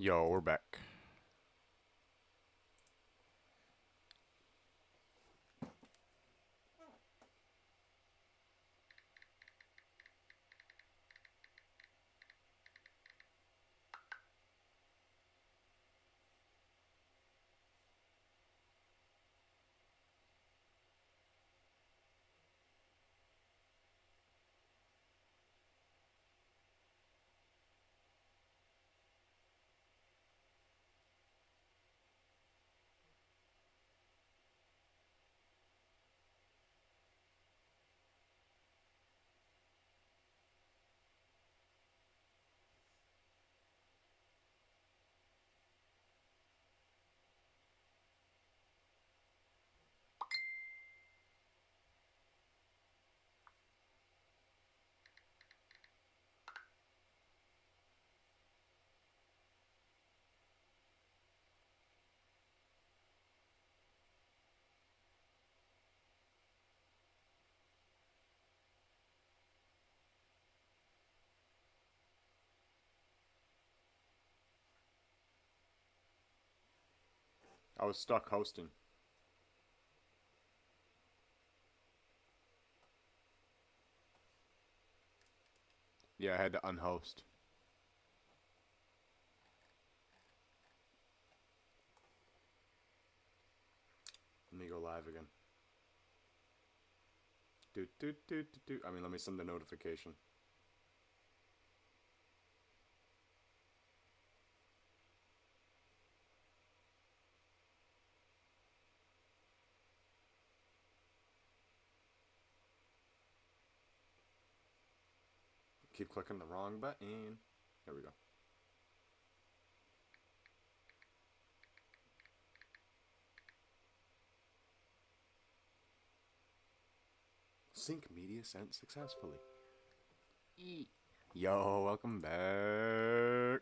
Yo, we're back. I was stuck hosting. Yeah, I had to unhost. Let me go live again. Let me send the notification. Keep clicking the wrong button. There we go. Sync media sent successfully. Yo, welcome back.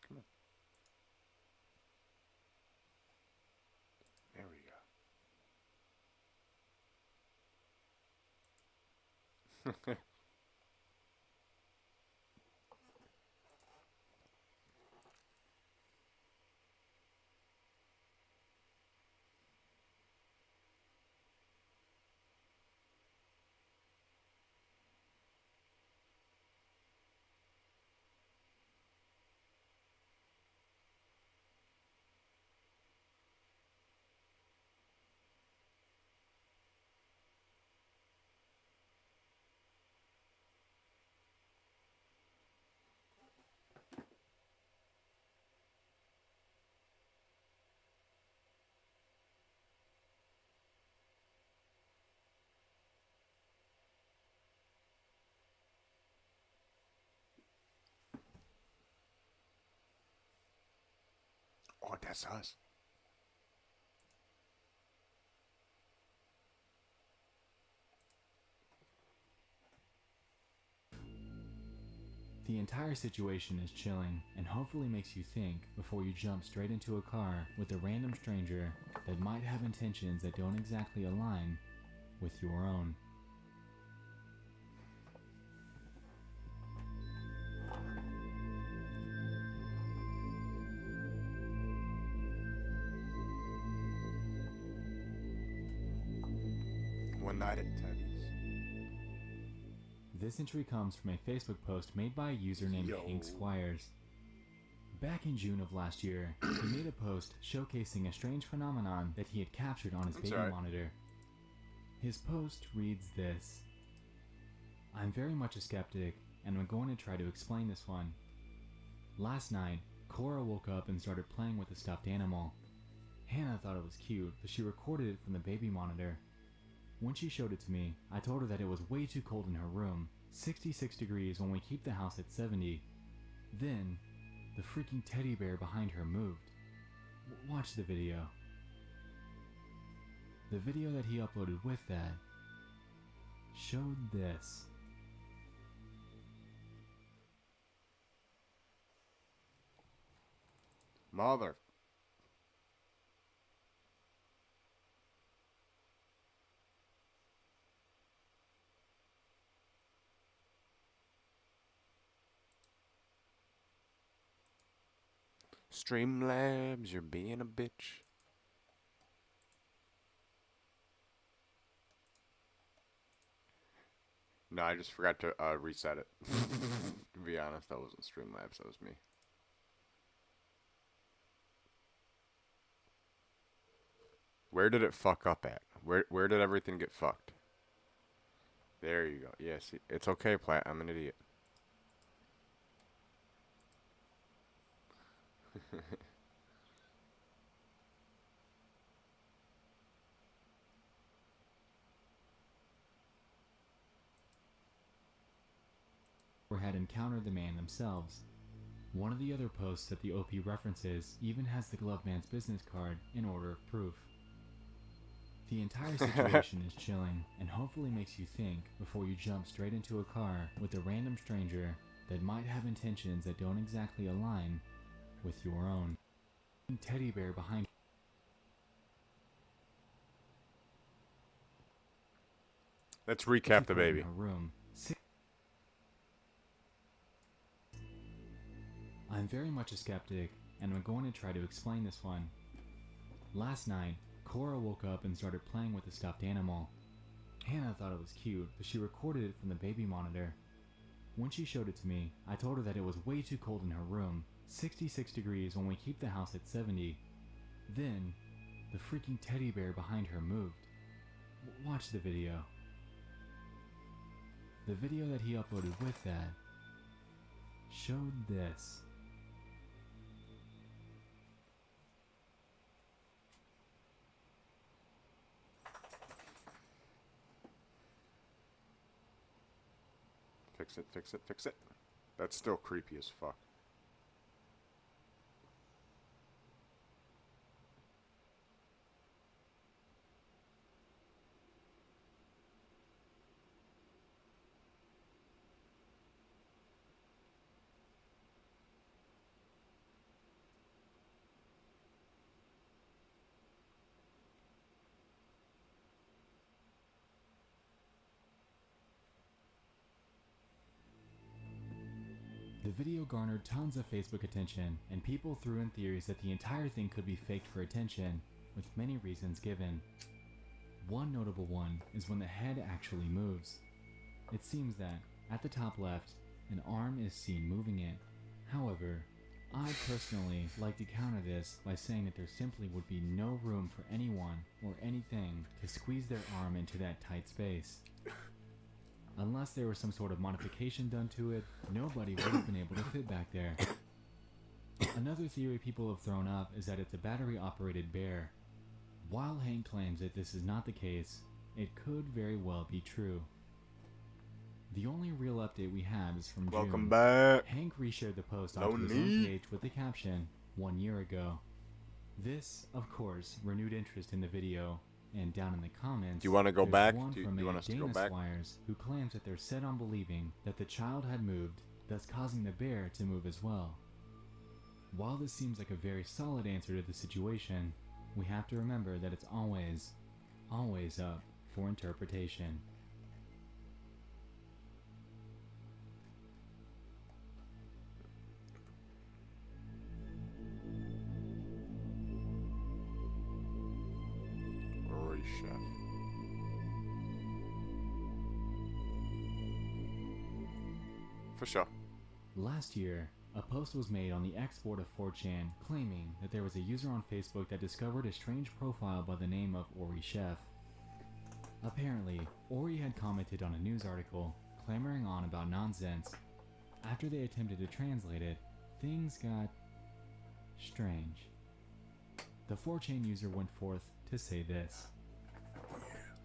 Come on. There we go. Oh, that's us. The entire situation is chilling and hopefully makes you think before you jump straight into a car with a random stranger that might have intentions that don't exactly align with your own. One night at Teddy's. This entry comes from a Facebook post made by a user named Hank Squires. Back in June of last year, he made a post showcasing a strange phenomenon that he had captured on his baby monitor. His post reads this: I'm very much a skeptic, and I'm going to try to explain this one. Last night, Cora woke up and started playing with a stuffed animal. Hannah thought it was cute, but she recorded it from the baby monitor. When she showed it to me, I told her that it was way too cold in her room, 66 degrees when we keep the house at 70. Then, the freaking teddy bear behind her moved. Watch the video. The video that he uploaded with that showed this. Mother. Streamlabs, you're being a bitch. No, I just forgot to reset it. To be honest, that wasn't Streamlabs, that was me. Where did it fuck up at? Where did everything get fucked? There you go. Yeah, see, it's okay, Platt. I'm an idiot. Or had encountered the man themselves. One of the other posts that the OP references even has the glove man's business card in order of proof. The entire situation is chilling and hopefully makes you think before you jump straight into a car with a random stranger that might have intentions that don't exactly align with your own. Teddy bear behind. Let's recap the baby. Her room. I'm very much a skeptic, and I'm going to try to explain this one. Last night, Cora woke up and started playing with the stuffed animal. Hannah thought it was cute, but she recorded it from the baby monitor. When she showed it to me, I told her that it was way too cold in her room, 66 degrees when we keep the house at 70. Then, the freaking teddy bear behind her moved. Watch the video. The video that he uploaded with that showed this. Fix it, fix it, fix it. That's still creepy as fuck. The video garnered tons of Facebook attention, and people threw in theories that the entire thing could be faked for attention, with many reasons given. One notable one is when the head actually moves. It seems that, at the top left, an arm is seen moving it. However, I personally like to counter this by saying that there simply would be no room for anyone or anything to squeeze their arm into that tight space. Unless there was some sort of modification done to it, nobody would have been able to fit back there. Another theory people have thrown up is that it's a battery-operated bear. While Hank claims that this is not the case, it could very well be true. The only real update we have is from Welcome June. back. Hank reshared the post onto his own page with the caption, 1 year ago. This, of course, renewed interest in the video, and down in the comments, Do you want to go there's back? one Do from you a want us to go Dana back? Squires who claims that they're set on believing that the child had moved, thus causing the bear to move as well. While this seems like a very solid answer to the situation, we have to remember that it's always up for interpretation. Rory Chef. For sure. Last year, a post was made on the export of 4chan claiming that there was a user on Facebook that discovered a strange profile by the name of Ori Chef. Apparently, Ori had commented on a news article clamoring on about nonsense. After they attempted to translate it, things got strange. The 4chan user went forth to say this.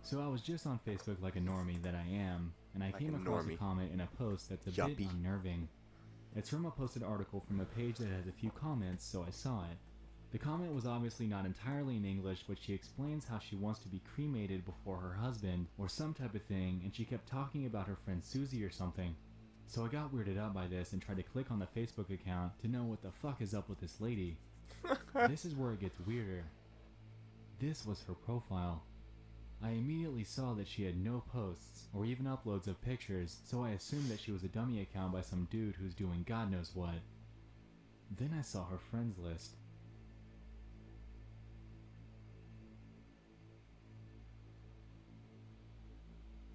So I was just on Facebook like a normie that I am, and I Like came a across a normie. comment in a post that's a bit Yuppie. unnerving. It's from a posted article from a page that has a few comments, so I saw it. The comment was obviously not entirely in English, but she explains how she wants to be cremated before her husband, or some type of thing, and she kept talking about her friend Susie or something. So I got weirded out by this and tried to click on the Facebook account to know what the fuck is up with this lady. This is where it gets weirder. This was her profile. I immediately saw that she had no posts, or even uploads of pictures, so I assumed that she was a dummy account by some dude who's doing God knows what. Then I saw her friends list.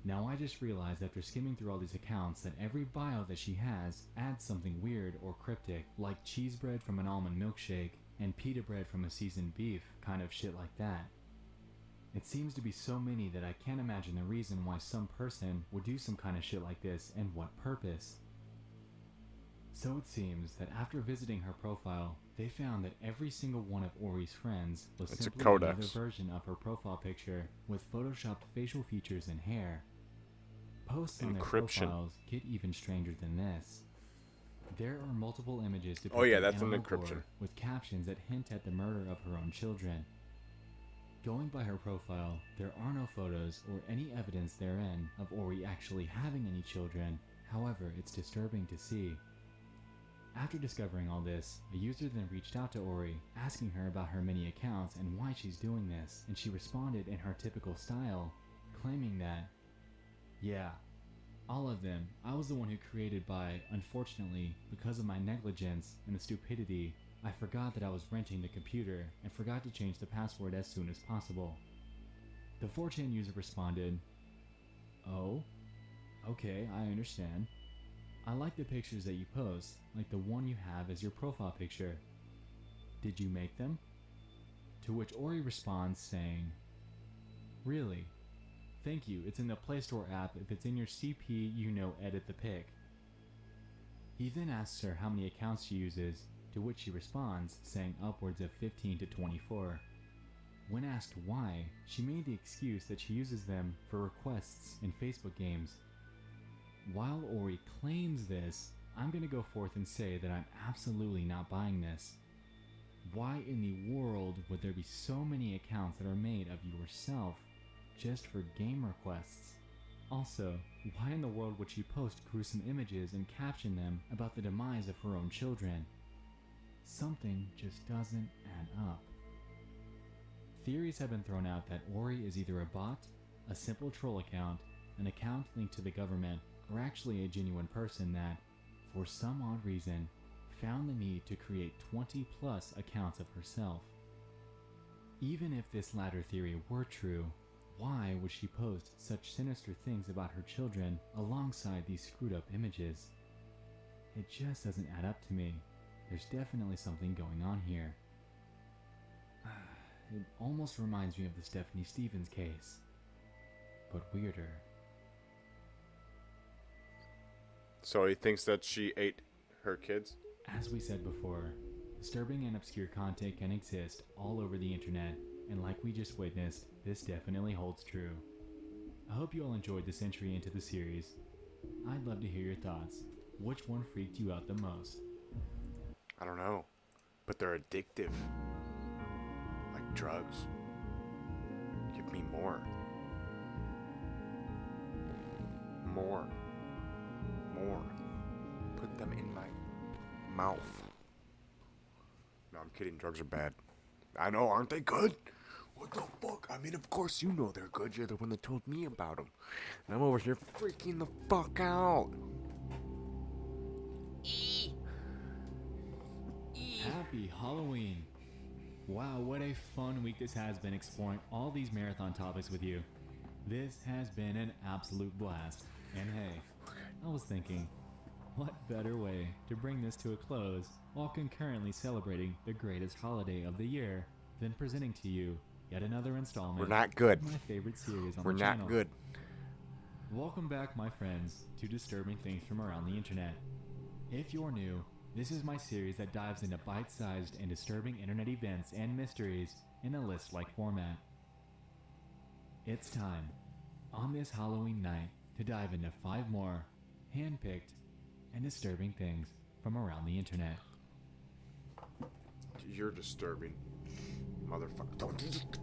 Now I just realized after skimming through all these accounts that every bio that she has adds something weird or cryptic, like cheese bread from an almond milkshake and pita bread from a seasoned beef, kind of shit like that. It seems to be so many that I can't imagine the reason why some person would do some kind of shit like this and what purpose. So it seems that after visiting her profile, they found that every single one of Ori's friends was It's a simply codex. another version of her profile picture with photoshopped facial features and hair. Posts on their Encryption. profiles get even stranger than this. There are multiple images depicting Oh yeah, that's an animal encryption. gore with captions that hint at the murder of her own children. Going by her profile, there are no photos or any evidence therein of Ori actually having any children. However, it's disturbing to see. After discovering all this, a user then reached out to Ori, asking her about her many accounts and why she's doing this, and she responded in her typical style, claiming that, "Yeah, all of them. I was the one who created by, unfortunately, because of my negligence and the stupidity, I forgot that I was renting the computer and forgot to change the password as soon as possible." The 4chan user responded, "Oh, okay, I understand. I like the pictures that you post, like the one you have as your profile picture. Did you make them?" To which Ori responds saying, "Really? Thank you, it's in the Play Store app. If it's in your CP, edit the pic." He then asks her how many accounts she uses, to which she responds, saying upwards of 15 to 24. When asked why, she made the excuse that she uses them for requests in Facebook games. While Ori claims this, I'm going to go forth and say that I'm absolutely not buying this. Why in the world would there be so many accounts that are made of yourself just for game requests? Also, why in the world would she post gruesome images and caption them about the demise of her own children? Something just doesn't add up. Theories have been thrown out that Ori is either a bot, a simple troll account, an account linked to the government, or actually a genuine person that, for some odd reason, found the need to create 20 plus accounts of herself. Even if this latter theory were true, why would she post such sinister things about her children alongside these screwed up images? It just doesn't add up to me. There's definitely something going on here. It almost reminds me of the Stephanie Stevens case, but weirder. So he thinks that she ate her kids? As we said before, disturbing and obscure content can exist all over the internet, and like we just witnessed, this definitely holds true. I hope you all enjoyed this entry into the series. I'd love to hear your thoughts. Which one freaked you out the most? I don't know. But they're addictive. Like drugs. Give me more. More. More. Put them in my mouth. No, I'm kidding. Drugs are bad. I know, aren't they good? What the fuck? I mean, of course you know they're good. You're the one that told me about them. And I'm over here freaking the fuck out. Happy Halloween! Wow, what a fun week this has been exploring all these marathon topics with you. This has been an absolute blast. And hey, I was thinking, what better way to bring this to a close while concurrently celebrating the greatest holiday of the year than presenting to you yet another installment We're not good. of my favorite series on We're the not channel. good. Welcome back, my friends, to Disturbing Things from Around the Internet. If you're new, this is my series that dives into bite-sized and disturbing internet events and mysteries in a list-like format. It's time, on this Halloween night, to dive into 5 more hand-picked and disturbing things from around the internet. You're disturbing. Motherfucker. Don't do it.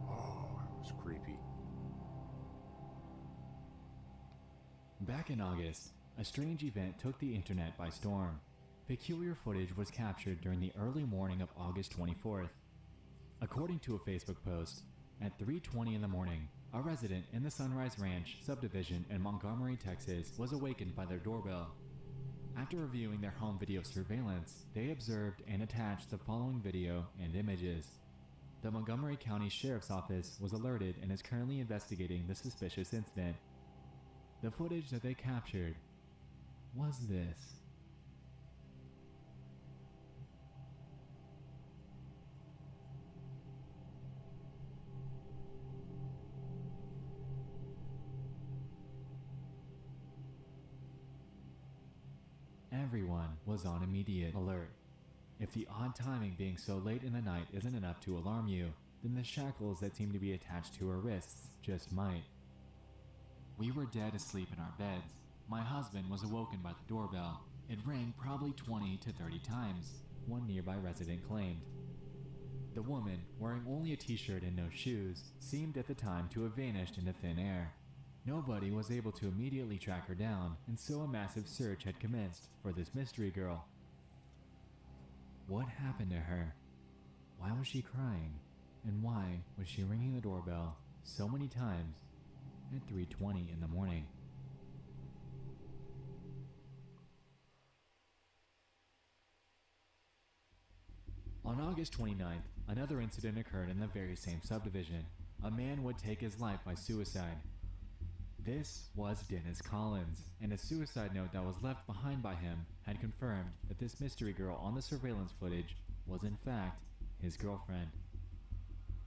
Oh, that was creepy. Back in August, a strange event took the internet by storm. Peculiar footage was captured during the early morning of August 24th. According to a Facebook post, at 3:20 in the morning, a resident in the Sunrise Ranch subdivision in Montgomery, Texas, was awakened by their doorbell. After reviewing their home video surveillance, they observed and attached the following video and images. The Montgomery County Sheriff's Office was alerted and is currently investigating the suspicious incident. The footage that they captured was this. Everyone was on immediate alert. If the odd timing being so late in the night isn't enough to alarm you, then the shackles that seem to be attached to her wrists just might. We were dead asleep in our beds. My husband was awoken by the doorbell. It rang probably 20 to 30 times, one nearby resident claimed. The woman, wearing only a t-shirt and no shoes, seemed at the time to have vanished into thin air. Nobody was able to immediately track her down, and so a massive search had commenced for this mystery girl. What happened to her? Why was she crying? And why was she ringing the doorbell so many times at 3:20 in the morning? On August 29th, another incident occurred in the very same subdivision. A man would take his life by suicide. This was Dennis Collins, and a suicide note that was left behind by him had confirmed that this mystery girl on the surveillance footage was in fact his girlfriend.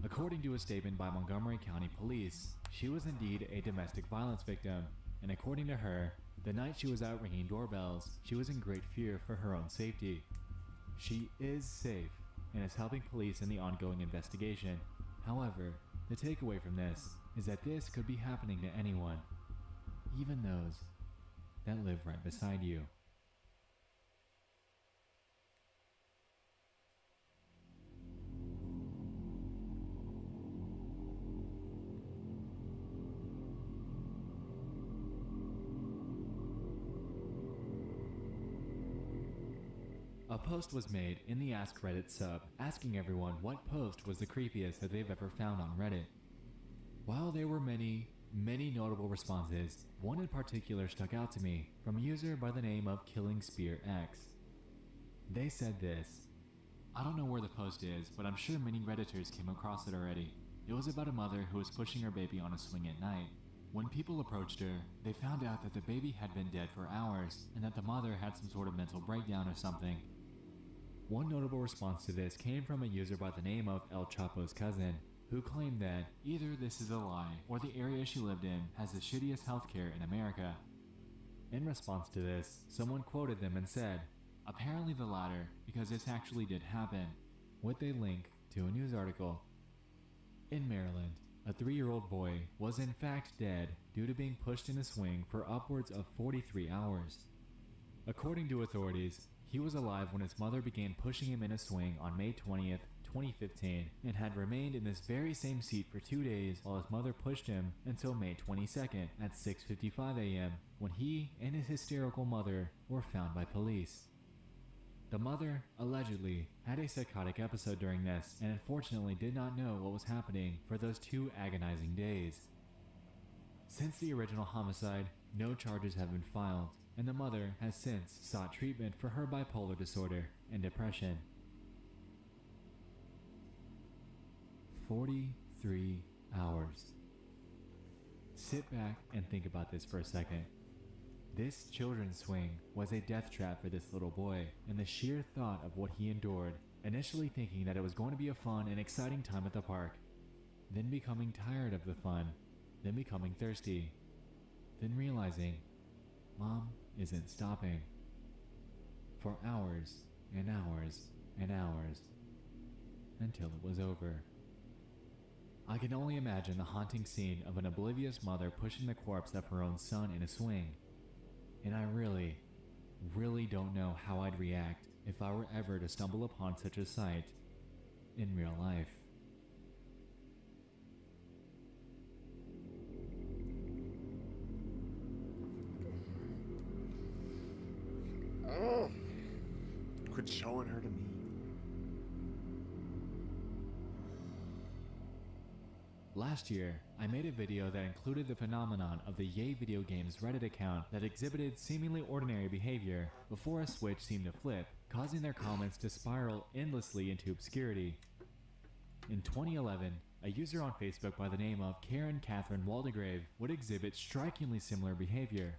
According to a statement by Montgomery County Police, she was indeed a domestic violence victim, and according to her, the night she was out ringing doorbells, she was in great fear for her own safety. She is safe and is helping police in the ongoing investigation. However, the takeaway from this is that this could be happening to anyone, even those that live right beside you. A post was made in the Ask Reddit sub asking everyone what post was the creepiest that they've ever found on Reddit. While there were many notable responses, one in particular stuck out to me from a user by the name of Killing Spear X. They said this: "I don't know where the post is, but I'm sure many Redditors came across it already. It was about a mother who was pushing her baby on a swing at night. When people approached her, they found out that the baby had been dead for hours and that the mother had some sort of mental breakdown or something." One notable response to this came from a user by the name of El Chapo's cousin, who claimed that either this is a lie or the area she lived in has the shittiest healthcare in America. In response to this, someone quoted them and said, "Apparently the latter, because this actually did happen," with a link to a news article. In Maryland, a 3-year-old boy was in fact dead due to being pushed in a swing for upwards of 43 hours. According to authorities, he was alive when his mother began pushing him in a swing on May 20th, 2015, and had remained in this very same seat for 2 days while his mother pushed him until May 22nd at 6:55 a.m. when he and his hysterical mother were found by police. The mother, allegedly, had a psychotic episode during this and unfortunately did not know what was happening for those 2 agonizing days. Since the original homicide, no charges have been filed, and the mother has since sought treatment for her bipolar disorder and depression. 43 hours. Sit back and think about this for a second. This children's swing was a death trap for this little boy, and the sheer thought of what he endured, initially thinking that it was going to be a fun and exciting time at the park, then becoming tired of the fun, then becoming thirsty, then realizing Mom isn't stopping. For hours and hours and hours until it was over. I can only imagine the haunting scene of an oblivious mother pushing the corpse of her own son in a swing. And I really don't know how I'd react if I were ever to stumble upon such a sight in real life. Oh, quit showing her to me. Last year, I made a video that included the phenomenon of the Yay Video Games Reddit account that exhibited seemingly ordinary behavior before a switch seemed to flip, causing their comments to spiral endlessly into obscurity. In 2011, a user on Facebook by the name of Karen Catherine Waldegrave would exhibit strikingly similar behavior.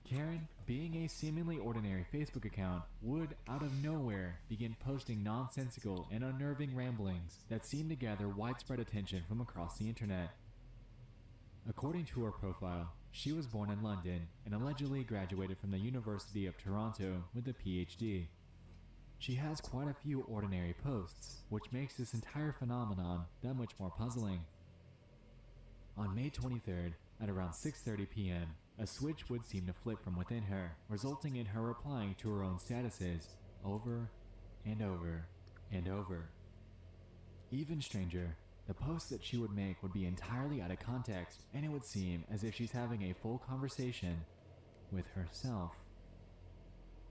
Karen, being a seemingly ordinary Facebook account, would out of nowhere begin posting nonsensical and unnerving ramblings that seemed to gather widespread attention from across the internet. According to her profile, she was born in London and allegedly graduated from the University of Toronto with a PhD. She has quite a few ordinary posts, which makes this entire phenomenon that much more puzzling. On May 23rd, at around 6:30 p.m., a switch would seem to flip from within her, resulting in her replying to her own statuses over and over and over. Even stranger, the posts that she would make would be entirely out of context, and it would seem as if she's having a full conversation with herself.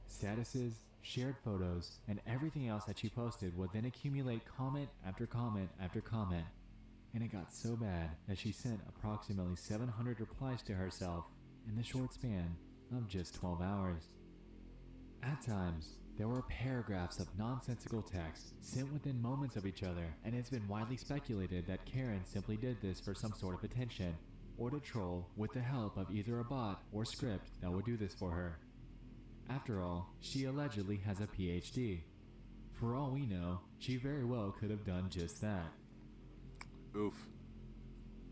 Statuses, shared photos, and everything else that she posted would then accumulate comment after comment after comment, and it got so bad that she sent approximately 700 replies to herself in the short span of just 12 hours. At times, there were paragraphs of nonsensical text sent within moments of each other, and it's been widely speculated that Karen simply did this for some sort of attention, or to troll with the help of either a bot or script that would do this for her. After all, she allegedly has a PhD. For all we know, she very well could have done just that. Oof.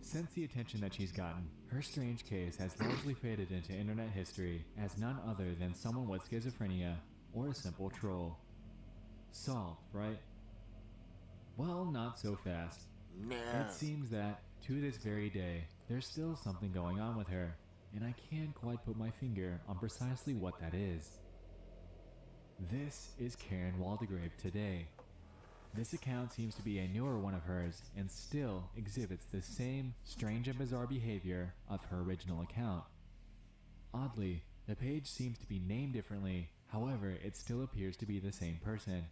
Since the attention that she's gotten, her strange case has largely faded into internet history as none other than someone with schizophrenia or a simple troll. Solved, right? Well, not so fast. Nah. It seems that, to this very day, there's still something going on with her, and I can't quite put my finger on precisely what that is. This is Karen Waldegrave today. This account seems to be a newer one of hers and still exhibits the same strange and bizarre behavior of her original account. Oddly, the page seems to be named differently, however, it still appears to be the same person.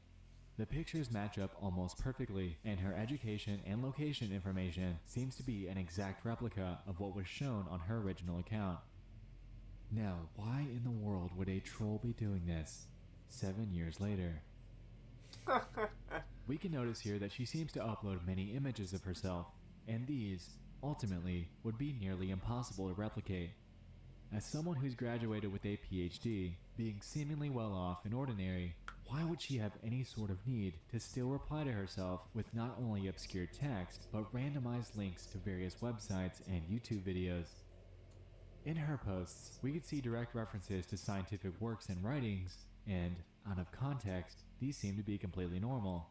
The pictures match up almost perfectly, and her education and location information seems to be an exact replica of what was shown on her original account. Now, why in the world would a troll be doing this 7 years later? We can notice here that she seems to upload many images of herself, and these, ultimately, would be nearly impossible to replicate. As someone who's graduated with a PhD, being seemingly well off and ordinary, why would she have any sort of need to still reply to herself with not only obscure text, but randomized links to various websites and YouTube videos? In her posts, we could see direct references to scientific works and writings, and, out of context, these seem to be completely normal.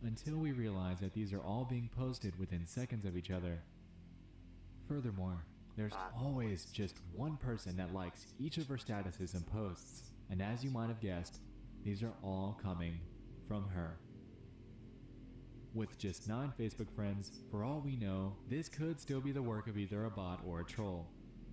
Until we realize that these are all being posted within seconds of each other. Furthermore, there's always just one person that likes each of her statuses and posts, and as you might have guessed, these are all coming from her. With just 9 Facebook friends, for all we know, this could still be the work of either a bot or a troll.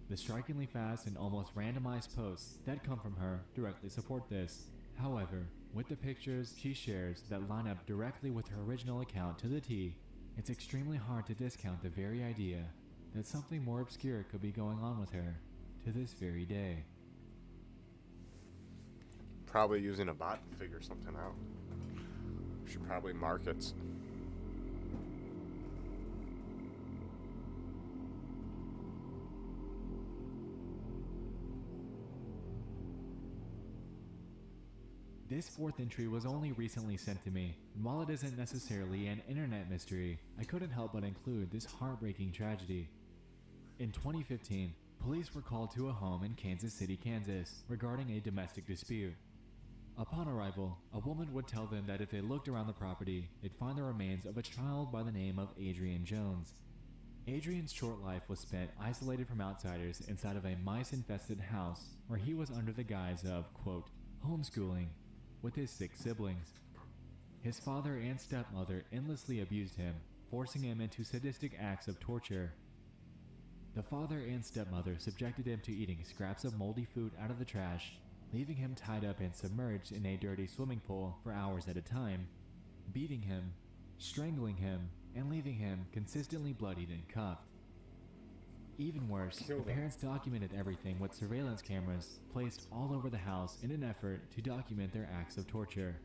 The strikingly fast and almost randomized posts that come from her directly support this. However, with the pictures she shares that line up directly with her original account to the T, it's extremely hard to discount the very idea that something more obscure could be going on with her to this very day. Probably using a bot to figure something out. She probably markets. This 4th entry was only recently sent to me, and while it isn't necessarily an internet mystery, I couldn't help but include this heartbreaking tragedy. In 2015, police were called to a home in Kansas City, Kansas, regarding a domestic dispute. Upon arrival, a woman would tell them that if they looked around the property, they'd find the remains of a child by the name of Adrian Jones. Adrian's short life was spent isolated from outsiders inside of a mice-infested house where he was under the guise of, quote, homeschooling with his 6 siblings. His father and stepmother endlessly abused him, forcing him into sadistic acts of torture. The father and stepmother subjected him to eating scraps of moldy food out of the trash, leaving him tied up and submerged in a dirty swimming pool for hours at a time, beating him, strangling him, and leaving him consistently bloodied and cuffed. Even worse, the parents documented everything with surveillance cameras placed all over the house in an effort to document their acts of torture.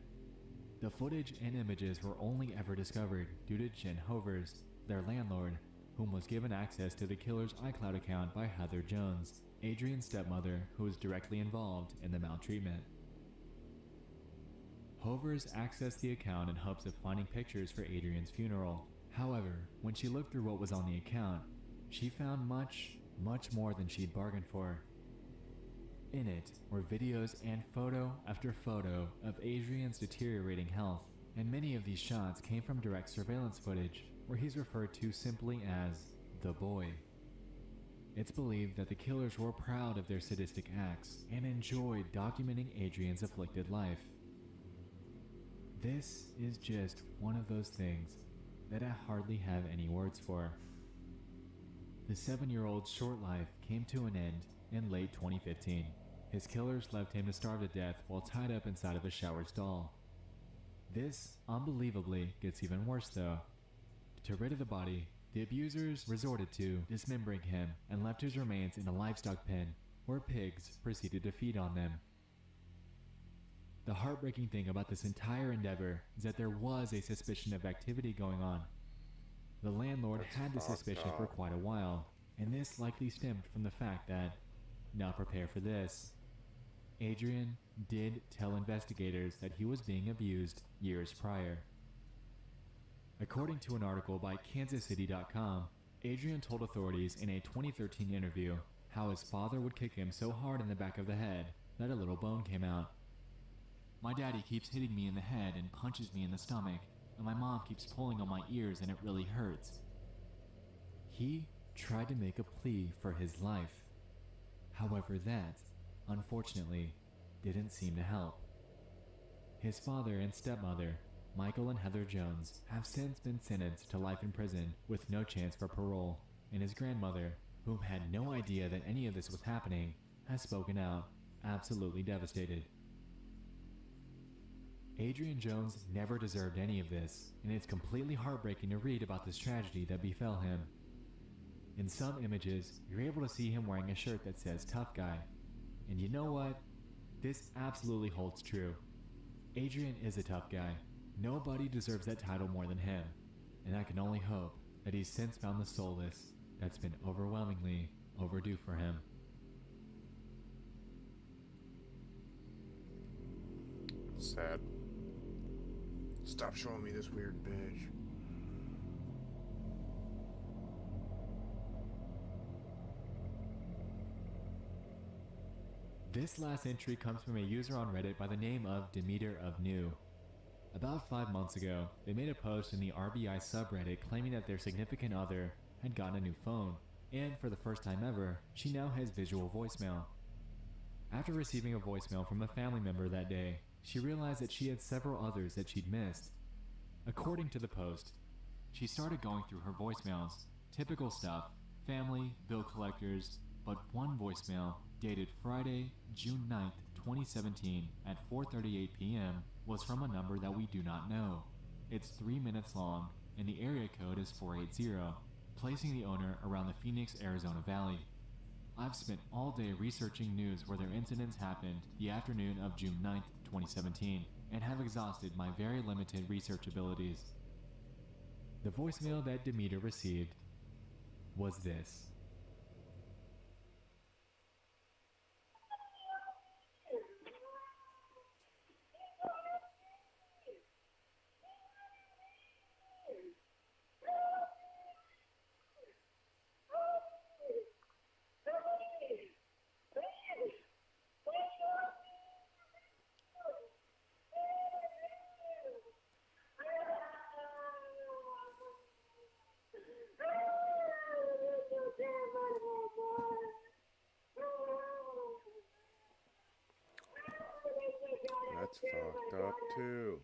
The footage and images were only ever discovered due to Jen Hovers, their landlord, whom was given access to the killer's iCloud account by Heather Jones, Adrian's stepmother, who was directly involved in the maltreatment. Hovers accessed the account in hopes of finding pictures for Adrian's funeral. However, when she looked through what was on the account, she found much more than she'd bargained for. In it were videos and photo after photo of Adrian's deteriorating health, and many of these shots came from direct surveillance footage where he's referred to simply as the boy. It's believed that the killers were proud of their sadistic acts and enjoyed documenting Adrian's afflicted life. This is just one of those things that I hardly have any words for. The 7-year-old's short life came to an end in late 2015. His killers left him to starve to death while tied up inside of a shower stall. This, unbelievably, gets even worse though. To rid of the body, the abusers resorted to dismembering him and left his remains in a livestock pen where pigs proceeded to feed on them. The heartbreaking thing about this entire endeavor is that there was a suspicion of activity going on. The landlord had the suspicion for quite a while, and this likely stemmed from the fact that, now prepare for this, Adrian did tell investigators that he was being abused years prior. According to an article by KansasCity.com, Adrian told authorities in a 2013 interview how his father would kick him so hard in the back of the head that a little bone came out. My daddy keeps hitting me in the head and punches me in the stomach, and my mom keeps pulling on my ears and it really hurts. He tried to make a plea for his life. However, that, unfortunately, didn't seem to help. His father and stepmother, Michael and Heather Jones, have since been sentenced to life in prison with no chance for parole, and his grandmother, whom had no idea that any of this was happening, has spoken out, absolutely devastated. Adrian Jones never deserved any of this, and it's completely heartbreaking to read about this tragedy that befell him. In some images, you're able to see him wearing a shirt that says tough guy. And you know what? This absolutely holds true. Adrian is a tough guy. Nobody deserves that title more than him, and I can only hope that he's since found the solace that's been overwhelmingly overdue for him. Sad. Stop showing me this weird bitch. This last entry comes from a user on Reddit by the name of Demeter of New. About 5 months ago, they made a post in the RBI subreddit claiming that their significant other had gotten a new phone, and for the first time ever, she now has visual voicemail. After receiving a voicemail from a family member that day, she realized that she had several others that she'd missed. According to the post, she started going through her voicemails, typical stuff, family, bill collectors, but one voicemail, dated Friday, June 9th, 2017 at 4:38 p.m., was from a number that we do not know. It's 3 minutes long, and the area code is 480, placing the owner around the Phoenix, Arizona Valley. I've spent all day researching news where their incidents happened the afternoon of June 9th, 2017, and have exhausted my very limited research abilities. The voicemail that Demeter received was this. That's fucked up too.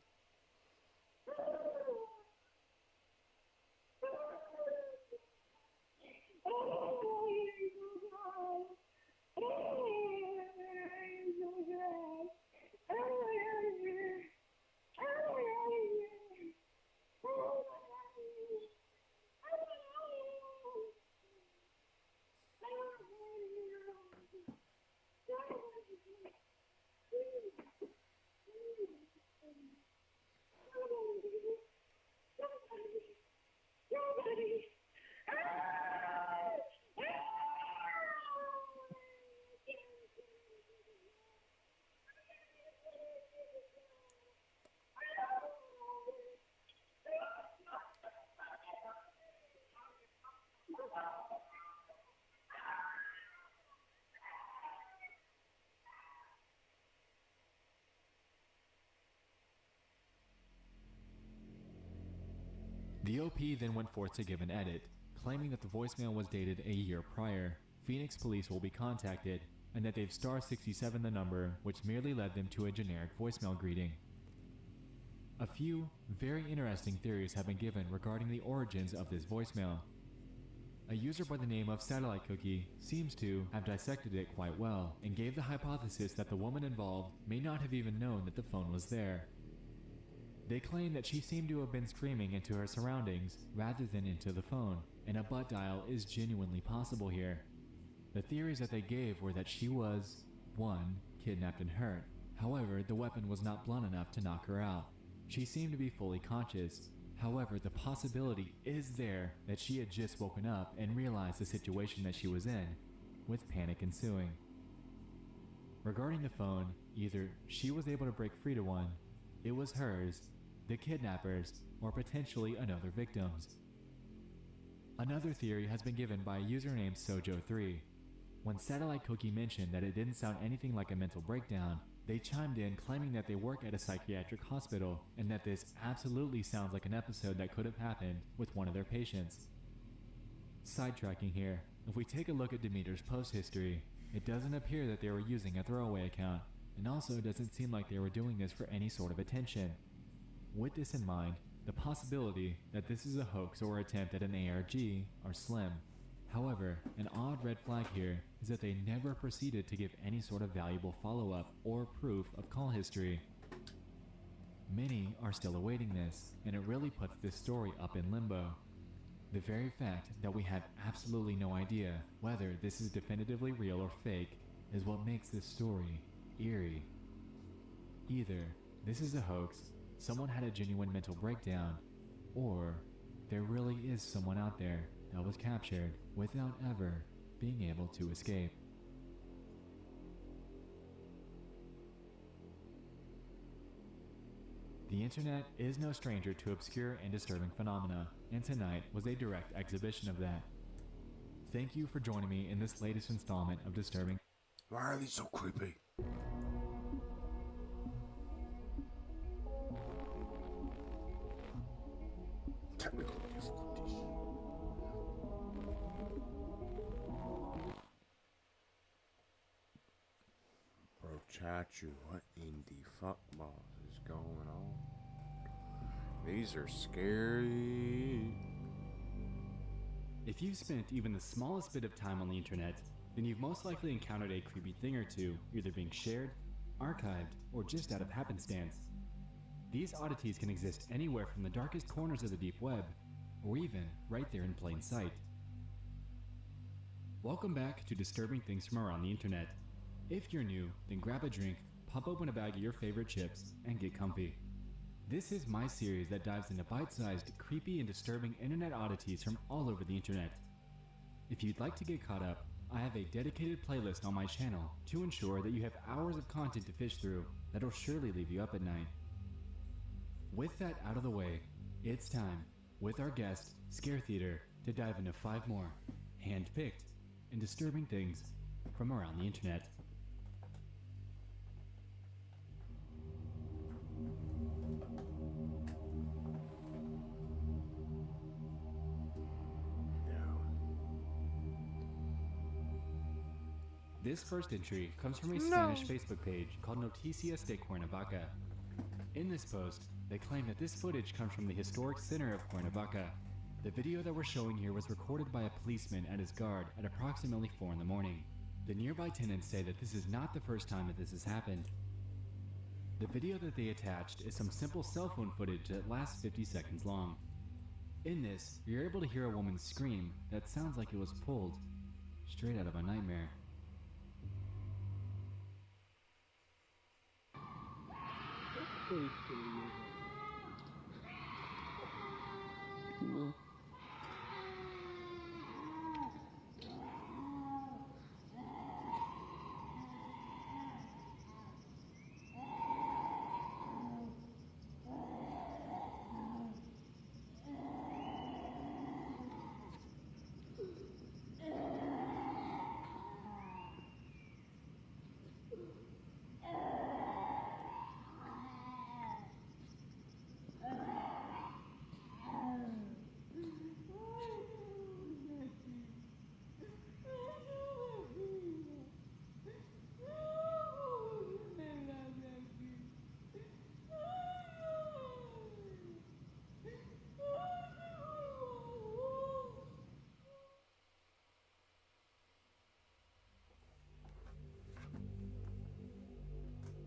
The OP then went forth to give an edit, claiming that the voicemail was dated a year prior. Phoenix police will be contacted, and that they've star 67 the number, which merely led them to a generic voicemail greeting. A few very interesting theories have been given regarding the origins of this voicemail. A user by the name of Satellite Cookie seems to have dissected it quite well, and gave the hypothesis that the woman involved may not have even known that the phone was there. They claim that she seemed to have been screaming into her surroundings rather than into the phone, and a butt dial is genuinely possible here. The theories that they gave were that she was 1. Kidnapped and hurt. However, the weapon was not blunt enough to knock her out. She seemed to be fully conscious. However, the possibility is there that she had just woken up and realized the situation that she was in, with panic ensuing. Regarding the phone, either she was able to break free to one, it was hers, the kidnappers, or potentially another victim's. Another theory has been given by a user named Sojo3. When Satellite Cookie mentioned that it didn't sound anything like a mental breakdown, they chimed in claiming that they work at a psychiatric hospital and that this absolutely sounds like an episode that could have happened with one of their patients. Sidetracking here, if we take a look at Demeter's post history, it doesn't appear that they were using a throwaway account, and also it doesn't seem like they were doing this for any sort of attention. With this in mind, the possibility that this is a hoax or attempt at an ARG are slim. However, an odd red flag here is that they never proceeded to give any sort of valuable follow-up or proof of call history. Many are still awaiting this, and it really puts this story up in limbo. The very fact that we have absolutely no idea whether this is definitively real or fake is what makes this story eerie. Either this is a hoax, someone had a genuine mental breakdown, or there really is someone out there that was captured without ever being able to escape. The internet is no stranger to obscure and disturbing phenomena, and tonight was a direct exhibition of that. Thank you for joining me in this latest installment of Disturbing. Why are these so creepy? Technical difficulties. Bro, Chachu, what in the fuck balls is going on? These are scary. If you've spent even the smallest bit of time on the internet, then you've most likely encountered a creepy thing or two, either being shared, archived, or just out of happenstance. These oddities can exist anywhere from the darkest corners of the deep web, or even right there in plain sight. Welcome back to Disturbing Things from Around the Internet. If you're new, then grab a drink, pop open a bag of your favorite chips, and get comfy. This is my series that dives into bite-sized, creepy, and disturbing internet oddities from all over the internet. If you'd like to get caught up, I have a dedicated playlist on my channel to ensure that you have hours of content to fish through that'll surely leave you up at night. With that out of the way, it's time, with our guest, Scare Theater, to dive into 5 more, hand-picked, and disturbing things from around the internet. This first entry comes from a Spanish Facebook page called Noticias de Cuernavaca. In this post, they claim that this footage comes from the historic center of Cuernavaca. The video that we're showing here was recorded by a policeman at his guard at approximately 4 in the morning. The nearby tenants say that this is not the first time that this has happened. The video that they attached is some simple cell phone footage that lasts 50 seconds long. In this, you're able to hear a woman scream that sounds like it was pulled straight out of a nightmare.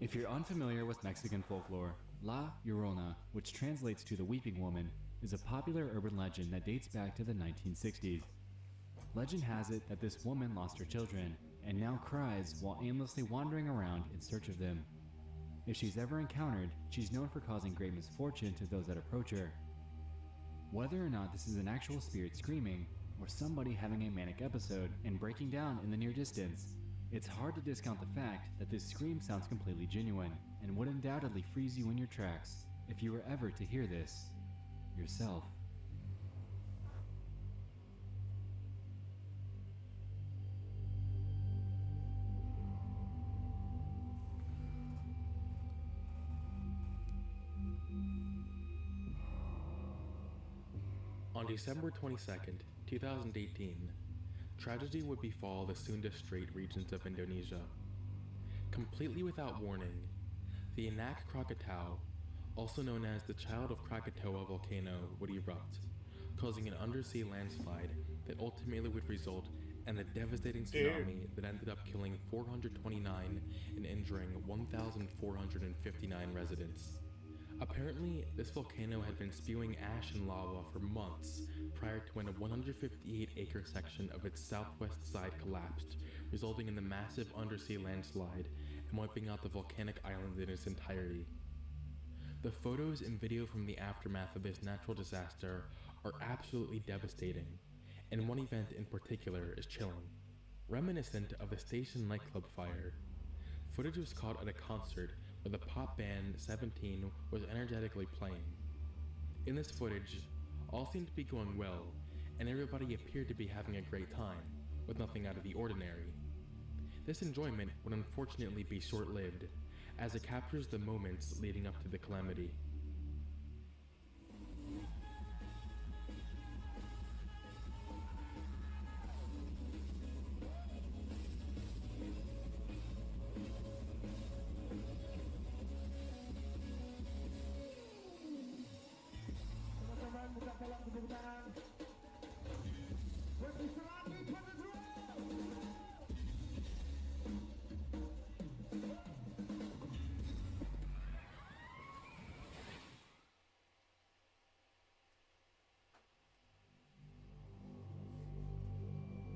If you're unfamiliar with Mexican folklore, La Llorona, which translates to the Weeping Woman, is a popular urban legend that dates back to the 1960s. Legend has it that this woman lost her children and now cries while aimlessly wandering around in search of them. If she's ever encountered, she's known for causing great misfortune to those that approach her. Whether or not this is an actual spirit screaming, or somebody having a manic episode and breaking down in the near distance, it's hard to discount the fact that this scream sounds completely genuine and would undoubtedly freeze you in your tracks if you were ever to hear this yourself. On December 22nd, 2018, tragedy would befall the Sunda Strait regions of Indonesia. Completely without warning, the Anak Krakatau, also known as the Child of Krakatoa volcano, would erupt, causing an undersea landslide that ultimately would result in a devastating tsunami that ended up killing 429 and injuring 1,459 residents. Apparently, this volcano had been spewing ash and lava for months prior to when a 158-acre section of its southwest side collapsed, resulting in the massive undersea landslide and wiping out the volcanic island in its entirety. The photos and video from the aftermath of this natural disaster are absolutely devastating, and one event in particular is chilling. Reminiscent of the station nightclub fire, footage was caught at a concert where the pop band 17 was energetically playing. In this footage, all seemed to be going well, and everybody appeared to be having a great time, with nothing out of the ordinary. This enjoyment would unfortunately be short-lived, as it captures the moments leading up to the calamity.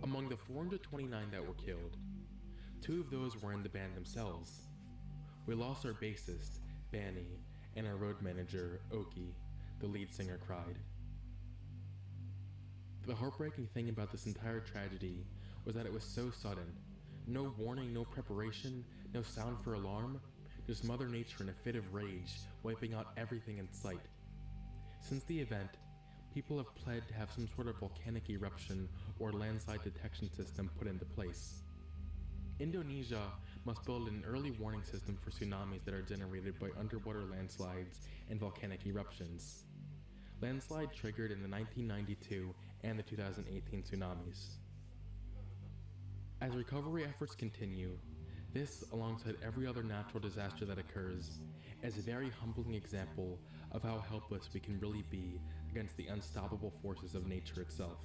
Among the 429 that were killed, 2 of those were in the band themselves. We lost our bassist, Banny, and our road manager, Oki, the lead singer cried. The heartbreaking thing about this entire tragedy was that it was so sudden. No warning, no preparation, no sound for alarm, just Mother Nature in a fit of rage, wiping out everything in sight. Since the event, people have pled to have some sort of volcanic eruption or landslide detection system put into place. Indonesia must build an early warning system for tsunamis that are generated by underwater landslides and volcanic eruptions. Landslide triggered in the 1992 and the 2018 tsunamis. As recovery efforts continue, This, alongside every other natural disaster that occurs, is a very humbling example of how helpless we can really be against the unstoppable forces of nature itself.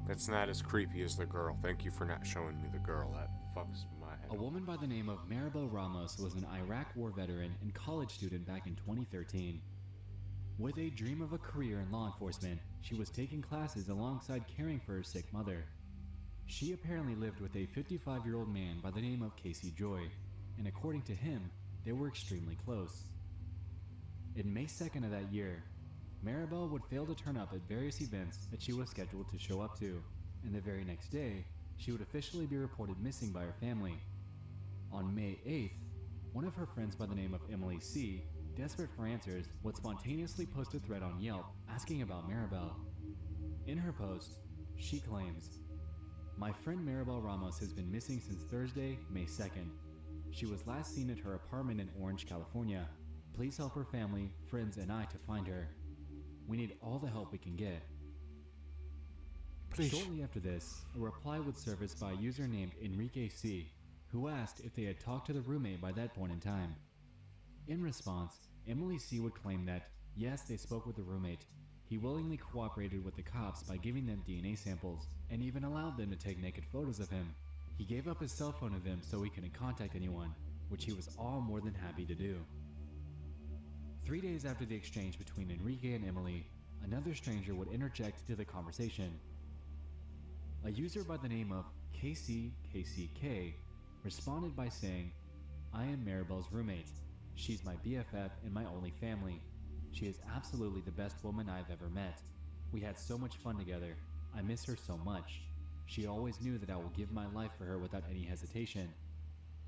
That's not as creepy as the girl. Thank you for not showing me the girl. That fucks my head. A woman by the name of Maribel Ramos was an Iraq war veteran and college student back in 2013. With a dream of a career in law enforcement, she was taking classes alongside caring for her sick mother. She apparently lived with a 55-year-old man by the name of Casey Joy, and according to him, they were extremely close. In May 2nd of that year, Maribel would fail to turn up at various events that she was scheduled to show up to, and the very next day, she would officially be reported missing by her family. On May 8th, one of her friends by the name of Emily C., desperate for answers, would spontaneously post a thread on Yelp asking about Maribel. In her post, she claims, "My friend Maribel Ramos has been missing since Thursday, May 2nd. She was last seen at her apartment in Orange, California. Please help her family, friends, and I to find her. We need all the help we can get." Please. Shortly after this, a reply would surface by a user named Enrique C., who asked if they had talked to the roommate by that point in time. In response, Emily C. would claim that, yes, they spoke with the roommate. He willingly cooperated with the cops by giving them DNA samples, and even allowed them to take naked photos of him. He gave up his cell phone to them so he couldn't contact anyone, which he was all more than happy to do. 3 days after the exchange between Enrique and Emily, another stranger would interject into the conversation. A user by the name of KCKCK responded by saying, "I am Maribel's roommate. She's my BFF and my only family. She is absolutely the best woman I've ever met. We had so much fun together. I miss her so much. She always knew that I will give my life for her without any hesitation."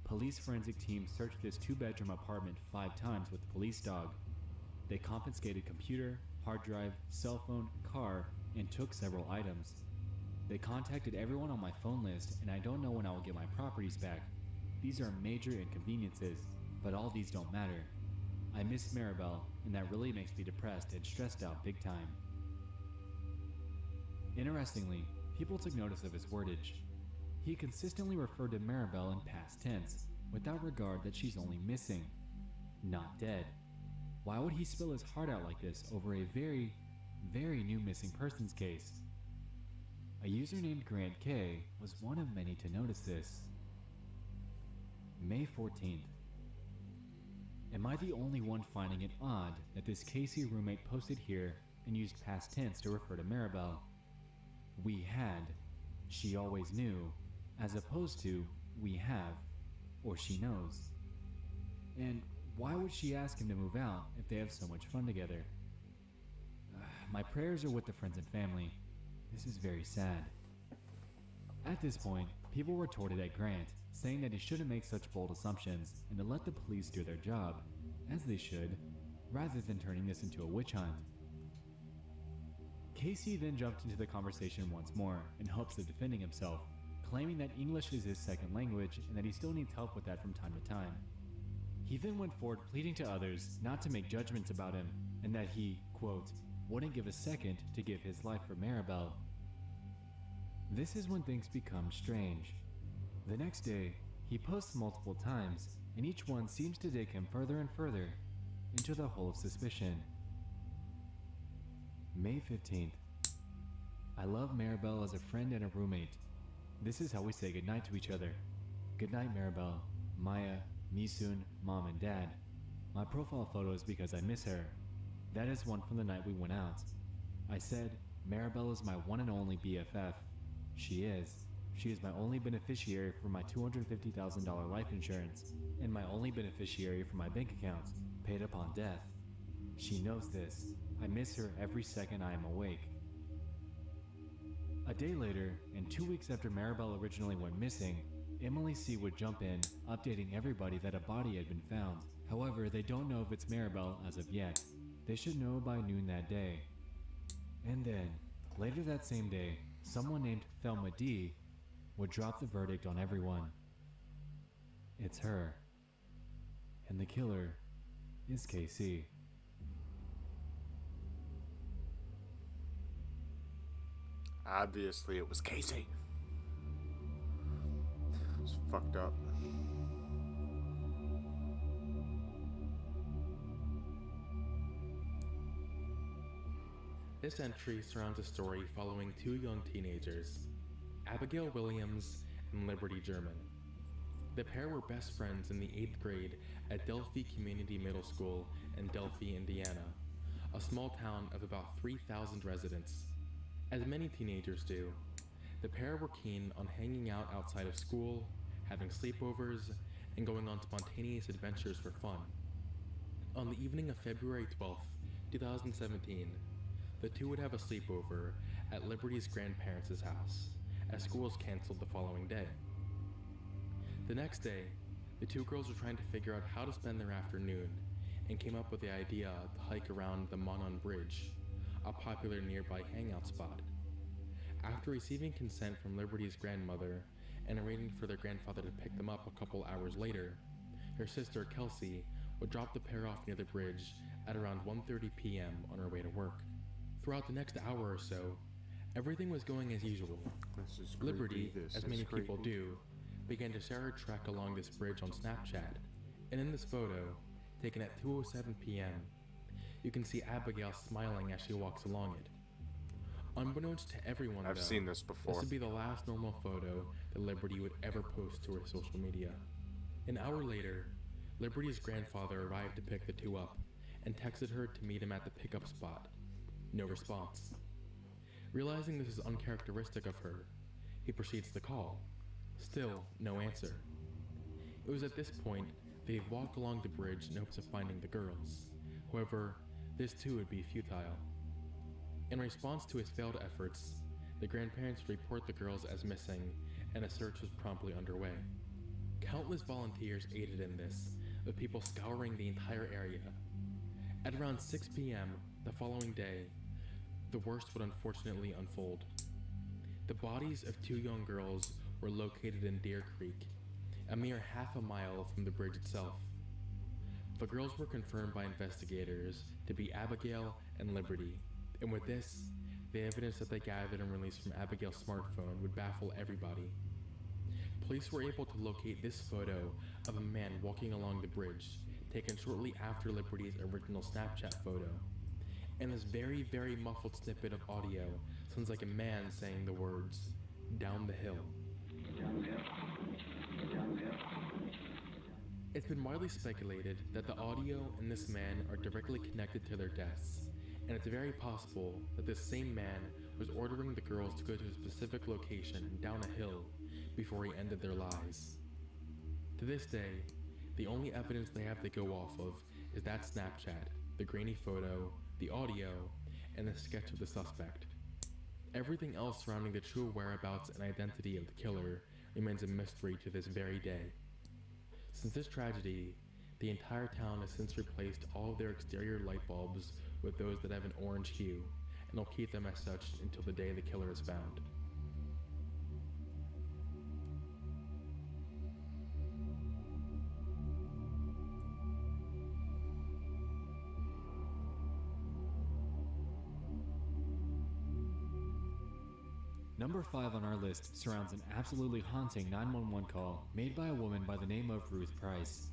Police forensic teams searched this 2-bedroom apartment 5 times with the police dog. They confiscated computer, hard drive, cell phone, car, and took several items. They contacted everyone on my phone list, and I don't know when I will get my properties back. These are major inconveniences, but all these don't matter. I miss Maribel, and that really makes me depressed and stressed out big time. Interestingly, people took notice of his wordage. He consistently referred to Maribel in past tense, without regard that she's only missing, not dead. Why would he spill his heart out like this over a very, very new missing persons case? A user named Grant K was one of many to notice this. May 14th. Am I the only one finding it odd that this Casey roommate posted here and used past tense to refer to Maribel? We had, she always knew, as opposed to we have, or she knows. And why would she ask him to move out if they have so much fun together? My prayers are with the friends and family. This is very sad. At this point, people retorted at Grant, saying that he shouldn't make such bold assumptions and to let the police do their job, as they should, rather than turning this into a witch hunt. Casey then jumped into the conversation once more in hopes of defending himself, claiming that English is his second language and that he still needs help with that from time to time. He then went forward pleading to others not to make judgments about him and that he, quote, wouldn't give a second to give his life for Maribel. This is when things become strange. The next day, he posts multiple times, and each one seems to dig him further and further into the hole of suspicion. May 15th. I love Maribel as a friend and a roommate. This is how we say goodnight to each other. Goodnight, Maribel, Maya, Misun, Mom, and Dad. My profile photo is because I miss her. That is one from the night we went out. I said, Maribel is my one and only BFF. She is. She is my only beneficiary for my $250,000 life insurance, and my only beneficiary for my bank account, paid upon death. She knows this. I miss her every second I am awake. A day later, and 2 weeks after Maribel originally went missing, Emily C. would jump in, updating everybody that a body had been found. However, they don't know if it's Maribel as of yet. They should know by noon that day. And then, later that same day, someone named Thelma D. would drop the verdict on everyone. It's her. And the killer is KC. Obviously, it was Casey. It's fucked up. This entry surrounds a story following two young teenagers, Abigail Williams and Liberty German. The pair were best friends in the 8th grade at Delphi Community Middle School in Delphi, Indiana, a small town of about 3,000 residents. As many teenagers do, the pair were keen on hanging out outside of school, having sleepovers, and going on spontaneous adventures for fun. On the evening of February 12th, 2017, the two would have a sleepover at Liberty's grandparents' house, as school was canceled the following day. The next day, the two girls were trying to figure out how to spend their afternoon and came up with the idea to hike around the Monon Bridge, a popular nearby hangout spot. After receiving consent from Liberty's grandmother and arranging for their grandfather to pick them up a couple hours later, her sister Kelsey would drop the pair off near the bridge at around 1:30 p.m. on her way to work. Throughout the next hour or so, everything was going as usual. Liberty, as many people do, began to share her trek along this bridge on Snapchat, and in this photo, taken at 2:07 p.m., you can see Abigail smiling as she walks along it. Unbeknownst to everyone, I've seen this before. This would be the last normal photo that Liberty would ever post to her social media. An hour later, Liberty's grandfather arrived to pick the two up and texted her to meet him at the pickup spot. No response. Realizing this is uncharacteristic of her, he proceeds to call. Still, no answer. It was at this point that he'd walk along the bridge in hopes of finding the girls. However, this too would be futile. In response to his failed efforts, the grandparents report the girls as missing, and a search was promptly underway. Countless volunteers aided in this, with people scouring the entire area. At around 6 p.m. the following day, the worst would unfortunately unfold. The bodies of two young girls were located in Deer Creek, a mere half a mile from the bridge itself. The girls were confirmed by investigators to be Abigail and Liberty, and with this, the evidence that they gathered and released from Abigail's smartphone would baffle everybody. Police were able to locate this photo of a man walking along the bridge, taken shortly after Liberty's original Snapchat photo. And this very, very muffled snippet of audio sounds like a man saying the words, "Down the hill." It's been widely speculated that the audio and this man are directly connected to their deaths, and it's very possible that this same man was ordering the girls to go to a specific location down a hill before he ended their lives. To this day, the only evidence they have to go off of is that Snapchat, the grainy photo, the audio, and the sketch of the suspect. Everything else surrounding the true whereabouts and identity of the killer remains a mystery to this very day. Since this tragedy, the entire town has since replaced all of their exterior light bulbs with those that have an orange hue, and will keep them as such until the day the killer is found. Number 5 on our list surrounds an absolutely haunting 911 call made by a woman by the name of Ruth Price.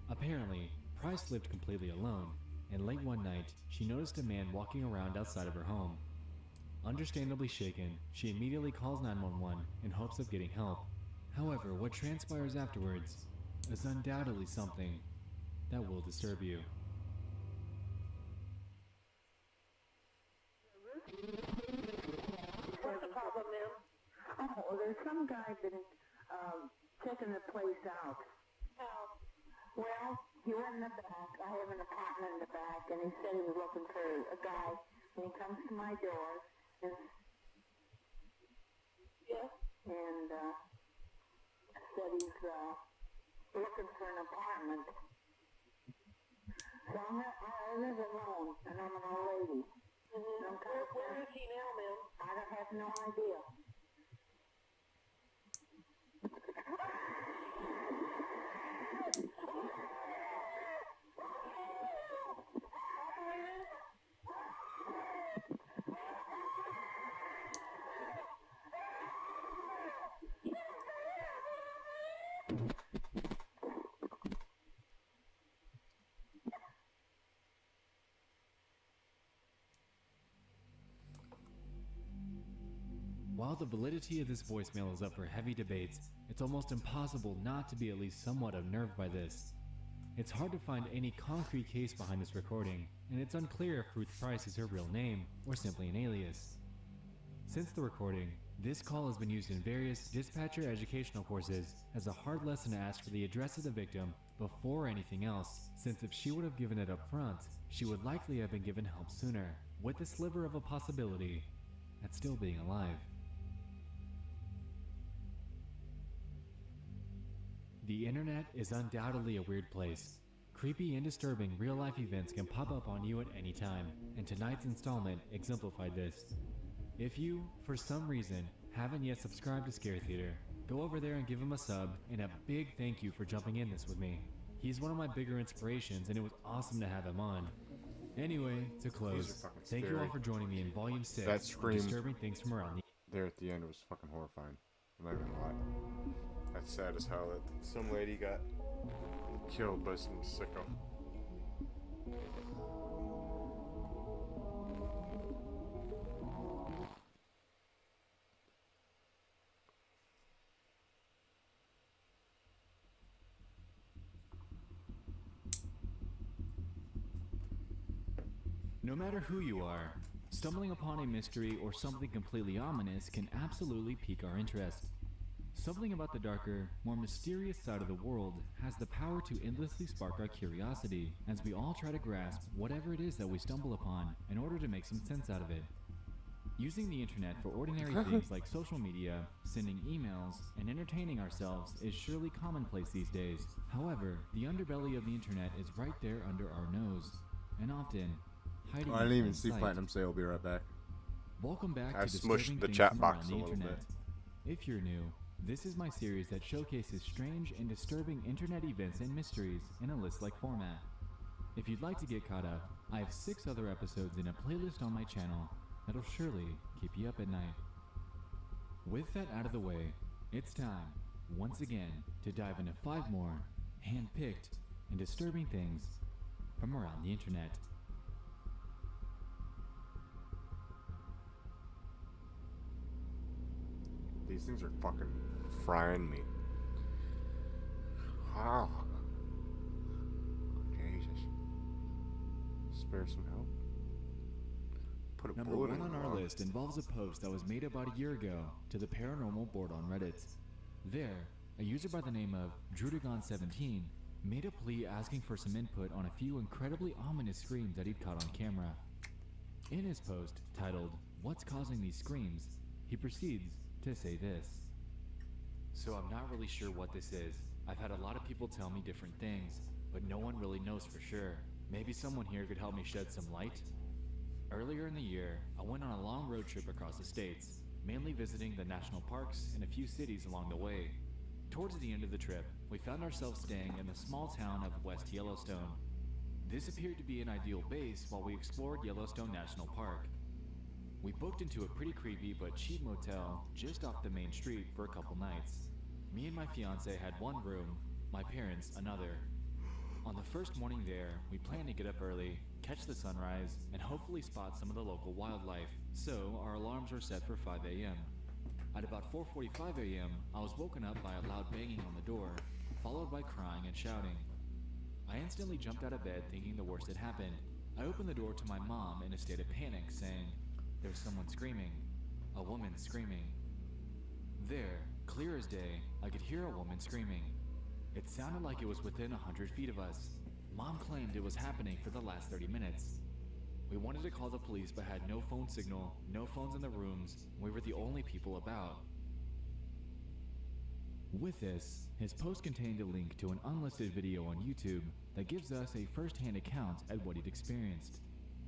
Apparently, Price lived completely alone, and late one night, she noticed a man walking around outside of her home. Understandably shaken, she immediately calls 911 in hopes of getting help. However, what transpires afterwards is undoubtedly something that will disturb you. What's the problem, ma'am? Oh, there's some guy been checking the place out. How? Well, he went in the back. I have an apartment in the back, and he said he was looking for a guy. And he comes to my door, and yeah, and said he's looking for an apartment. So I live alone, and I'm an old lady. Where is he now, ma'am? I have no idea. the validity of this voicemail is up for heavy debates, it's almost impossible not to be at least somewhat unnerved by this. It's hard to find any concrete case behind this recording, and it's unclear if Ruth Price is her real name or simply an alias. Since the recording, this call has been used in various dispatcher educational courses as a hard lesson to ask for the address of the victim before anything else, since if she would have given it up front, she would likely have been given help sooner, with the sliver of a possibility at still being alive. The internet is undoubtedly a weird place. Creepy and disturbing real-life events can pop up on you at any time, and tonight's installment exemplified this. If you, for some reason, haven't yet subscribed to Scare Theater, go over there and give him a sub, and a big thank you for jumping in this with me. He's one of my bigger inspirations, and it was awesome to have him on. Anyway, to close, thank you all for joining me in Volume 6 That of scream Disturbing Things from Around the... there at the end was fucking horrifying. I'm not even gonna lie. That's sad as hell that some lady got killed by some sicko. No matter who you are, stumbling upon a mystery or something completely ominous can absolutely pique our interest. Something about the darker, more mysterious side of the world has the power to endlessly spark our curiosity as we all try to grasp whatever it is that we stumble upon in order to make some sense out of it. Using the internet for ordinary things like social media, sending emails, and entertaining ourselves is surely commonplace these days. However, the underbelly of the internet is right there under our nose, and often hiding I didn't in even plain see sight. Platinum say I'll be right back. Welcome back I to smushed Disturbing the Things chat from box Around a the little Internet. bit. If you're new, this is my series that showcases strange and disturbing internet events and mysteries in a list-like format. If you'd like to get caught up, I have 6 other episodes in a playlist on my channel that'll surely keep you up at night. With that out of the way, it's time, once again, to dive into 5 more hand-picked and disturbing things from around the internet. These things are fucking frying me. Wow. Jesus. Spare some help. Put a Number bullet 1 in on the our arm. list involves a post that was made about a year ago to the paranormal board on Reddit. There, a user by the name of Drudagon17 made a plea asking for some input on a few incredibly ominous screams that he'd caught on camera. In his post, titled, "What's Causing These Screams?" he proceeds to say this. So I'm not really sure what this is. I've had a lot of people tell me different things, but no one really knows for sure. Maybe someone here could help me shed some light? Earlier in the year, I went on a long road trip across the states, mainly visiting the national parks and a few cities along the way. Towards the end of the trip, we found ourselves staying in the small town of West Yellowstone. This appeared to be an ideal base while we explored Yellowstone National Park. We booked into a pretty creepy but cheap motel just off the main street for a couple nights. Me and my fiance had one room, my parents another. On the first morning there, we planned to get up early, catch the sunrise, and hopefully spot some of the local wildlife, so our alarms were set for 5 a.m. At about 4:45 a.m., I was woken up by a loud banging on the door, followed by crying and shouting. I instantly jumped out of bed thinking the worst had happened. I opened the door to my mom in a state of panic, saying, "There's someone screaming. A woman screaming." There, clear as day, I could hear a woman screaming. It sounded like it was within 100 feet of us. Mom claimed it was happening for the last 30 minutes. We wanted to call the police but had no phone signal, no phones in the rooms, and we were the only people about. With this, his post contained a link to an unlisted video on YouTube that gives us a first-hand account at what he'd experienced.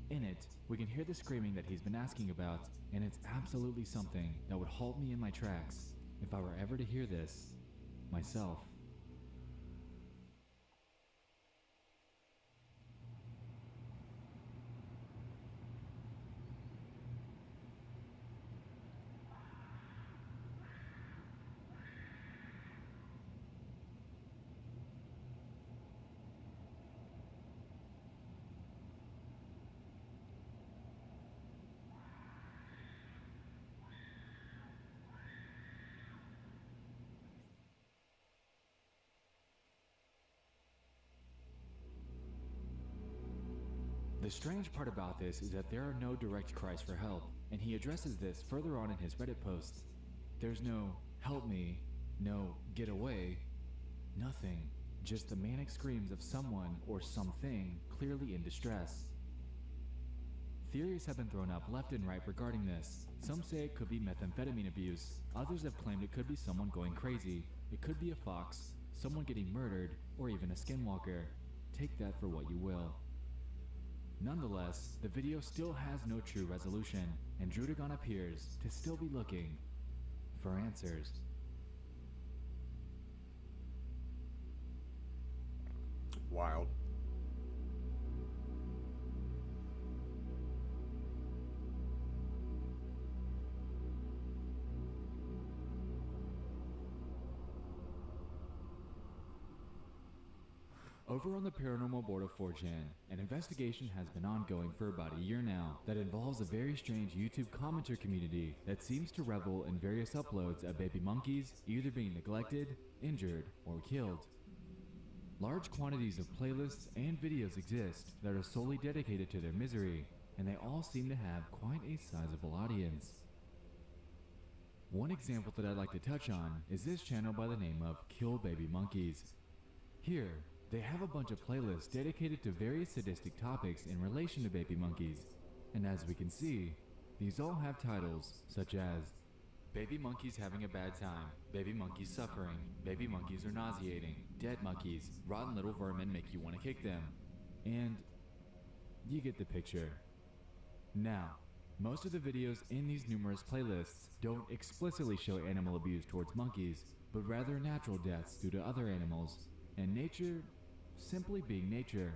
In it, we can hear the screaming that he's been asking about, and it's absolutely something that would halt me in my tracks if I were ever to hear this myself. The strange part about this is that there are no direct cries for help, and he addresses this further on in his Reddit posts. There's no "help me," no "get away," nothing, just the manic screams of someone or something clearly in distress. Theories have been thrown up left and right regarding this. Some say it could be methamphetamine abuse, others have claimed it could be someone going crazy, it could be a fox, someone getting murdered, or even a skinwalker. Take that for what you will. Nonetheless, the video still has no true resolution, and Drudagon appears to still be looking for answers. Wild. Over on the paranormal board of 4chan, an investigation has been ongoing for about a year now that involves a very strange YouTube commenter community that seems to revel in various uploads of baby monkeys either being neglected, injured, or killed. Large quantities of playlists and videos exist that are solely dedicated to their misery, and they all seem to have quite a sizable audience. One example that I'd like to touch on is this channel by the name of Kill Baby Monkeys. Here, they have a bunch of playlists dedicated to various sadistic topics in relation to baby monkeys, and as we can see, these all have titles such as Baby Monkeys Having a Bad Time, Baby Monkeys Suffering, Baby Monkeys Are Nauseating, Dead Monkeys, Rotten Little Vermin Make You Want to Kick Them, and you get the picture. Now, most of the videos in these numerous playlists don't explicitly show animal abuse towards monkeys, but rather natural deaths due to other animals, and nature simply being nature.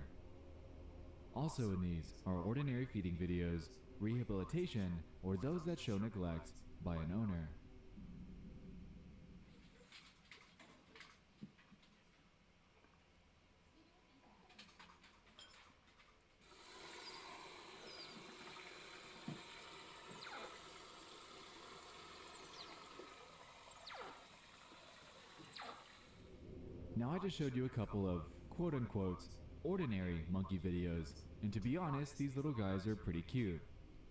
Also in these are ordinary feeding videos, rehabilitation, or those that show neglect by an owner. Now I just showed you a couple of quote-unquote ordinary monkey videos, and to be honest, these little guys are pretty cute.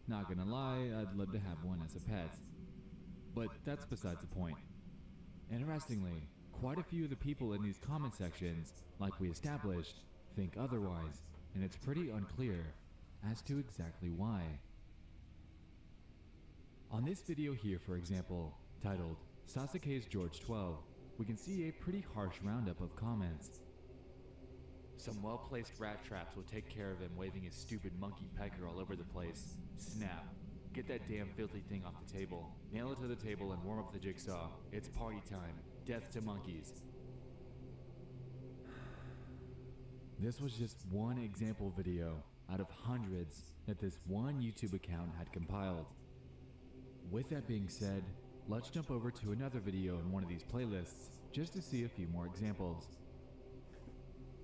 Not gonna lie, I'd love to have one as a pet. But that's besides the point. Interestingly, quite a few of the people in these comment sections, like we established, think otherwise, and it's pretty unclear as to exactly why. On this video here, for example, titled Sasuke's George 12, we can see a pretty harsh roundup of comments. Some well-placed rat traps will take care of him waving his stupid monkey pecker all over the place. Snap. Get that damn filthy thing off the table. Nail it to the table and warm up the jigsaw. It's party time. Death to monkeys. This was just one example video out of hundreds that this one YouTube account had compiled. With that being said, let's jump over to another video in one of these playlists just to see a few more examples.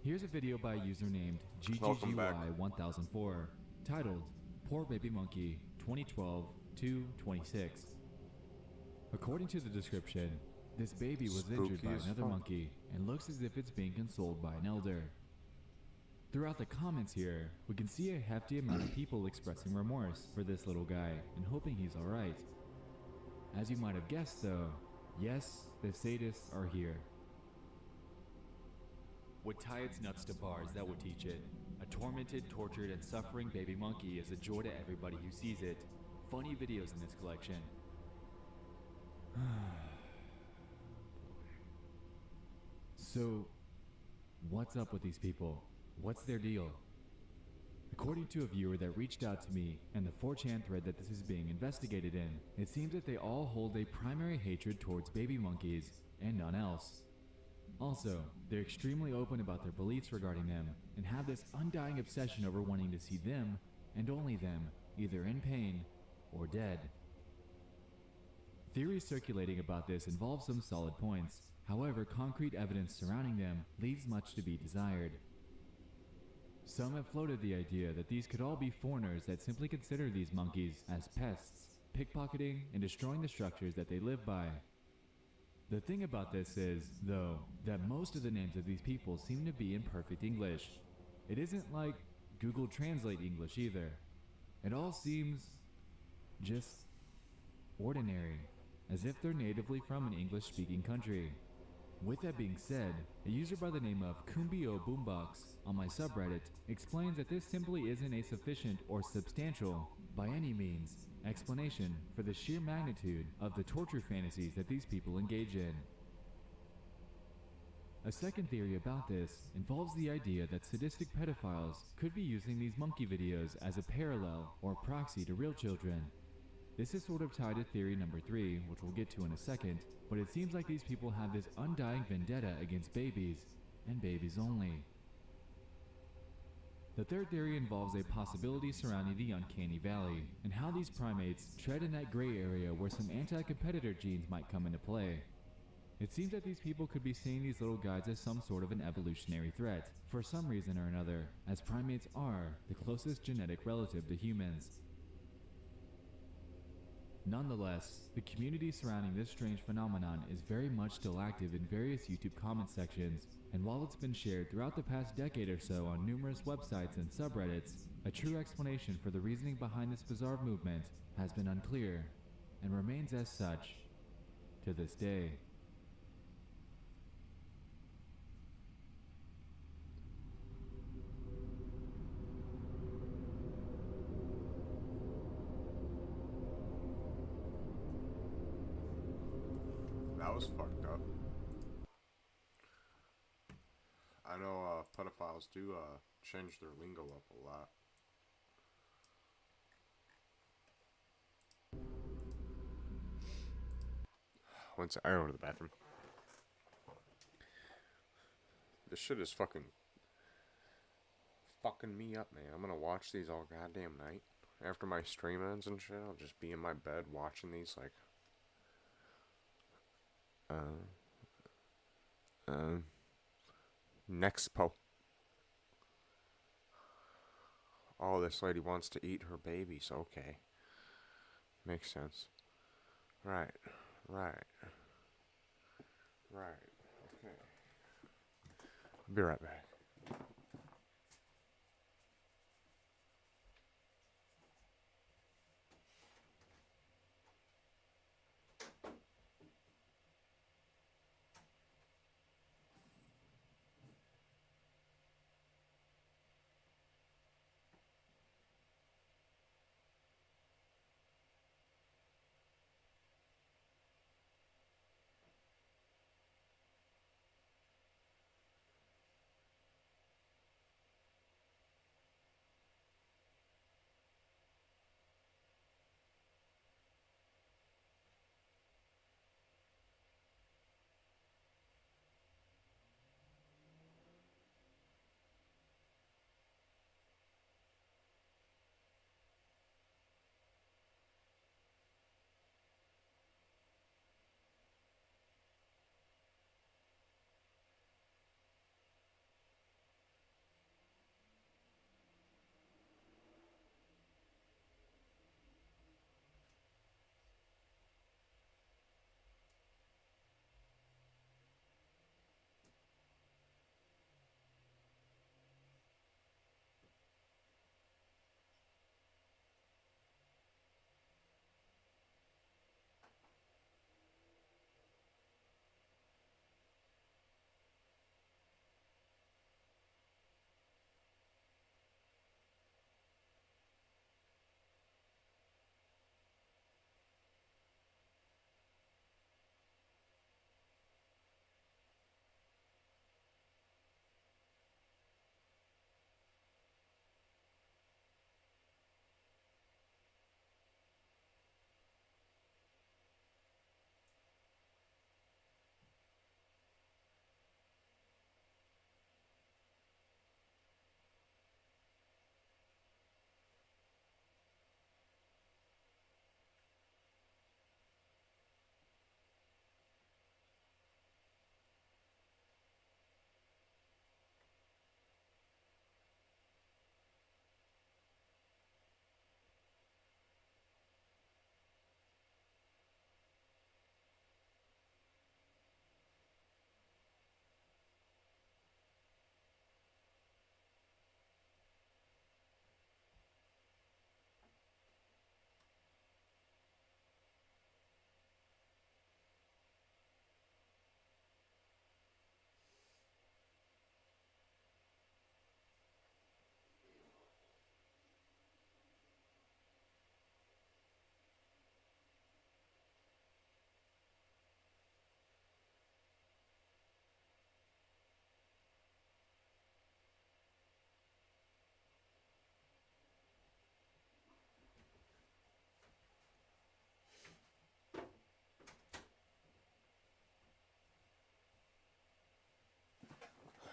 Here's a video by a user named GGGY1004 titled Poor Baby Monkey 2012-26. According to the description, this baby was injured by another monkey and looks as if it's being consoled by an elder. Throughout the comments here, we can see a hefty amount of people expressing remorse for this little guy and hoping he's alright. As you might have guessed though, yes, the sadists are here. Would tie its nuts to bars that would teach it. A tormented, tortured, and suffering baby monkey is a joy to everybody who sees it. Funny videos in this collection. So, what's up with these people? What's their deal? According to a viewer that reached out to me and the 4chan thread that this is being investigated in, it seems that they all hold a primary hatred towards baby monkeys and none else. Also, they're extremely open about their beliefs regarding them and have this undying obsession over wanting to see them, and only them, either in pain or dead. Theories circulating about this involve some solid points, however concrete evidence surrounding them leaves much to be desired. Some have floated the idea that these could all be foreigners that simply consider these monkeys as pests, pickpocketing and destroying the structures that they live by. The thing about this is, though, that most of the names of these people seem to be in perfect English. It isn't like Google Translate English either. It all seems just ordinary, as if they're natively from an English-speaking country. With that being said, a user by the name of Kumbio Boombox on my subreddit explains that this simply isn't a sufficient or substantial, by any means, explanation for the sheer magnitude of the torture fantasies that these people engage in. A second theory about this involves the idea that sadistic pedophiles could be using these monkey videos as a parallel or proxy to real children. This is sort of tied to theory number 3, which we'll get to in a second, but it seems like these people have this undying vendetta against babies, and babies only. The third theory involves a possibility surrounding the uncanny valley, and how these primates tread in that gray area where some anti-competitor genes might come into play. It seems that these people could be seeing these little guys as some sort of an evolutionary threat, for some reason or another, as primates are the closest genetic relative to humans. Nonetheless, the community surrounding this strange phenomenon is very much still active in various YouTube comment sections, and while it's been shared throughout the past decade or so on numerous websites and subreddits, a true explanation for the reasoning behind this bizarre movement has been unclear, and remains as such to this day. That was fucked up. I know pedophiles do change their lingo up a lot. Once I go to the bathroom. This shit is fucking me up, man. I'm gonna watch these all goddamn night. After my stream ends and shit, I'll just be in my bed watching these like Nexpo. Oh, this lady wants to eat her babies. Okay. Makes sense. Right. Okay. I'll be right back.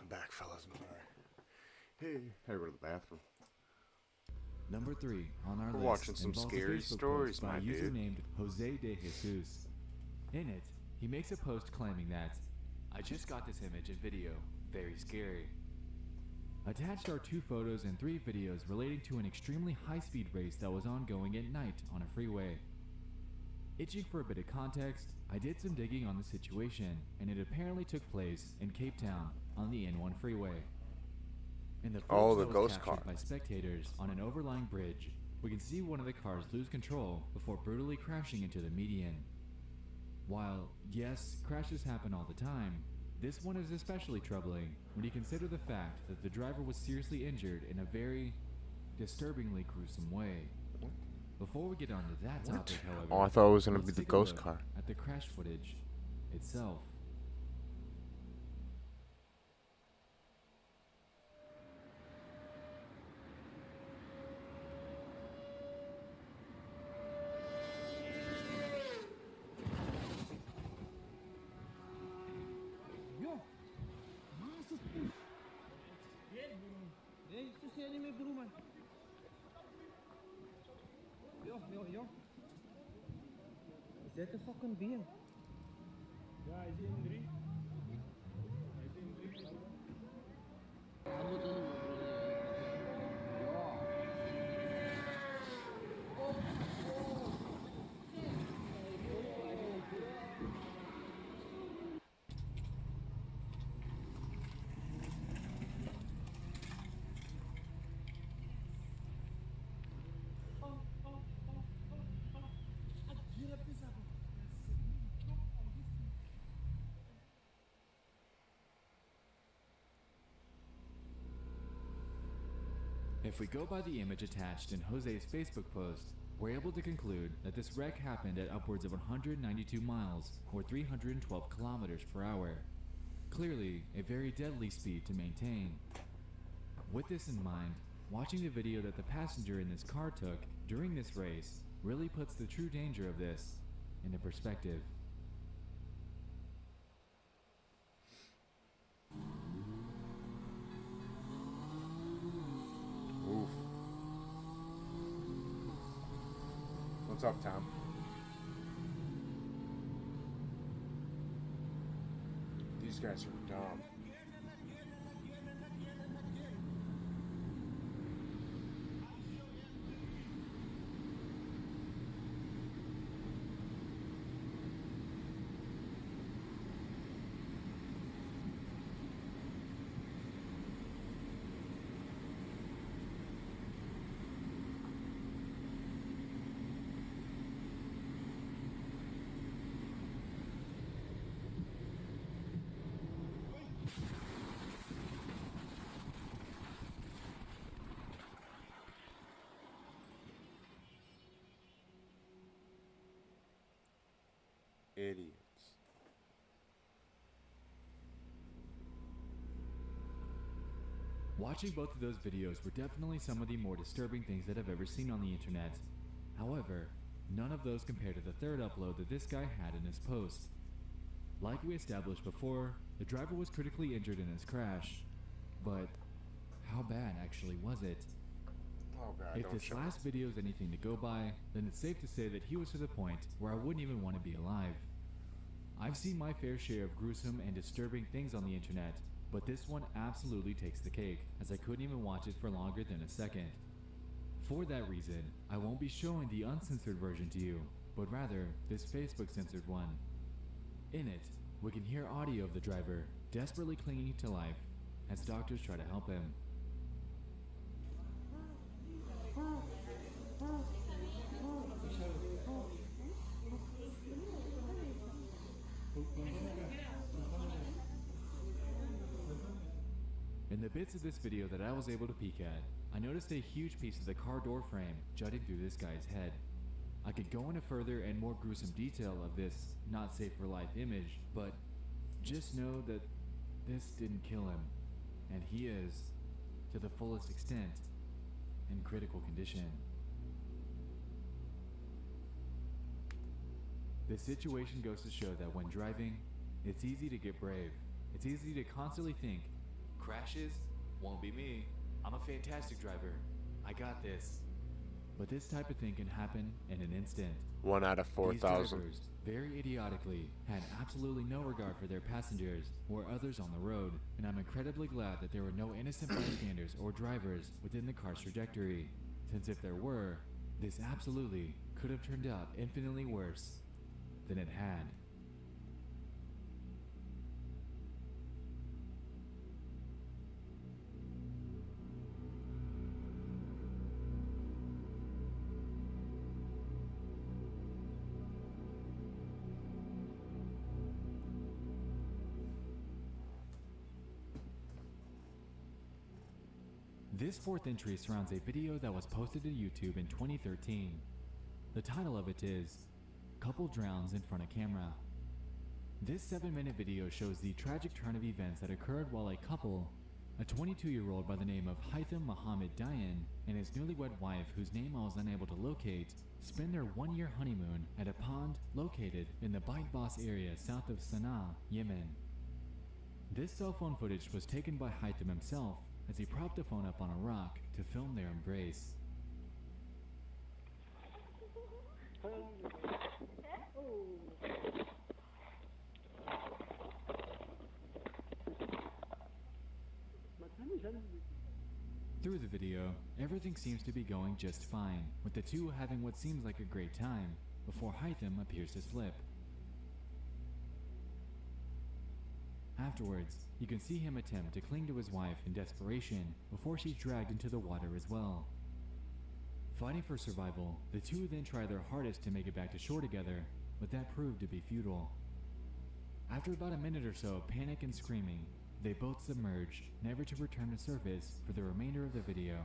I'm back, fellas. I'm sorry. Hey, I go to the bathroom. Number 3 on our We're list watching some involves scary a Facebook stories, post by my a user dude. named Jose de Jesus. In it, he makes a post claiming that, "I just got this image and video, very scary." Attached are 2 photos and 3 videos relating to an extremely high-speed race that was ongoing at night on a freeway. Itching for a bit of context, I did some digging on the situation, and it apparently took place in Cape Town on the N1 freeway. In the Oh, footage the that was ghost captured car. by spectators on an overlying bridge, we can see one of the cars lose control before brutally crashing into the median. While, yes, crashes happen all the time, this one is especially troubling when you consider the fact that the driver was seriously injured in a very disturbingly gruesome way. Before we get on to that topic, however, Oh, I thought it was gonna let's be the take a ghost look car. at the crash footage itself. Is that a fucking beer? Ja, hij is in 3. Hij is in 3. If we go by the image attached in Jose's Facebook post, we're able to conclude that this wreck happened at upwards of 192 miles or 312 kilometers per hour. Clearly, a very deadly speed to maintain. With this in mind, watching the video that the passenger in this car took during this race really puts the true danger of this into perspective. Oof. What's up, Tom? These guys are dumb. Idiots. Watching both of those videos were definitely some of the more disturbing things that I've ever seen on the internet. However, none of those compare to the third upload that this guy had in his post. Like we established before, the driver was critically injured in his crash. But how bad actually was it? Oh god, If don't this show last video is anything to go by, then it's safe to say that he was to the point where I wouldn't even want to be alive. I've seen my fair share of gruesome and disturbing things on the internet, but this one absolutely takes the cake, as I couldn't even watch it for longer than a second. For that reason, I won't be showing the uncensored version to you, but rather this Facebook censored one. In it, we can hear audio of the driver desperately clinging to life as doctors try to help him. In the bits of this video that I was able to peek at, I noticed a huge piece of the car door frame jutting through this guy's head. I could go into further and more gruesome detail of this not safe for life image, but just know that this didn't kill him, and he is, to the fullest extent, in critical condition. This situation goes to show that when driving, it's easy to get brave. It's easy to constantly think, Crashes? Won't be me. I'm a fantastic driver. I got this. But this type of thing can happen in an instant. 1 out of These 4,000. drivers, very idiotically, had absolutely no regard for their passengers or others on the road, and I'm incredibly glad that there were no innocent bystanders or drivers within the car's trajectory, since if there were, this absolutely could have turned out infinitely worse than it had. This fourth entry surrounds a video that was posted to YouTube in 2013. The title of it is, Couple Drowns in Front of Camera. This 7-minute video shows the tragic turn of events that occurred while a couple, a 22-year-old by the name of Haitham Mohammed Dayan and his newlywed wife, whose name I was unable to locate, spend their 1-year honeymoon at a pond located in the Bait Bas area south of Sana'a, Yemen. This cell phone footage was taken by Haitham himself as he propped the phone up on a rock to film their embrace. Through the video, everything seems to be going just fine, with the two having what seems like a great time, before Haitham appears to slip. Afterwards, you can see him attempt to cling to his wife in desperation before she's dragged into the water as well. Fighting for survival, the two then try their hardest to make it back to shore together, but that proved to be futile. After about a minute or so of panic and screaming, they both submerged, never to return to surface for the remainder of the video.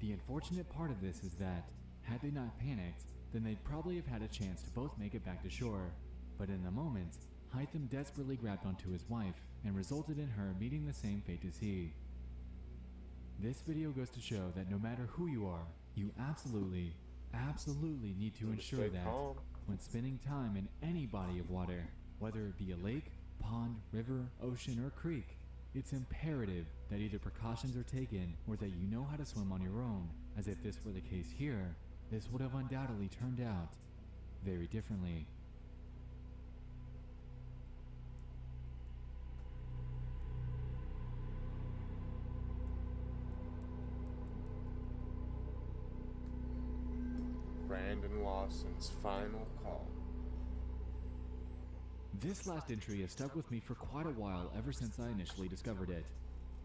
The unfortunate part of this is that, had they not panicked, then they'd probably have had a chance to both make it back to shore, but in the moment, Haitham desperately grabbed onto his wife and resulted in her meeting the same fate as he. This video goes to show that no matter who you are, you absolutely need to ensure that when spending time in any body of water, whether it be a lake, pond, river, ocean, or creek, it's imperative that either precautions are taken or that you know how to swim on your own, as if this were the case here, this would have undoubtedly turned out very differently. Brandon Lawson's final call. This last entry has stuck with me for quite a while ever since I initially discovered it.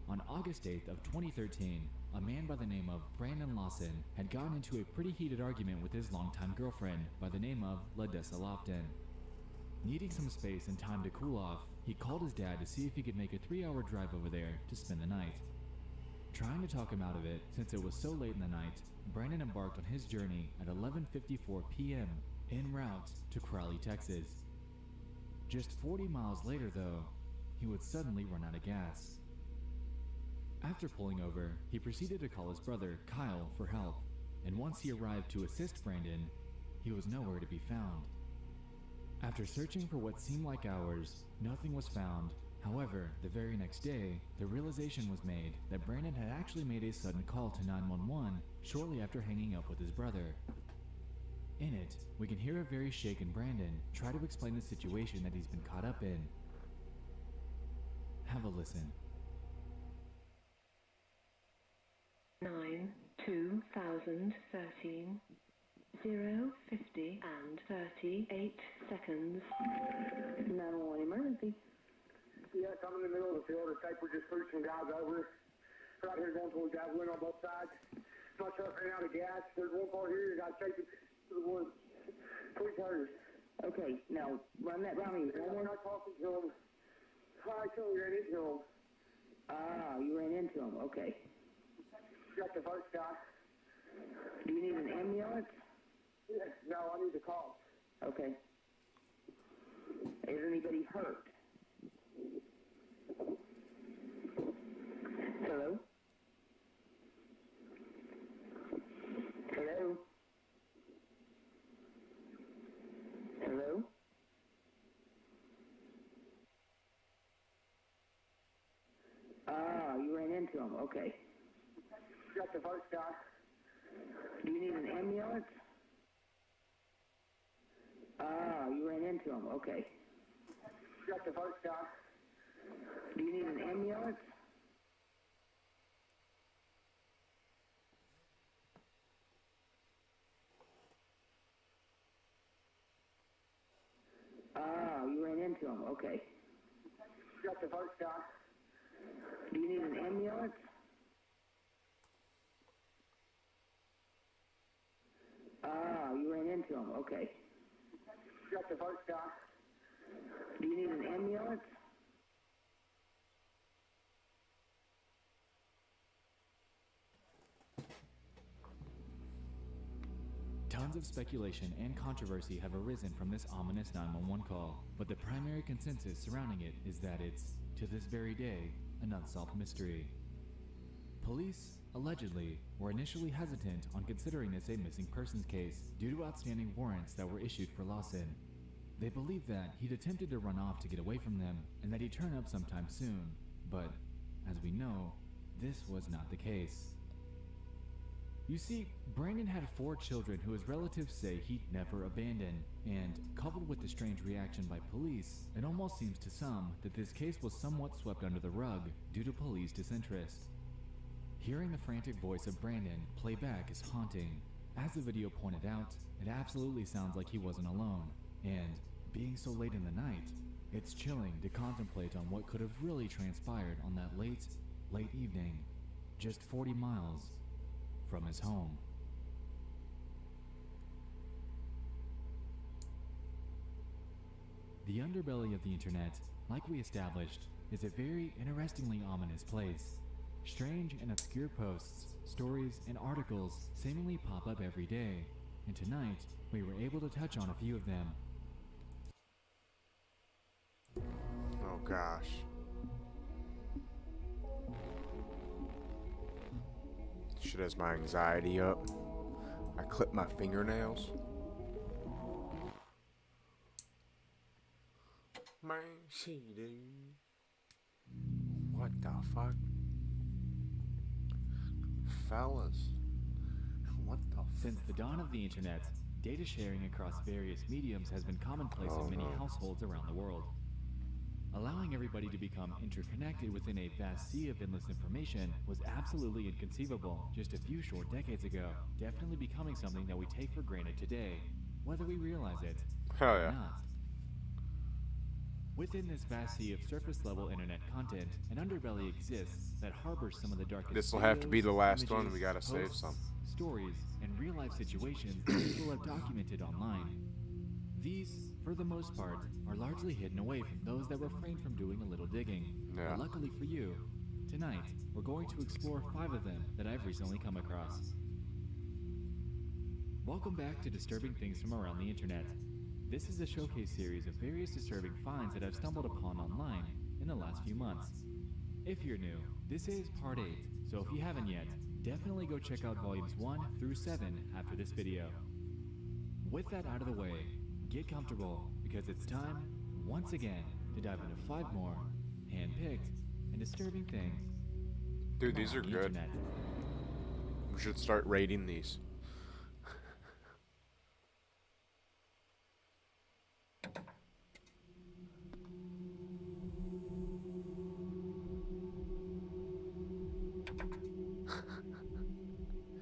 On August 8th of 2013, a man by the name of Brandon Lawson had gotten into a pretty heated argument with his longtime girlfriend by the name of Ladessa Lofton. Needing some space and time to cool off, he called his dad to see if he could make a 3-hour drive over there to spend the night. Trying to talk him out of it since it was so late in the night, Brandon embarked on his journey at 11:54 p.m. en route to Crowley, Texas. Just 40 miles later, though, he would suddenly run out of gas. After pulling over, he proceeded to call his brother, Kyle, for help, and once he arrived to assist Brandon, he was nowhere to be found. After searching for what seemed like hours, nothing was found. However, the very next day, the realization was made that Brandon had actually made a sudden call to 911 shortly after hanging up with his brother. In it, we can hear a very shaken Brandon try to explain the situation that he's been caught up in. Have a listen. 9/2013 0:50 and 38 seconds. 911 emergency. Yes, I'm in the middle of the field. The taper just threw some guys over. Right here going towards Javelin on both sides. My truck ran out of gas. There's one part here. You got to chase it to the woods. Please hurry. Okay, now run that by me. I'm not talking to him. I told you ran into him. Ah, you ran into him. Okay. Got the first guy. Do you need an ambulance? Yes. No, I need the call. Okay. Is anybody hurt? Hello? Hello? Hello? him. Okay. Got the first guy. Do you need an ambulance? You ran into him. Okay. Got the first guy. Do you need an ambulance? You ran into him. Okay. Got the first guy. Do you need an ambulance? You ran into him. Okay. Got the first guy. Do you need an ambulance? Tons of speculation and controversy have arisen from this ominous 911 call, but the primary consensus surrounding it is that it's, to this very day, an unsolved mystery. Police, allegedly, were initially hesitant on considering this a missing persons case due to outstanding warrants that were issued for Lawson. They believed that he'd attempted to run off to get away from them and that he'd turn up sometime soon, but, as we know, this was not the case. You see, Brandon had 4 children who his relatives say he'd never abandon, and coupled with the strange reaction by police, it almost seems to some that this case was somewhat swept under the rug due to police disinterest. Hearing the frantic voice of Brandon play back is haunting. As the video pointed out, it absolutely sounds like he wasn't alone, and being so late in the night, it's chilling to contemplate on what could have really transpired on that late evening, just 40 miles from his home. The underbelly of the internet, like we established, is a very interestingly ominous place. Strange and obscure posts, stories, and articles seemingly pop up every day, and tonight we were able to touch on a few of them. Oh gosh. Shit has my anxiety up. I clip my fingernails. Man, she do. What the fuck? Fellas. What the fuck? Since the dawn of the internet, data sharing across various mediums has been commonplace in many households around the world. Allowing everybody to become interconnected within a vast sea of endless information was absolutely inconceivable just a few short decades ago, definitely becoming something that we take for granted today, whether we realize it Hell or yeah. not. Within this vast sea of surface-level internet content, an underbelly exists that harbors some of the darkest This'll have to be the videos, last one. images, We gotta save posts, some. stories, and real-life situations that people have documented online. These, for the most part, are largely hidden away from those that refrain from doing a little digging. Yeah. But luckily for you, tonight, we're going to explore 5 of them that I've recently come across. Welcome back to Disturbing Things from Around the Internet. This is a showcase series of various disturbing finds that I've stumbled upon online in the last few months. If you're new, this is part 8, so if you haven't yet, definitely go check out volumes 1 through 7 after this video. With that out of the way, get comfortable, because it's time, once again, to dive into 5 more hand-picked and disturbing things. Dude, these are on the good. internet. We should start rating these.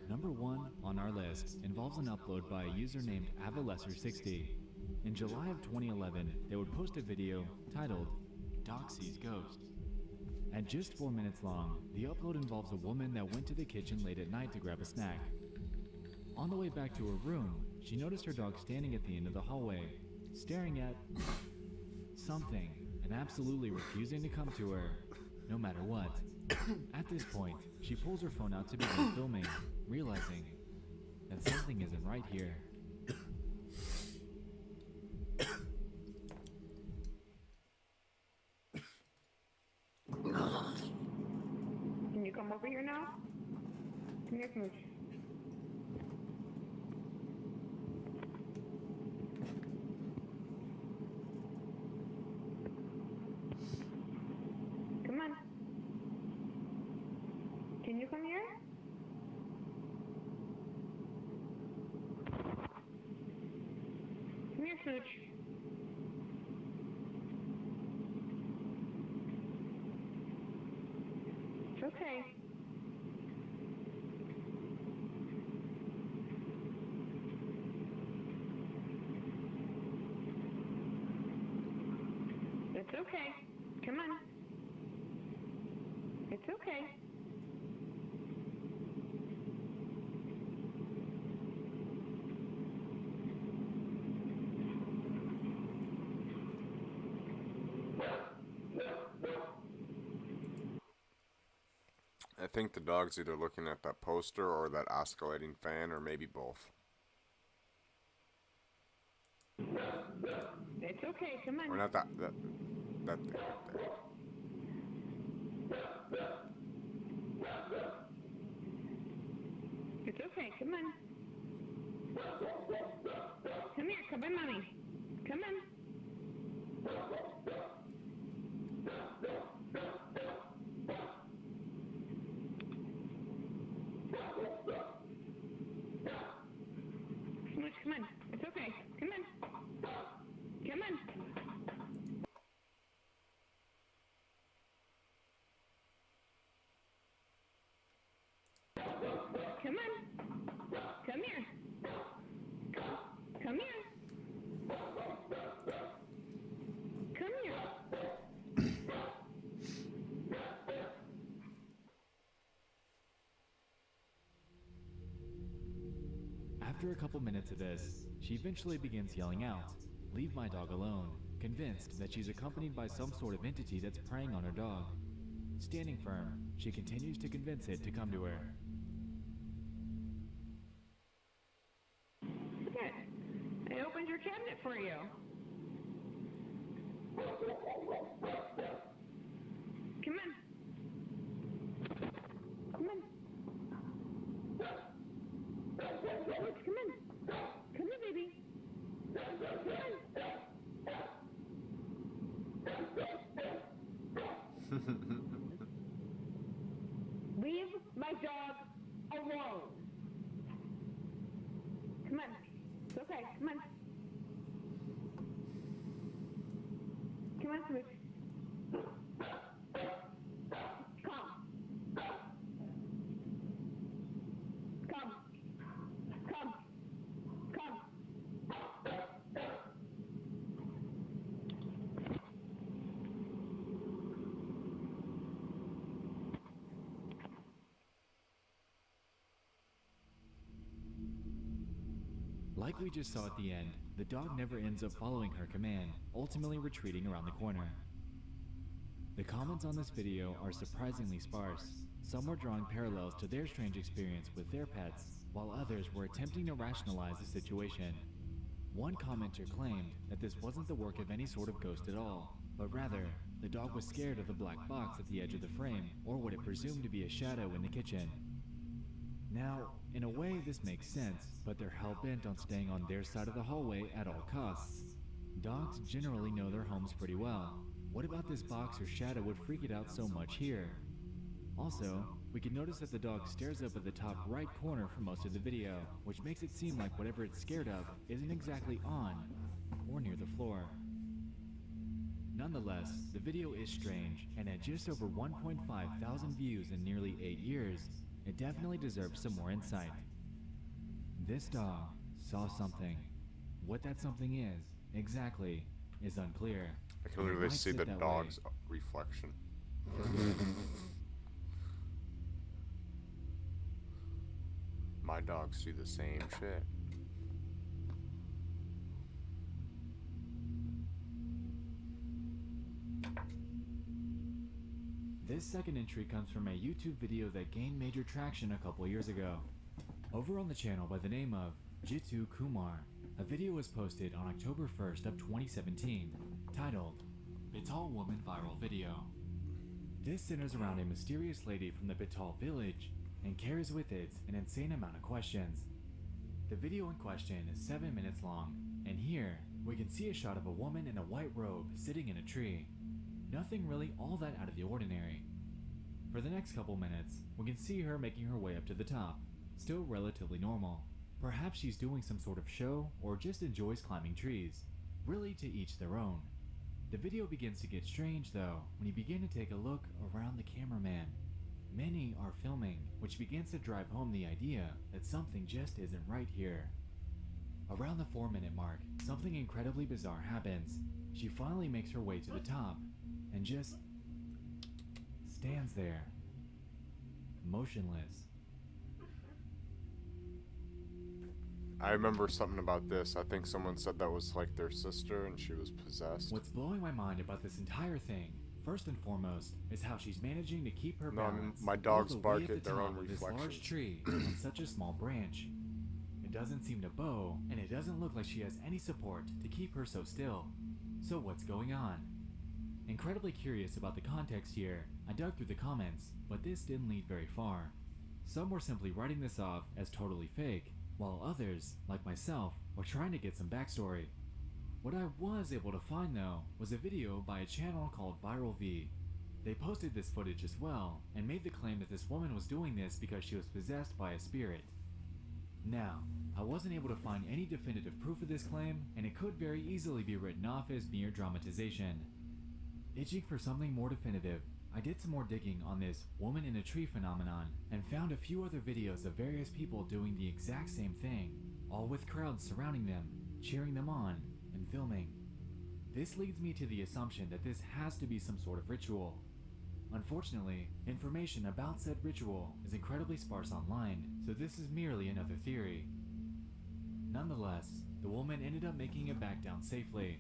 Number 1 on our list involves an upload by a user named Avalesser60. In July of 2011, they would post a video titled Doxy's Ghost. At just 4 minutes long, the upload involves a woman that went to the kitchen late at night to grab a snack. On the way back to her room, she noticed her dog standing at the end of the hallway, staring at something and absolutely refusing to come to her, no matter what. At this point, she pulls her phone out to begin filming, realizing that something isn't right here. Can you come over here now? Come here, Smooch. Come on. Smooch. It's okay. It's okay. Come on. It's okay. I think the dog's either looking at that poster or that oscillating fan, or maybe both. It's okay. Come on. Or not that thing right there. It's okay. Come on. Come here. Come on, mommy. Come on. Smooch, come on. It's okay. Come on. Come on. Come on. Come here. Come here. Come here. After a couple minutes of this, she eventually begins yelling out, "Leave my dog alone," convinced that she's accompanied by some sort of entity that's preying on her dog. Standing firm, she continues to convince it to come to her. Good. I opened your cabinet for you. Come on. Come on. Come on. Come here, baby. Come on. Leave my dog alone. Come on. It's okay. Come on. Come on, Smooch. Come. Come. Come. Come. Like we just saw at the end, the dog never ends up following her command, ultimately retreating around the corner. The comments on this video are surprisingly sparse. Some were drawing parallels to their strange experience with their pets, while others were attempting to rationalize the situation. One commenter claimed that this wasn't the work of any sort of ghost at all, but rather, the dog was scared of the black box at the edge of the frame, or what it presumed to be a shadow in the kitchen. Now, in a way this makes sense, but they're hell-bent on staying on their side of the hallway at all costs. Dogs generally know their homes pretty well. What about this box or shadow would freak it out so much here? Also, we can notice that the dog stares up at the top right corner for most of the video, which makes it seem like whatever it's scared of isn't exactly on or near the floor. Nonetheless, the video is strange, and at just over 1.5 thousand views in nearly 8 years, it definitely deserves some more insight. This dog saw something. What that something is, exactly, is unclear. I can literally see the dog's reflection. My dogs see the same shit. This second entry comes from a YouTube video that gained major traction a couple years ago. Over on the channel by the name of Jitu Kumar, a video was posted on October 1st of 2017, titled, Bital Woman Viral Video. This centers around a mysterious lady from the Bital village and carries with it an insane amount of questions. The video in question is 7 minutes long, and here we can see a shot of a woman in a white robe sitting in a tree. Nothing really all that out of the ordinary. For the next couple minutes, we can see her making her way up to the top, still relatively normal. Perhaps she's doing some sort of show or just enjoys climbing trees. Really, to each their own. The video begins to get strange though when you begin to take a look around the cameraman. Many are filming, which begins to drive home the idea that something just isn't right here. Around the 4-minute mark, something incredibly bizarre happens. She finally makes her way to the top and just stands there, motionless. I remember something about this. I think someone said that was like their sister and she was possessed. What's blowing my mind about this entire thing, first and foremost, is how she's managing to keep her balance. My dogs all the bark way at the their top own of this reflections. large tree on such a small branch. It doesn't seem to bow, and it doesn't look like she has any support to keep her so still. So what's going on? Incredibly curious about the context here, I dug through the comments, but this didn't lead very far. Some were simply writing this off as totally fake, while others, like myself, were trying to get some backstory. What I was able to find though was a video by a channel called Viral V. They posted this footage as well, and made the claim that this woman was doing this because she was possessed by a spirit. Now, I wasn't able to find any definitive proof of this claim, and it could very easily be written off as mere dramatization. Itching for something more definitive, I did some more digging on this woman in a tree phenomenon, and found a few other videos of various people doing the exact same thing, all with crowds surrounding them, cheering them on, and filming. This leads me to the assumption that this has to be some sort of ritual. Unfortunately, information about said ritual is incredibly sparse online, so this is merely another theory. Nonetheless, the woman ended up making it back down safely.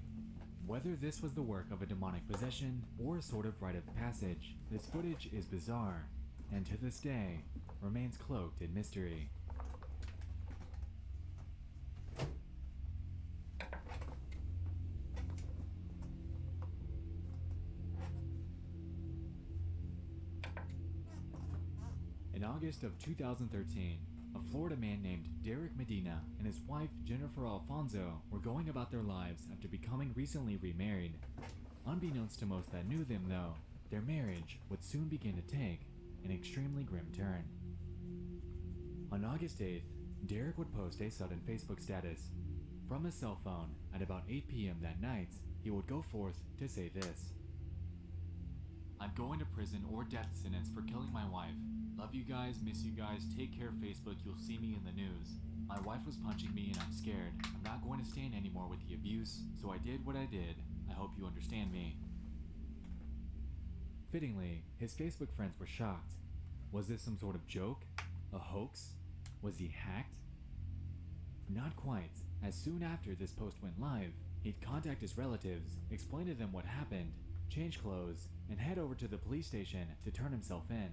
Whether this was the work of a demonic possession or a sort of rite of passage, this footage is bizarre, and to this day, remains cloaked in mystery. In August of 2013, a Florida man named Derek Medina and his wife Jennifer Alfonso were going about their lives after becoming recently remarried. Unbeknownst to most that knew them though, their marriage would soon begin to take an extremely grim turn. On August 8th, Derek would post a sudden Facebook status. From his cell phone at about 8 p.m. that night, he would go forth to say this: "I'm going to prison or death sentence for killing my wife. Love you guys, miss you guys, take care Facebook, you'll see me in the news. My wife was punching me and I'm scared. I'm not going to stand anymore with the abuse, so I did what I did. I hope you understand me." Fittingly, his Facebook friends were shocked. Was this some sort of joke? A hoax? Was he hacked? Not quite, as soon after this post went live, he'd contact his relatives, explain to them what happened, change clothes, and head over to the police station to turn himself in.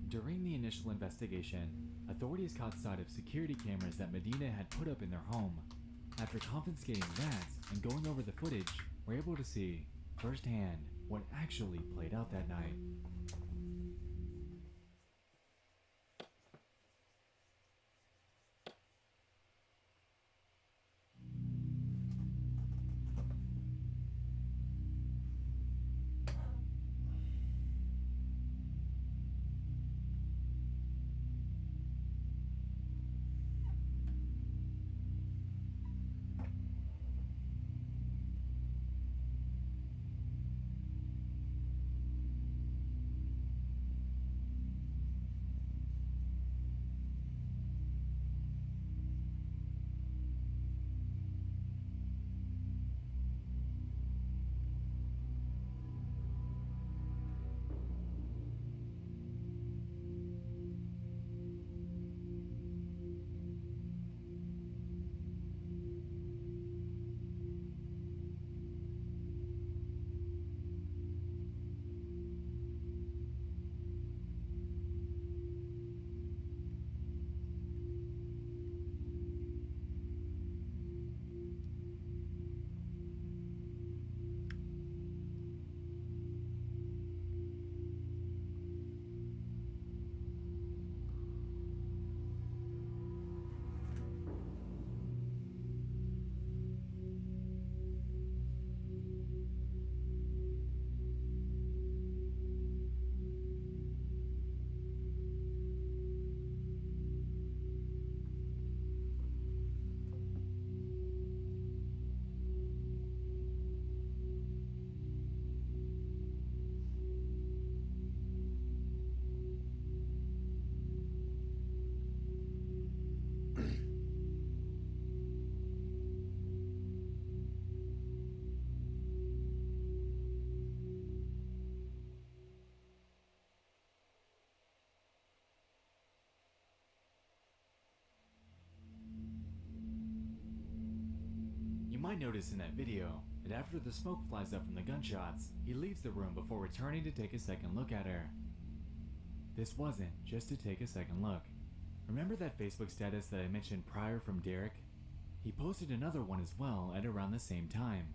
During the initial investigation, authorities caught sight of security cameras that Medina had put up in their home. After confiscating that and going over the footage, we're able to see firsthand what actually played out that night. might notice in that video that after the smoke flies up from the gunshots, he leaves the room before returning to take a second look at her. This wasn't just to take a second look. Remember that Facebook status that I mentioned prior from Derek? He posted another one as well at around the same time.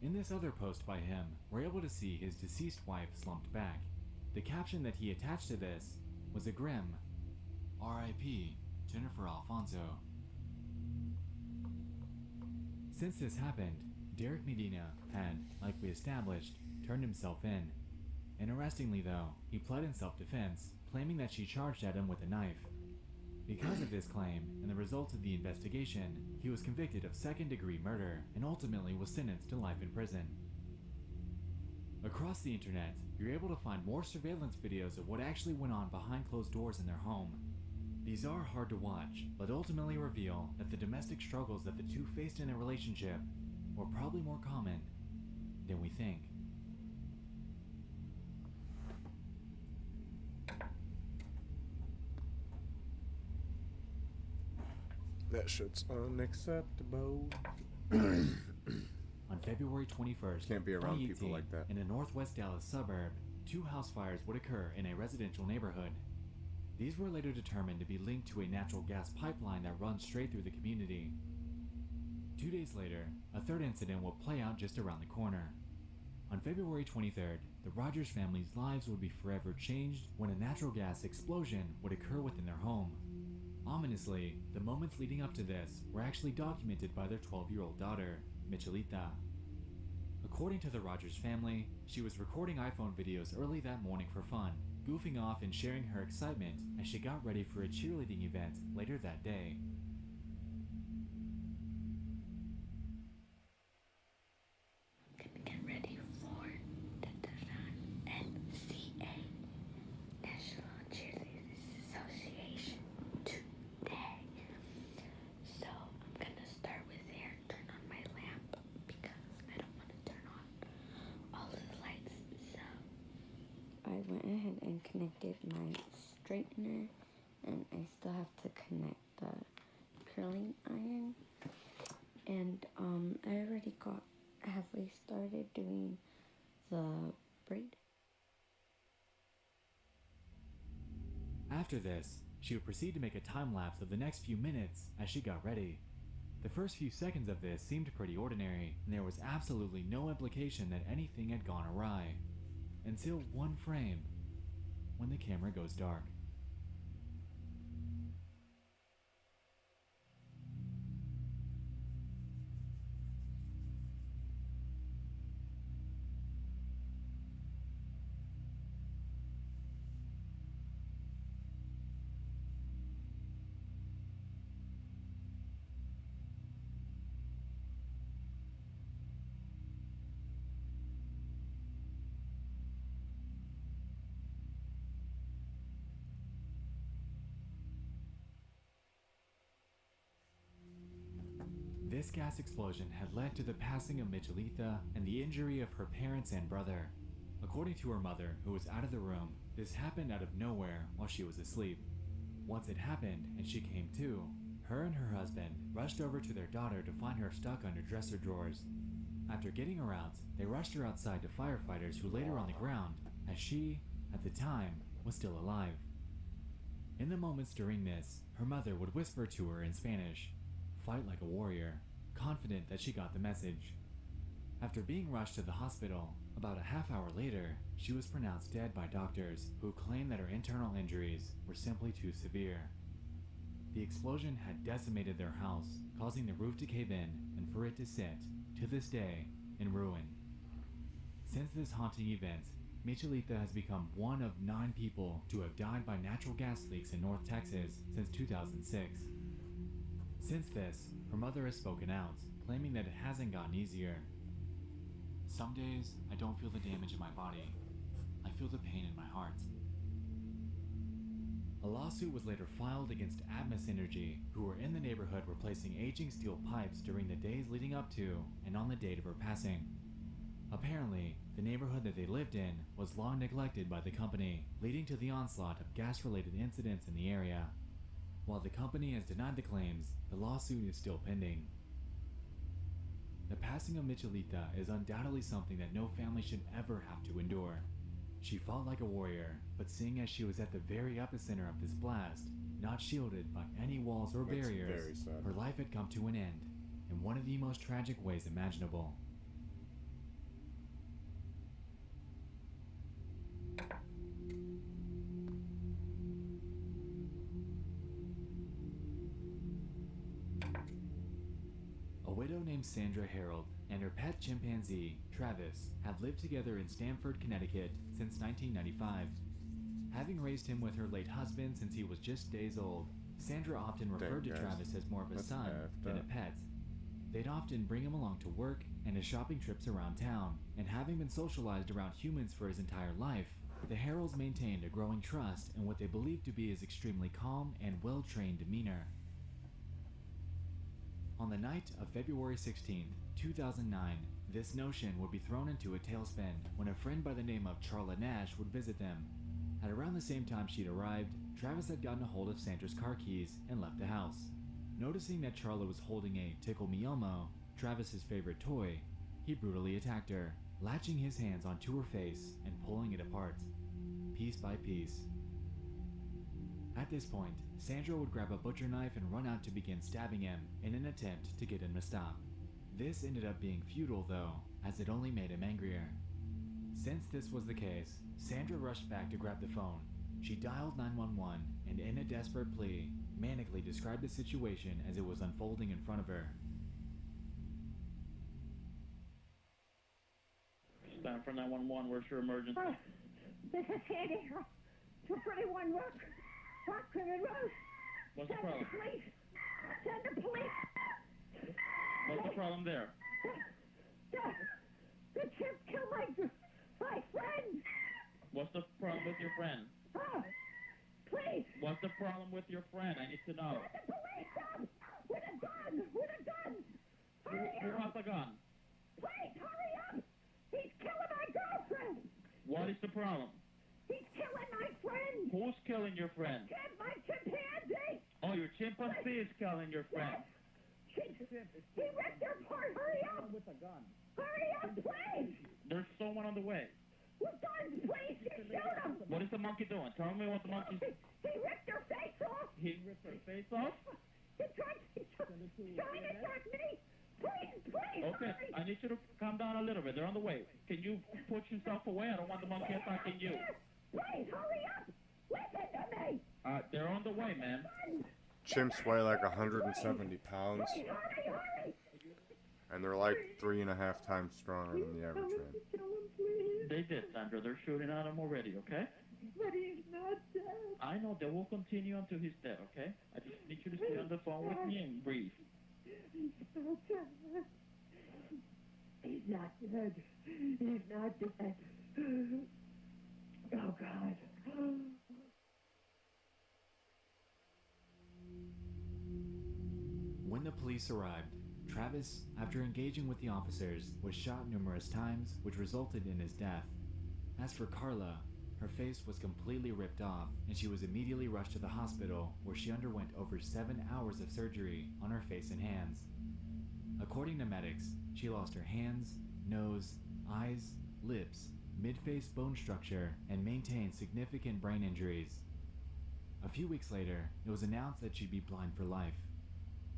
In this other post by him, we're able to see his deceased wife slumped back. The caption that he attached to this was a grim R.I.P. Jennifer Alfonso. Since this happened, Derek Medina had, like we established, turned himself in. Interestingly though, he pled in self-defense, claiming that she charged at him with a knife. Because of this claim, and the results of the investigation, he was convicted of second-degree murder and ultimately was sentenced to life in prison. Across the internet, you're able to find more surveillance videos of what actually went on behind closed doors in their home. These are hard to watch, but ultimately reveal that the domestic struggles that the two faced in their relationship were probably more common than we think. That shit's unacceptable. On February 21st, Can't be around 2018, people like that. in a northwest Dallas suburb, 2 house fires would occur in a residential neighborhood. These were later determined to be linked to a natural gas pipeline that runs straight through the community. 2 days later, a third incident will play out just around the corner. On February 23rd, the Rogers family's lives would be forever changed when a natural gas explosion would occur within their home. Ominously, the moments leading up to this were actually documented by their 12-year-old daughter, Michelita. According to the Rogers family, she was recording iPhone videos early that morning for fun, goofing off and sharing her excitement as she got ready for a cheerleading event later that day. Gonna get ready for the NCA, National Cheerleaders Association, today. So I'm gonna start with here, turn on my lamp because I don't want to turn on all of the lights. So I went ahead and connected my straightener, and I still have to connect the curling iron. And I already got halfway started doing the braid. After this, she would proceed to make a time lapse of the next few minutes as she got ready. The first few seconds of this seemed pretty ordinary, and there was absolutely no implication that anything had gone awry. Until one frame, when the camera goes dark. This gas explosion had led to the passing of Michelita and the injury of her parents and brother. According to her mother, who was out of the room, this happened out of nowhere while she was asleep. Once it happened and she came to, her and her husband rushed over to their daughter to find her stuck under dresser drawers. After getting her out, they rushed her outside to firefighters who laid her on the ground, as she, at the time, was still alive. In the moments during this, her mother would whisper to her in Spanish, "Fight like a warrior," confident that she got the message. After being rushed to the hospital, about a half hour later, she was pronounced dead by doctors who claimed that her internal injuries were simply too severe. The explosion had decimated their house, causing the roof to cave in and for it to sit, to this day, in ruin. Since this haunting event, Michelita has become one of 9 people to have died by natural gas leaks in North Texas since 2006. Since this, her mother has spoken out, claiming that it hasn't gotten easier. "Some days, I don't feel the damage in my body. I feel the pain in my heart." A lawsuit was later filed against Atmos Energy, who were in the neighborhood replacing aging steel pipes during the days leading up to and on the date of her passing. Apparently, the neighborhood that they lived in was long neglected by the company, leading to the onslaught of gas-related incidents in the area. While the company has denied the claims, the lawsuit is still pending. The passing of Michelita is undoubtedly something that no family should ever have to endure. She fought like a warrior, but seeing as she was at the very epicenter of this blast, not shielded by any walls or barriers, her life had come to an end in one of the most tragic ways imaginable. A widow named Sandra Harold and her pet chimpanzee, Travis, have lived together in Stamford, Connecticut since 1995. Having raised him with her late husband since he was just days old, Sandra often referred to Travis as more of a son than a pet. They'd often bring him along to work and to shopping trips around town, and having been socialized around humans for his entire life, the Harolds maintained a growing trust in what they believed to be his extremely calm and well-trained demeanor. On the night of February 16, 2009, this notion would be thrown into a tailspin when a friend by the name of Charla Nash would visit them. At around the same time she'd arrived, Travis had gotten a hold of Sandra's car keys and left the house. Noticing that Charla was holding a Tickle Me Elmo, Travis's favorite toy, he brutally attacked her, latching his hands onto her face and pulling it apart, piece by piece. At this point, Sandra would grab a butcher knife and run out to begin stabbing him in an attempt to get him to stop. This ended up being futile though, as it only made him angrier. Since this was the case, Sandra rushed back to grab the phone. She dialed 911 and in a desperate plea, manically described the situation as it was unfolding in front of her. Stanford 911, where's your emergency? Oh, this is Sandy. 231 Rock River Road. What's the problem? Send the police. Send the police. What's the problem there? The chip killed my friend. What's the problem with your friend? Oh, please. What's the problem with your friend? I need to know. Send the police up with a gun. With a gun. Hurry Who up. has a gun? Please, hurry up. He's killing my girlfriend. What is the problem? He's killing my friend. Who's killing your friend? My chimpanzee. Oh, your chimpanzee is killing your friend. He ripped her apart. Hurry up. With a gun. Hurry up, please. There's someone on the way. With guns, please. You shoot him. What is the monkey doing? Tell me what the monkey's... He ripped her face off. He ripped her face off? He's trying to attack me. Please, Okay, hurry. I need you to calm down a little bit. They're on the way. Can you push yourself away? I don't want the monkey attacking you. Please, hurry up. Listen to me. They're on the way, man. Chimps weigh like 170 pounds, Hurry. and they're like 3.5 times stronger than the average man. They did, Sandra. They're shooting at him already, okay? But he's not dead. I know. They will continue until he's dead, okay? I just need you to stay on the phone with me and breathe. He's not dead. He's not dead. Oh, God. When the police arrived, Travis, after engaging with the officers, was shot numerous times, which resulted in his death. As for Carla, her face was completely ripped off, and she was immediately rushed to the hospital, where she underwent over 7 hours of surgery on her face and hands. According to medics, she lost her hands, nose, eyes, lips, mid-face bone structure, and maintained significant brain injuries. A few weeks later, it was announced that she'd be blind for life.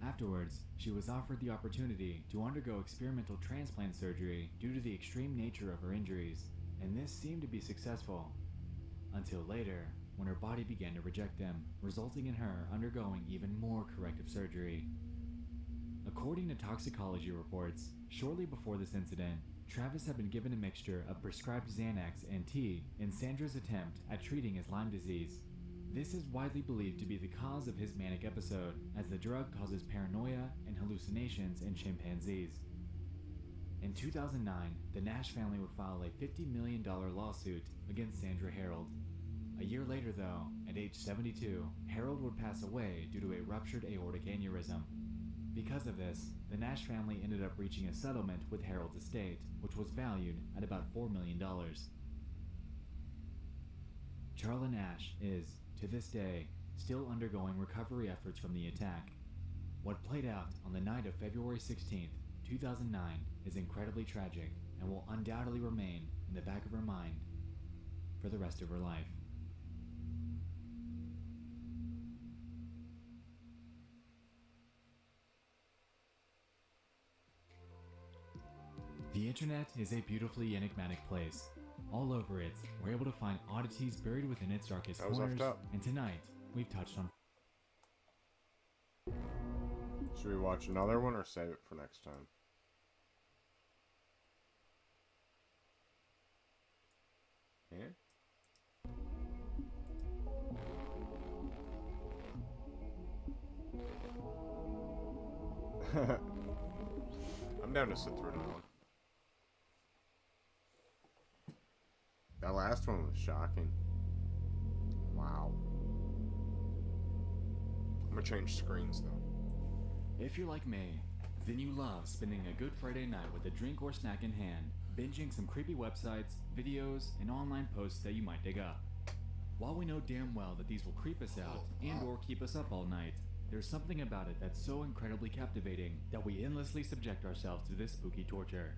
Afterwards, she was offered the opportunity to undergo experimental transplant surgery due to the extreme nature of her injuries, and this seemed to be successful. Until later, when her body began to reject them, resulting in her undergoing even more corrective surgery. According to toxicology reports, shortly before this incident, Travis had been given a mixture of prescribed Xanax and tea in Sandra's attempt at treating his Lyme disease. This is widely believed to be the cause of his manic episode, as the drug causes paranoia and hallucinations in chimpanzees. In 2009, the Nash family would file a $50 million lawsuit against Sandra Harold. A year later though, at age 72, Harold would pass away due to a ruptured aortic aneurysm. Because of this, the Nash family ended up reaching a settlement with Harold's estate, which was valued at about $4 million. Charla Nash is, to this day, still undergoing recovery efforts from the attack. What played out on the night of February 16th, 2009 is incredibly tragic and will undoubtedly remain in the back of her mind for the rest of her life. The internet is a beautifully enigmatic place. All over it, we're able to find oddities buried within its darkest corners, and tonight, we've touched on... Should we watch another one or save it for next time? Yeah? I'm down to sit through another one. That last one was shocking. Wow. I'm gonna change screens though. If you're like me, then you love spending a good Friday night with a drink or snack in hand, binging some creepy websites, videos, and online posts that you might dig up. While we know damn well that these will creep us out and or keep us up all night, there's something about it that's so incredibly captivating that we endlessly subject ourselves to this spooky torture.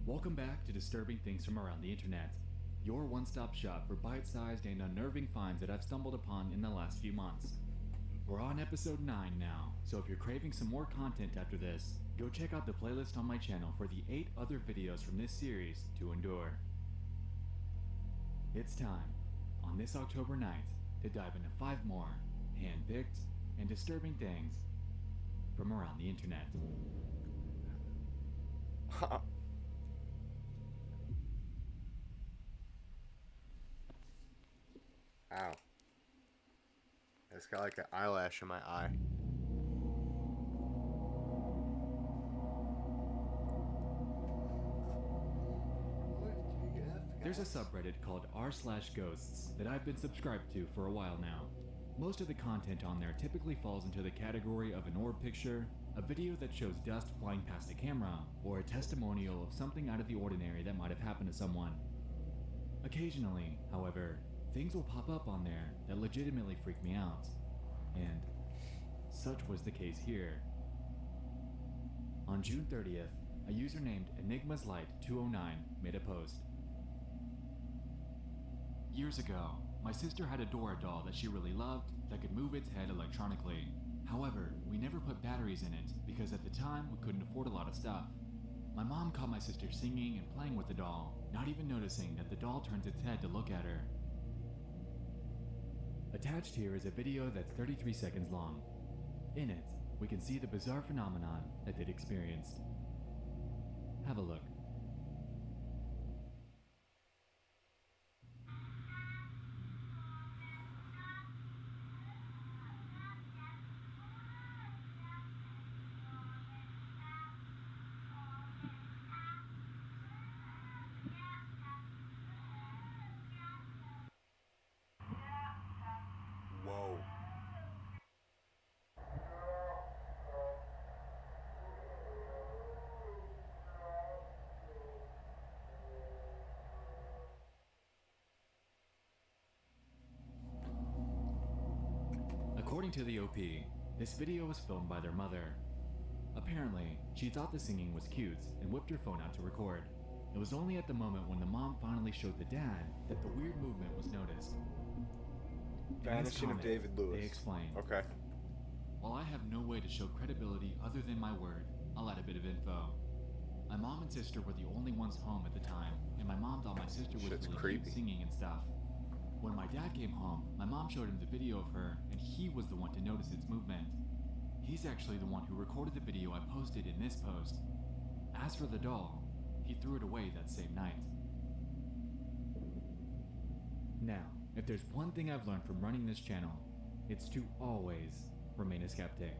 Welcome back to Disturbing Things from Around the Internet, your one-stop shop for bite-sized and unnerving finds that I've stumbled upon in the last few months. We're on episode 9 now, so if you're craving some more content after this, go check out the playlist on my channel for the 8 other videos from this series to endure. It's time, on this October night, to dive into 5 more hand-picked and disturbing things from around the internet. Ow. It's got like an eyelash in my eye. There's a subreddit called r/ghosts that I've been subscribed to for a while now. Most of the content on there typically falls into the category of an orb picture, a video that shows dust flying past a camera, or a testimonial of something out of the ordinary that might have happened to someone. Occasionally, however, things will pop up on there that legitimately freak me out, and such was the case here. On June 30th, a user named EnigmasLight209 made a post. Years ago, my sister had a Dora doll that she really loved that could move its head electronically. However, we never put batteries in it because at the time we couldn't afford a lot of stuff. My mom caught my sister singing and playing with the doll, not even noticing that the doll turns its head to look at her. Attached here is a video that's 33 seconds long. In it, we can see the bizarre phenomenon that it experienced. Have a look. Whoa. According to the OP, this video was filmed by their mother. Apparently, she thought the singing was cute and whipped her phone out to record. It was only at the moment when the mom finally showed the dad that the weird movement was noticed. Vanishing of David Lewis. They explained. Okay. While I have no way to show credibility other than my word, I'll add a bit of info. My mom and sister were the only ones home at the time, and my mom thought my sister was really cute singing and stuff. When my dad came home, my mom showed him the video of her, and he was the one to notice its movement. He's actually the one who recorded the video I posted in this post. As for the doll, he threw it away that same night. Now, if there's one thing I've learned from running this channel, it's to always remain a skeptic.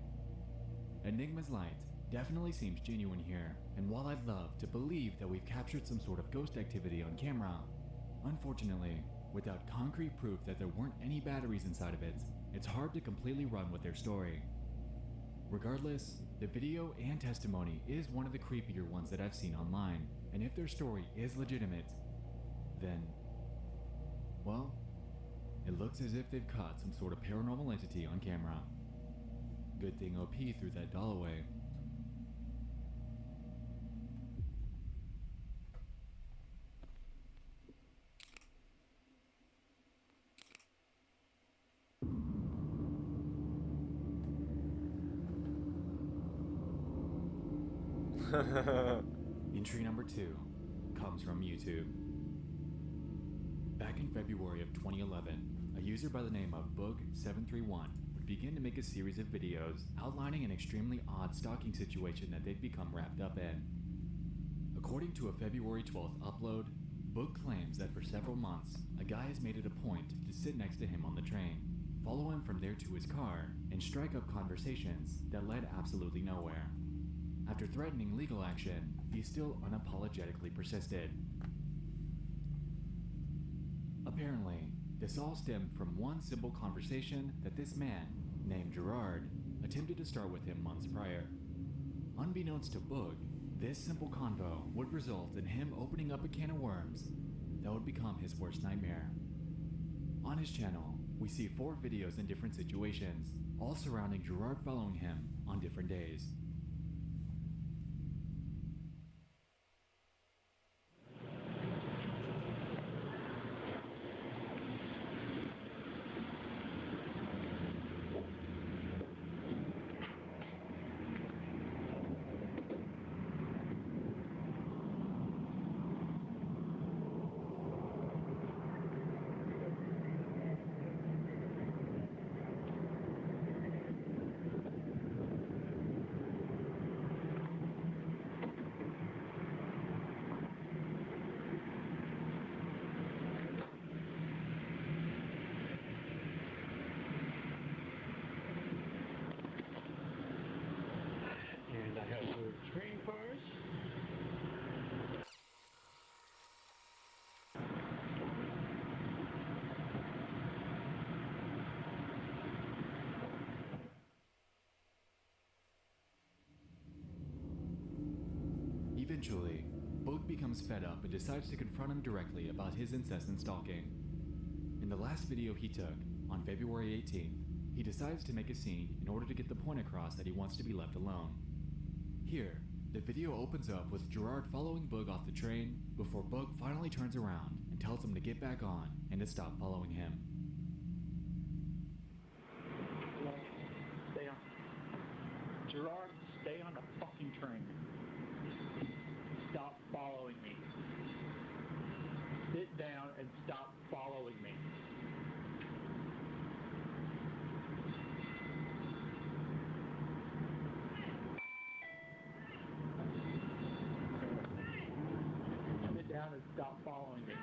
Enigma's Light definitely seems genuine here, and while I'd love to believe that we've captured some sort of ghost activity on camera, unfortunately, without concrete proof that there weren't any batteries inside of it, it's hard to completely run with their story. Regardless, the video and testimony is one of the creepier ones that I've seen online, and if their story is legitimate, then, well, it looks as if they've caught some sort of paranormal entity on camera. Good thing OP threw that doll away. Entry number 2 comes from YouTube. Back in February of 2011, a user by the name of Boog731 would begin to make a series of videos outlining an extremely odd stalking situation that they'd become wrapped up in. According to a February 12th upload, Boog claims that for several months, a guy has made it a point to sit next to him on the train, follow him from there to his car, and strike up conversations that led absolutely nowhere. After threatening legal action, he still unapologetically persisted. Apparently, this all stemmed from one simple conversation that this man, named Gerard, attempted to start with him months prior. Unbeknownst to Boog, this simple convo would result in him opening up a can of worms that would become his worst nightmare. On his channel, we see 4 videos in different situations, all surrounding Gerard following him on different days. And I have the train cars. Eventually, Boog becomes fed up and decides to confront him directly about his incessant stalking. In the last video he took, on February 18th, he decides to make a scene in order to get the point across that he wants to be left alone. Here, the video opens up with Gerard following Boog off the train before Boog finally turns around and tells him to get back on and to stop following him. Stay on. Gerard, stay on the fucking train. Stop following me. Sit down and stop following me. Sit down and stop following me.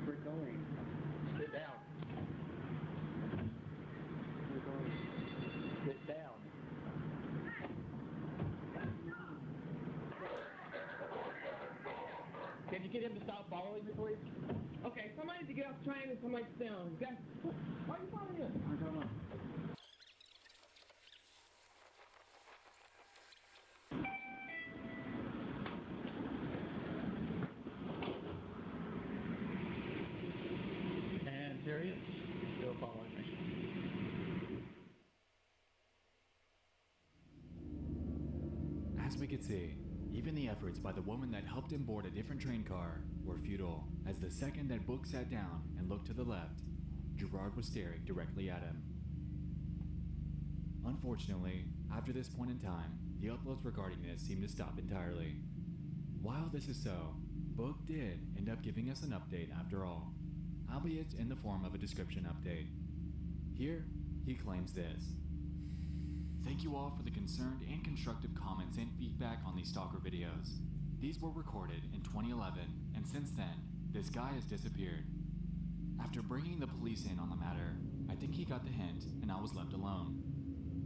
We're going. Sit down. We're going. Sit down. Can you get him to stop following me, please? Okay, somebody to get off the train and somebody to stay on. Okay? Why are you following him? I don't know. And there he is. Still following me. As we could see, even the efforts by the woman that helped him board a different train car were futile, as the second that Boog sat down and looked to the left, Gerard was staring directly at him. Unfortunately, after this point in time, the uploads regarding this seem to stop entirely. While this is so, Boog did end up giving us an update after all, albeit in the form of a description update. Here, he claims this. Thank you all for the concerned and constructive comments and feedback on these stalker videos. These were recorded in 2011, and since then, this guy has disappeared. After bringing the police in on the matter, I think he got the hint and I was left alone.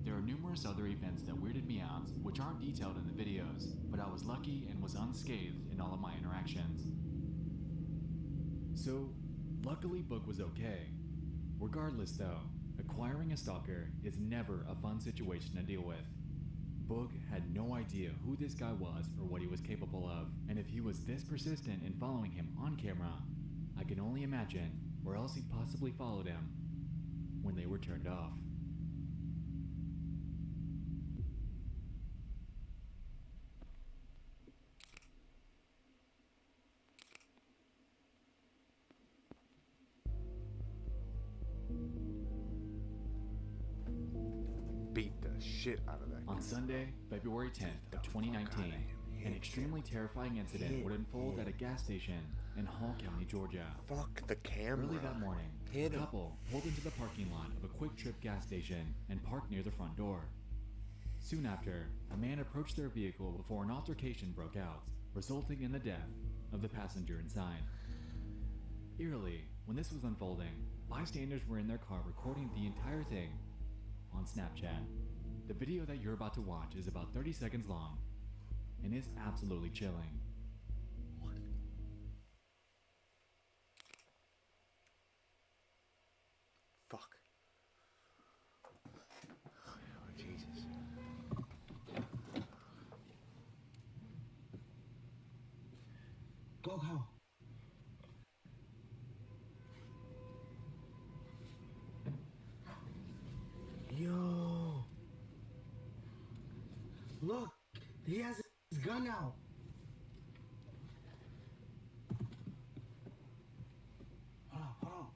There are numerous other events that weirded me out, which aren't detailed in the videos, but I was lucky and was unscathed in all of my interactions. So, luckily Boog was okay. Regardless though, acquiring a stalker is never a fun situation to deal with. Boog had no idea who this guy was or what he was capable of, and if he was this persistent in following him on camera, I can only imagine where else he possibly followed him when they were turned off. shit out of that. On Sunday, February 10th of 2019, an extremely terrifying incident would unfold at a gas station in Hall County, Georgia. Fuck the camera. Early that morning, a couple pulled into the parking lot of a Quick Trip gas station and parked near the front door. Soon after, a man approached their vehicle before an altercation broke out, resulting in the death of the passenger inside. Eerily, when this was unfolding, bystanders were in their car recording the entire thing on Snapchat. The video that you're about to watch is about 30 seconds long and is absolutely chilling. Fuck. Oh, Jesus. Go. Yo. Look, he has his gun out. Hold on.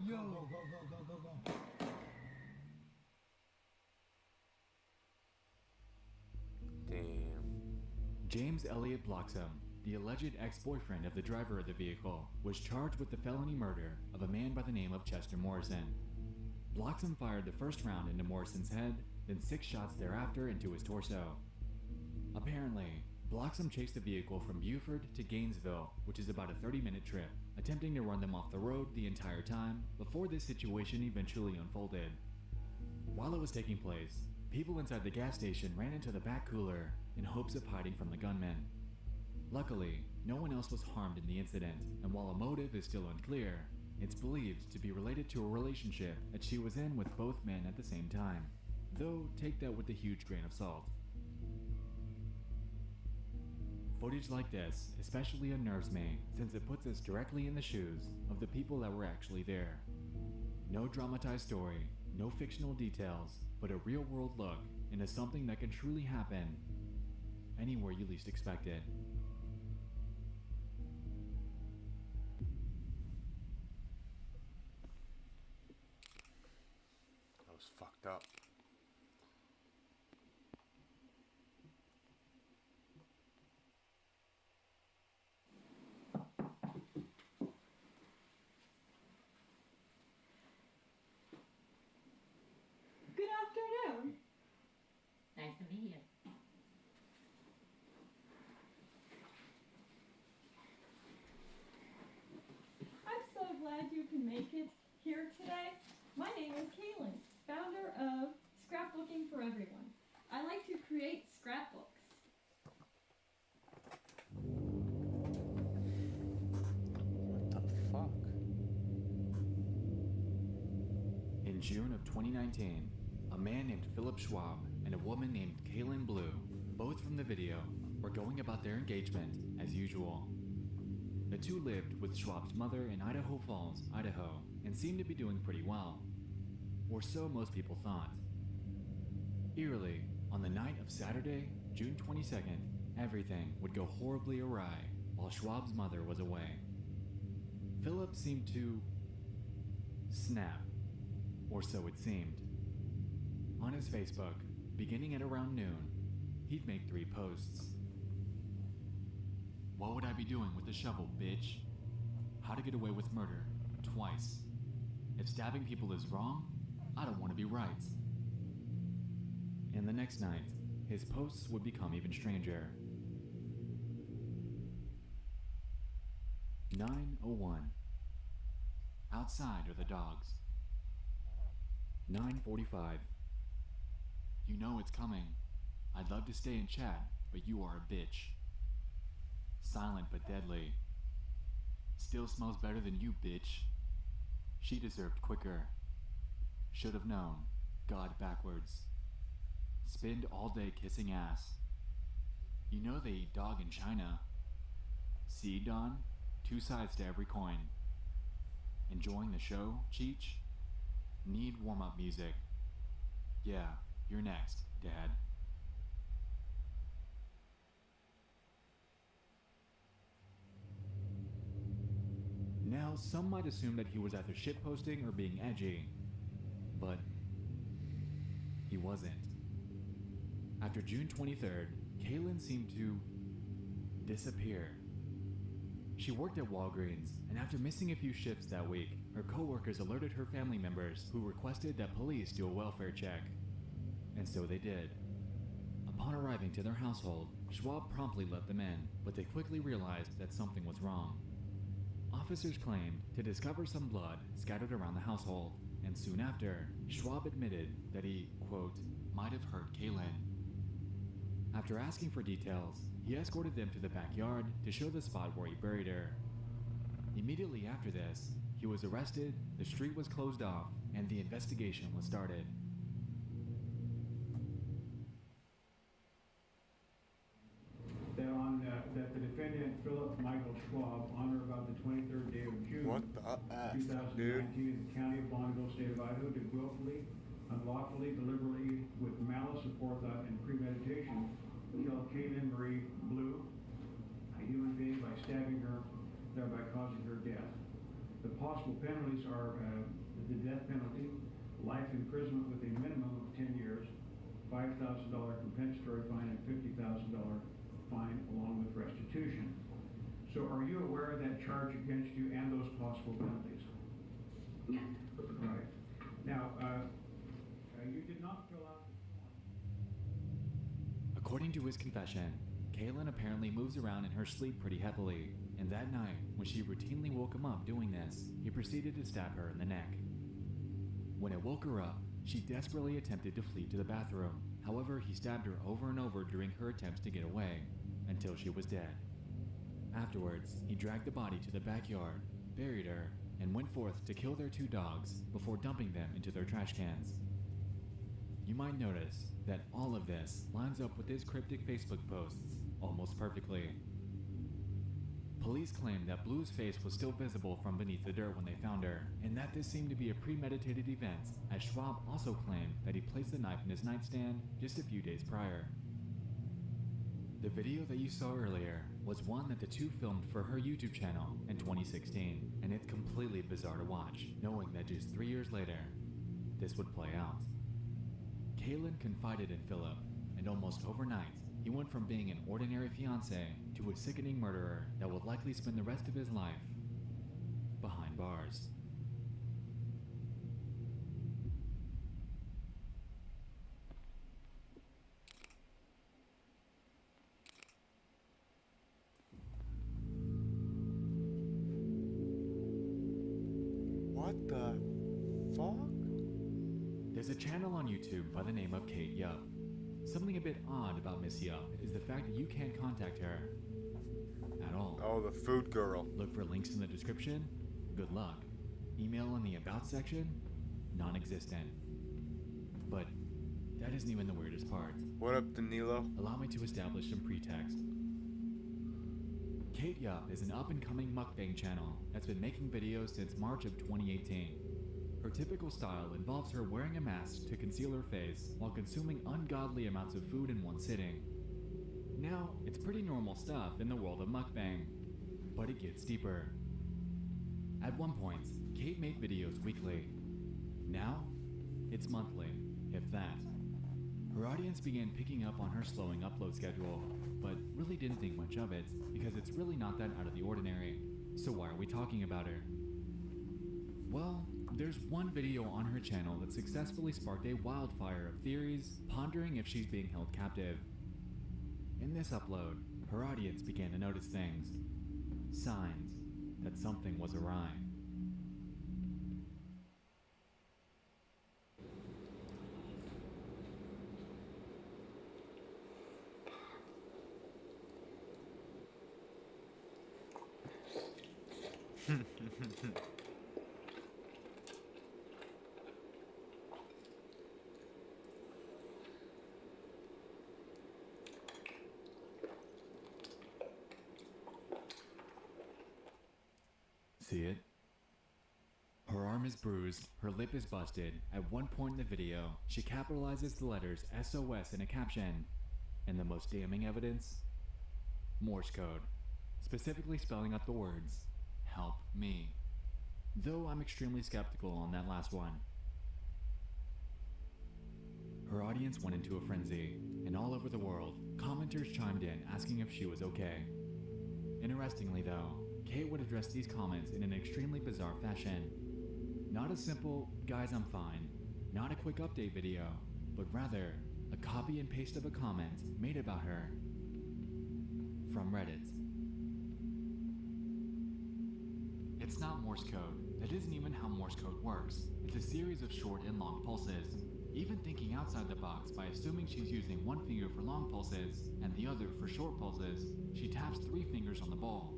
Yo. Go. Damn. James Elliott Bloxham, the alleged ex-boyfriend of the driver of the vehicle, was charged with the felony murder of a man by the name of Chester Morrison. Bloxham fired the first round into Morrison's head, then 6 shots thereafter into his torso. Apparently, Bloxham chased the vehicle from Buford to Gainesville, which is about a 30-minute trip, attempting to run them off the road the entire time before this situation eventually unfolded. While it was taking place, people inside the gas station ran into the back cooler in hopes of hiding from the gunman. Luckily, no one else was harmed in the incident, and while a motive is still unclear, it's believed to be related to a relationship that she was in with both men at the same time, though take that with a huge grain of salt. Footage like this especially unnerves me since it puts us directly in the shoes of the people that were actually there. No dramatized story, no fictional details, but a real-world look into something that can truly happen anywhere you least expect it. That was fucked up. Good afternoon. Nice to meet you. I'm so glad you can make it here today. My name is Kaylin, founder of Scrapbooking for Everyone. I like to create scrapbooks. What the fuck? In June of 2019, a man named Philip Schwab and a woman named Kaylin Blue, both from the video, were going about their engagement as usual. The two lived with Schwab's mother in Idaho Falls, Idaho, and seemed to be doing pretty well. Or so most people thought. Eerily, on the night of Saturday, June 22nd, everything would go horribly awry while Schwab's mother was away. Philip seemed to snap, or so it seemed. On his Facebook, beginning at around noon, he'd make 3 posts. What would I be doing with a shovel, bitch? How to get away with murder, twice. If stabbing people is wrong, I don't want to be right. And the next night, his posts would become even stranger. 9:01. Outside are the dogs. 9:45. You know it's coming. I'd love to stay and chat, but you are a bitch. Silent but deadly. Still smells better than you, bitch. She deserved quicker. Should have known. God backwards. Spend all day kissing ass. You know they eat dog in China. See, Don? 2 sides to every coin. Enjoying the show, Cheech? Need warm-up music? Yeah, you're next, Dad. Now, some might assume that he was either shitposting or being edgy, but he wasn't. After June 23rd, Kaylin seemed to disappear. She worked at Walgreens, and after missing a few shifts that week, her coworkers alerted her family members who requested that police do a welfare check. And so they did. Upon arriving to their household, Schwab promptly let them in, but they quickly realized that something was wrong. Officers claimed to discover some blood scattered around the household, and soon after, Schwab admitted that he, quote, might have hurt Kaylin. After asking for details, he escorted them to the backyard to show the spot where he buried her. Immediately after this, he was arrested, the street was closed off, and the investigation was started. That the defendant, Philip Michael Schwab, on or about the 23rd day of June, What the F, 2019, in the county of Bonneville, state of Idaho, did willfully, unlawfully, deliberately, with malice, aforethought, and premeditation, kill Kaylin Marie Blue, a human being, by stabbing her, thereby causing her death. The possible penalties are the death penalty, life imprisonment with a minimum of 10 years, $5,000 compensatory fine, and $50,000 fine along with restitution. So are you aware of that charge against you and those possible penalties? Yes. Right. Now, you did not fill out the form. According to his confession, Kaylin apparently moves around in her sleep pretty heavily, and that night, when she routinely woke him up doing this, he proceeded to stab her in the neck. When it woke her up, she desperately attempted to flee to the bathroom. However, he stabbed her over and over during her attempts to get away, until she was dead. Afterwards, he dragged the body to the backyard, buried her, and went forth to kill their 2 dogs before dumping them into their trash cans. You might notice that all of this lines up with his cryptic Facebook posts almost perfectly. Police claimed that Blue's face was still visible from beneath the dirt when they found her, and that this seemed to be a premeditated event, as Schwab also claimed that he placed the knife in his nightstand just a few days prior. The video that you saw earlier was one that the two filmed for her YouTube channel in 2016, and it's completely bizarre to watch, knowing that just 3 years later, this would play out. Kaylin confided in Philip, and almost overnight, he went from being an ordinary fiancé to a sickening murderer that would likely spend the rest of his life behind bars. What the fuck? There's a channel on YouTube by the name of Kate Yup. Something a bit odd about Miss Yup is the fact that you can't contact her at all. Oh, the food girl. Look for links in the description. Good luck. Email in the About section. Non-existent. But that isn't even the weirdest part. What up, Danilo? Allow me to establish some pretext. Kate Yup is an up-and-coming mukbang channel that's been making videos since March of 2018. Her typical style involves her wearing a mask to conceal her face while consuming ungodly amounts of food in one sitting. Now, it's pretty normal stuff in the world of mukbang, but it gets deeper. At one point, Kate made videos weekly. Now, it's monthly, if that. Her audience began picking up on her slowing upload schedule, but really didn't think much of it because it's really not that out of the ordinary. So why are we talking about her? Well, there's one video on her channel that successfully sparked a wildfire of theories, pondering if she's being held captive. In this upload, her audience began to notice things. Signs that something was awry. See it? arm is bruised, her lip is busted. At one point in the video, she capitalizes the letters SOS in a caption. And the most damning evidence? Morse code. Specifically spelling out the words, "Help me." Though I'm extremely skeptical on that last one. Her audience went into a frenzy, and all over the world, commenters chimed in asking if she was okay. Interestingly though, Kate would address these comments in an extremely bizarre fashion. Not a simple, "guys I'm fine," not a quick update video, but rather, a copy and paste of a comment made about her from Reddit. It's not Morse code. That isn't even how Morse code works. It's a series of short and long pulses. Even thinking outside the box by assuming she's using one finger for long pulses and the other for short pulses, she taps 3 fingers on the ball.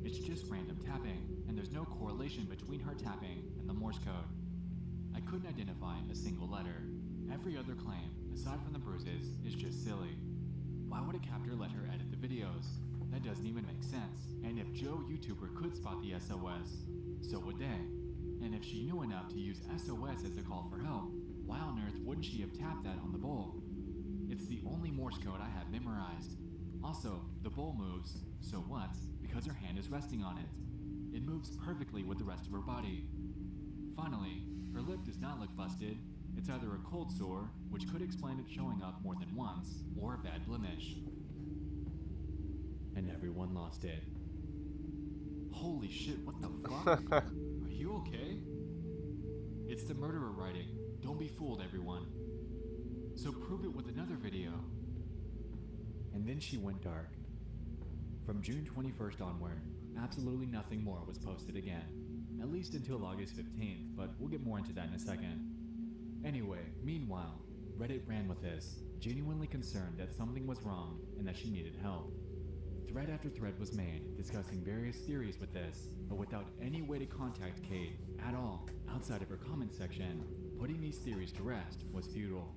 It's just random tapping, and there's no correlation between her tapping and the Morse code. I couldn't identify a single letter. Every other claim, aside from the bruises, is just silly. Why would a captor let her edit the videos? That doesn't even make sense. And if Joe YouTuber could spot the SOS, so would they. And if she knew enough to use SOS as a call for help, why on earth wouldn't she have tapped that on the bowl? It's the only Morse code I have memorized. Also, the bowl moves, so what? Because her hand is resting on it. It moves perfectly with the rest of her body. Finally, her lip does not look busted. It's either a cold sore, which could explain it showing up more than once, or a bad blemish. And everyone lost it. Holy shit, what the fuck? Are you okay? It's the murderer writing. Don't be fooled, everyone. So prove it with another video. And then she went dark. From June 21st onward, absolutely nothing more was posted again. At least until August 15th, but we'll get more into that in a second. Anyway, meanwhile, Reddit ran with this, genuinely concerned that something was wrong and that she needed help. Thread after thread was made, discussing various theories with this, but without any way to contact Kate at all, outside of her comment section. Putting these theories to rest was futile.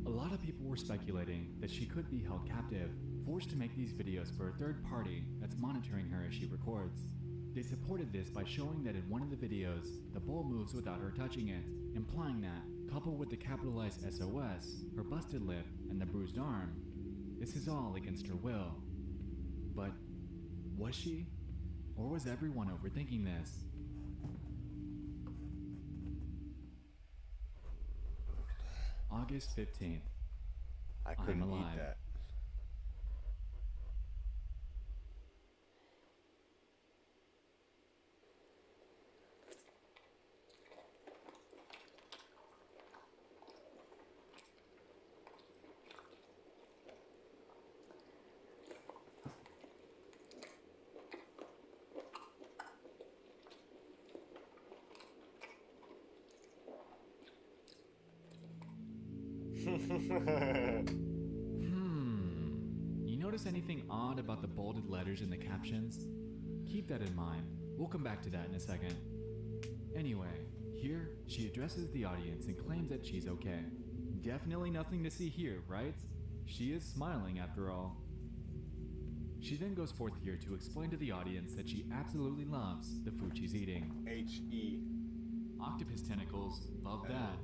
A lot of people were speculating that she could be held captive, forced to make these videos for a third party that's monitoring her as she records. They supported this by showing that in one of the videos, the bowl moves without her touching it, implying that, coupled with the capitalized SOS, her busted lip, and the bruised arm, this is all against her will. But was she? Or was everyone overthinking this? August 15th. I couldn't I'm eat alive. that. You notice anything odd about the bolded letters in the captions? Keep that in mind. We'll come back to that in a second. Anyway, here, she addresses the audience and claims that she's okay. Definitely nothing to see here, right? She is smiling after all. She then goes forth here to explain to the audience that she absolutely loves the food she's eating. H-E. Octopus tentacles, love that.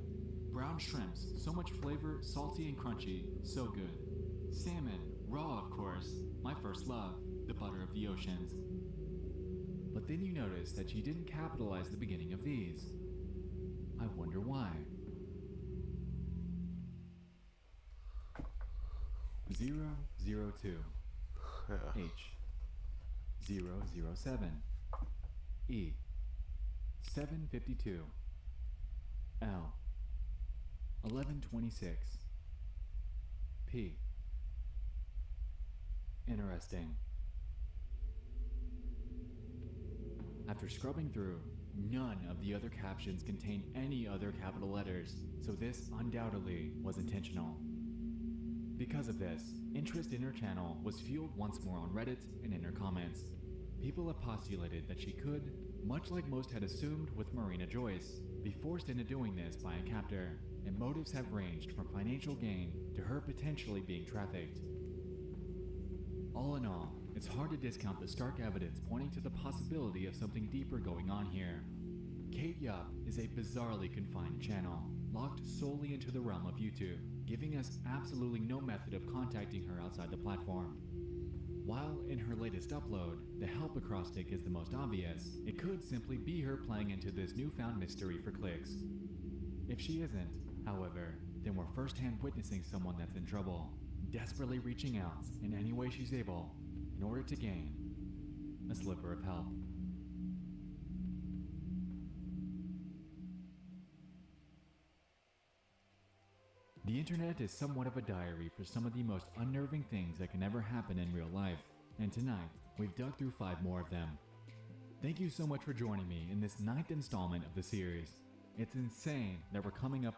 Brown shrimps, so much flavor, salty and crunchy, so good. Salmon, raw of course, my first love, the butter of the oceans. But then you notice that she didn't capitalize the beginning of these. I wonder why. 002 H 007 E 752 L 1126 P. Interesting. After scrubbing through, none of the other captions contain any other capital letters, so this undoubtedly was intentional. Because of this, interest in her channel was fueled once more on Reddit and in her comments. People have postulated that she could, much like most had assumed with Marina Joyce, be forced into doing this by a captor, and motives have ranged from financial gain to her potentially being trafficked. All in all, it's hard to discount the stark evidence pointing to the possibility of something deeper going on here. Kate Yup is a bizarrely confined channel, locked solely into the realm of YouTube, giving us absolutely no method of contacting her outside the platform. While in her latest upload, the help acrostic is the most obvious, it could simply be her playing into this newfound mystery for clicks. If she isn't, however, then we're firsthand witnessing someone that's in trouble, desperately reaching out in any way she's able in order to gain a sliver of help. The internet is somewhat of a diary for some of the most unnerving things that can ever happen in real life, and tonight, we've dug through 5 more of them. Thank you so much for joining me in this 9th installment of the series. It's insane that we're coming up.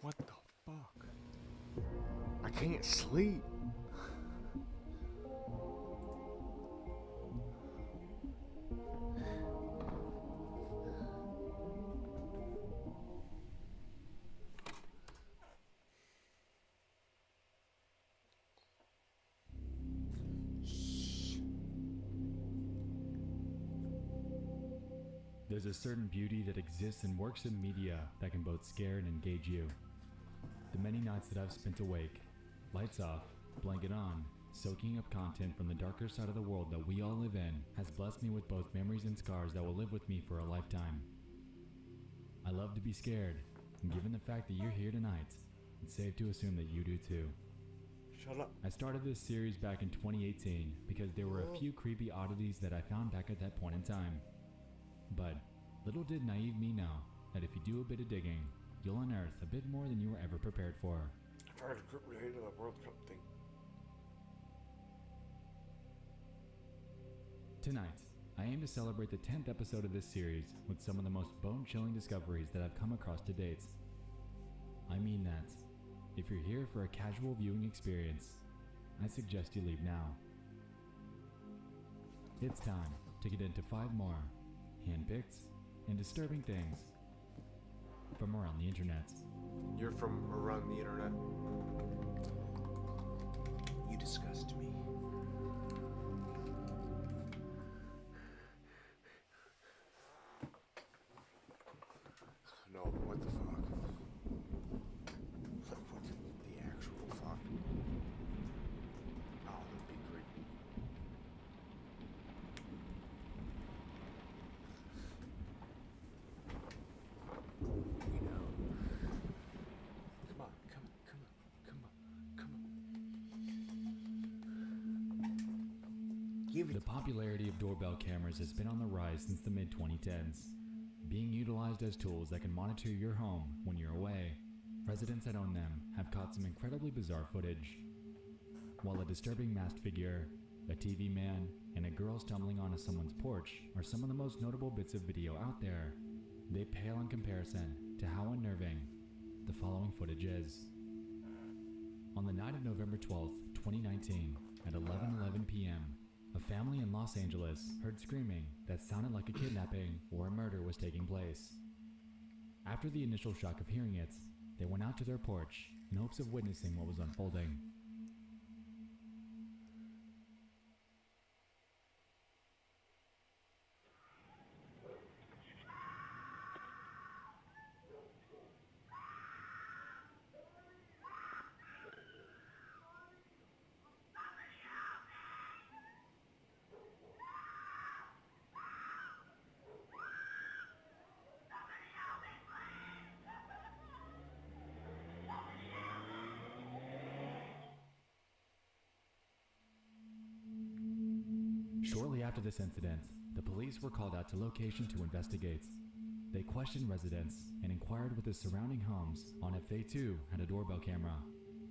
What the fuck? I can't sleep. There's a certain beauty that exists and works in media that can both scare and engage you. The many nights that I've spent awake, lights off, blanket on, soaking up content from the darker side of the world that we all live in has blessed me with both memories and scars that will live with me for a lifetime. I love to be scared, and given the fact that you're here tonight, it's safe to assume that you do too. Shut up. I started this series back in 2018 because there were a few creepy oddities that I found back at that point in time. But little did naive me know that if you do a bit of digging, you'll unearth a bit more than you were ever prepared for. I've heard a group related to the World Cup thing. Tonight, I aim to celebrate the 10th episode of this series with some of the most bone-chilling discoveries that I've come across to date. I mean that, if you're here for a casual viewing experience, I suggest you leave now. It's time to get into 5 more hand-picked and disturbing things from around the internet. You're from around the internet? You disgust me. No, what the fuck? Like, what the actual fuck? Oh, that'd be creepy. We know. Come on, come on, come on, come on, come on. Give it. The popularity of doorbell cameras has been on the rise since the mid-2010s. Being utilized as tools that can monitor your home when you're away, residents that own them have caught some incredibly bizarre footage. While a disturbing masked figure, a TV man, and a girl stumbling onto someone's porch are some of the most notable bits of video out there, they pale in comparison to how unnerving the following footage is. On the night of November 12th, 2019, at 11:11 p.m., a family in Los Angeles heard screaming that sounded like a kidnapping or a murder was taking place. After the initial shock of hearing it, they went out to their porch in hopes of witnessing what was unfolding. Shortly after this incident, the police were called out to location to investigate. They questioned residents and inquired with the surrounding homes on if they too had a doorbell camera.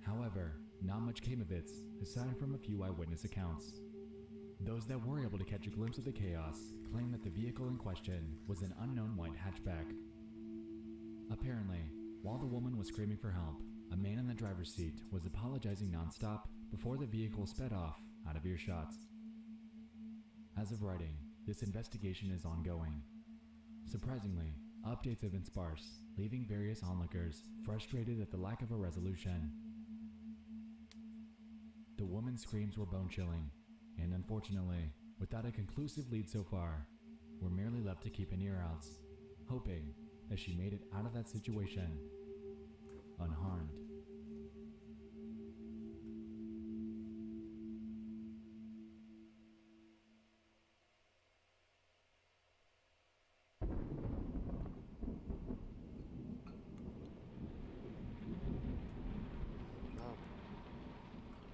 However, not much came of it, aside from a few eyewitness accounts. Those that were able to catch a glimpse of the chaos claimed that the vehicle in question was an unknown white hatchback. Apparently, while the woman was screaming for help, a man in the driver's seat was apologizing nonstop before the vehicle sped off out of earshot. As of writing, this investigation is ongoing. Surprisingly, updates have been sparse, leaving various onlookers frustrated at the lack of a resolution. The woman's screams were bone-chilling, And unfortunately, without a conclusive lead so far, we're merely left to keep an ear out, hoping that she made it out of that situation unharmed.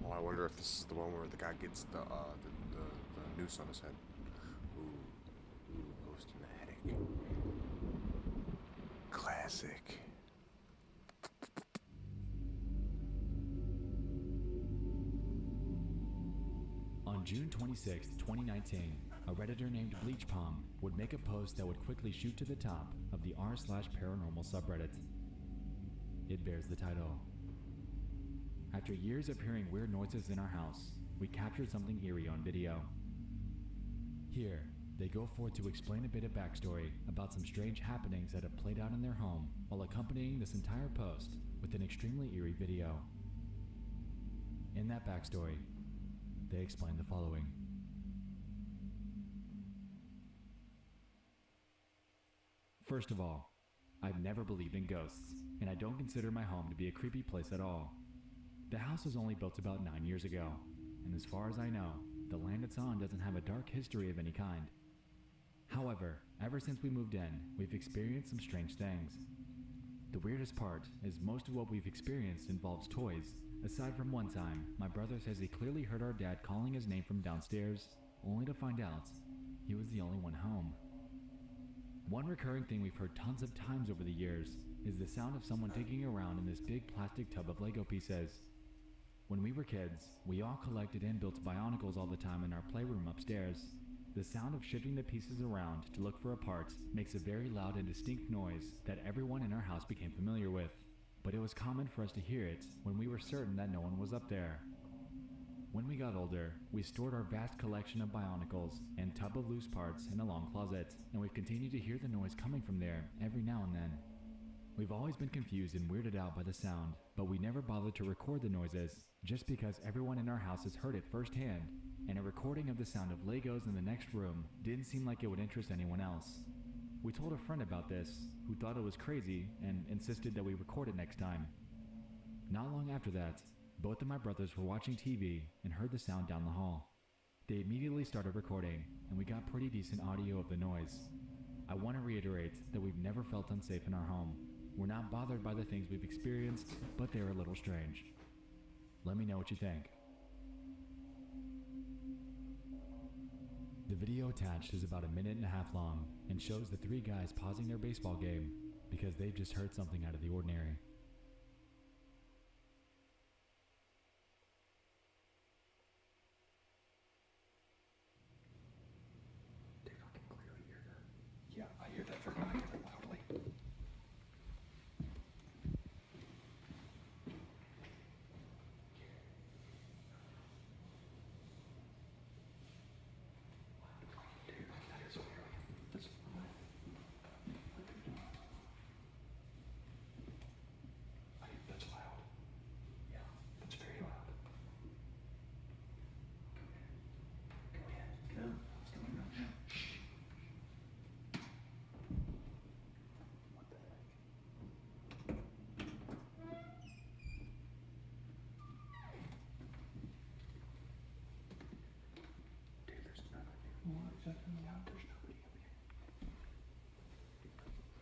Oh, I wonder if this is the one where the guy gets the noose on his head. Ooh, ghost in the attic. Classic. On June 26, 2019, a Redditor named Bleachpong would make a post that would quickly shoot to the top of the r/paranormal subreddit. It bears the title, "After years of hearing weird noises in our house, we captured something eerie on video." Here, they go forth to explain a bit of backstory about some strange happenings that have played out in their home, while accompanying this entire post with an extremely eerie video. In that backstory, they explain the following. First of all, I've never believed in ghosts, and I don't consider my home to be a creepy place at all. The house was only built about 9 years ago, and as far as I know, the land it's on doesn't have a dark history of any kind. However, ever since we moved in, we've experienced some strange things. The weirdest part is most of what we've experienced involves toys, aside from one time my brother says he clearly heard our dad calling his name from downstairs, only to find out he was the only one home. One recurring thing we've heard tons of times over the years is the sound of someone digging around in this big plastic tub of Lego pieces. When we were kids, we all collected and built Bionicles all the time in our playroom upstairs. The sound of shifting the pieces around to look for a part makes a very loud and distinct noise that everyone in our house became familiar with, but it was common for us to hear it when we were certain that no one was up there. When we got older, we stored our vast collection of Bionicles and tub of loose parts in a long closet, and we've continued to hear the noise coming from there every now and then. We've always been confused and weirded out by the sound, but we never bothered to record the noises, just because everyone in our house has heard it firsthand, and a recording of the sound of Legos in the next room didn't seem like it would interest anyone else. We told a friend about this, who thought it was crazy and insisted that we record it next time. Not long after that, both of my brothers were watching TV and heard the sound down the hall. They immediately started recording, and we got pretty decent audio of the noise. I want to reiterate that we've never felt unsafe in our home. We're not bothered by the things we've experienced, but they're a little strange. Let me know what you think. The video attached is about 1.5 minutes long and shows the 3 guys pausing their baseball game because they've just heard something out of the ordinary. Dude, I can clearly hear that. Yeah, I hear that very loudly.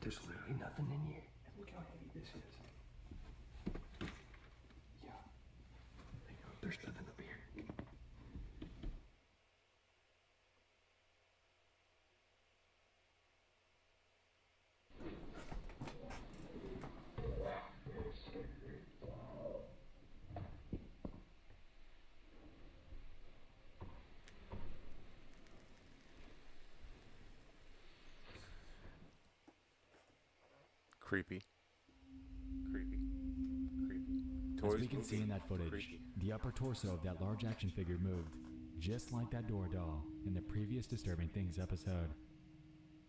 There's literally nothing in here. And look how heavy this is. Yeah. There's nothing up here. Creepy. As we can see in that footage, the upper torso of that large action figure moved, just like that door doll in the previous Disturbing Things episode.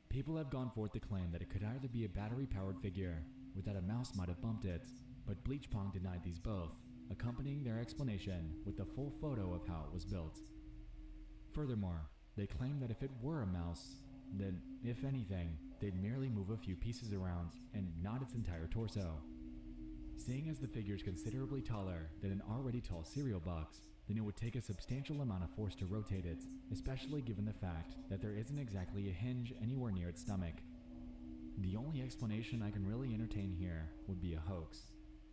People have gone forth to claim that it could either be a battery-powered figure, or that a mouse might have bumped it, but Bleachpong denied these both, accompanying their explanation with a full photo of how it was built. Furthermore, they claim that if it were a mouse, then, if anything, they'd merely move a few pieces around and not its entire torso. Seeing as the figure is considerably taller than an already tall cereal box, then it would take a substantial amount of force to rotate it, especially given the fact that there isn't exactly a hinge anywhere near its stomach. The only explanation I can really entertain here would be a hoax.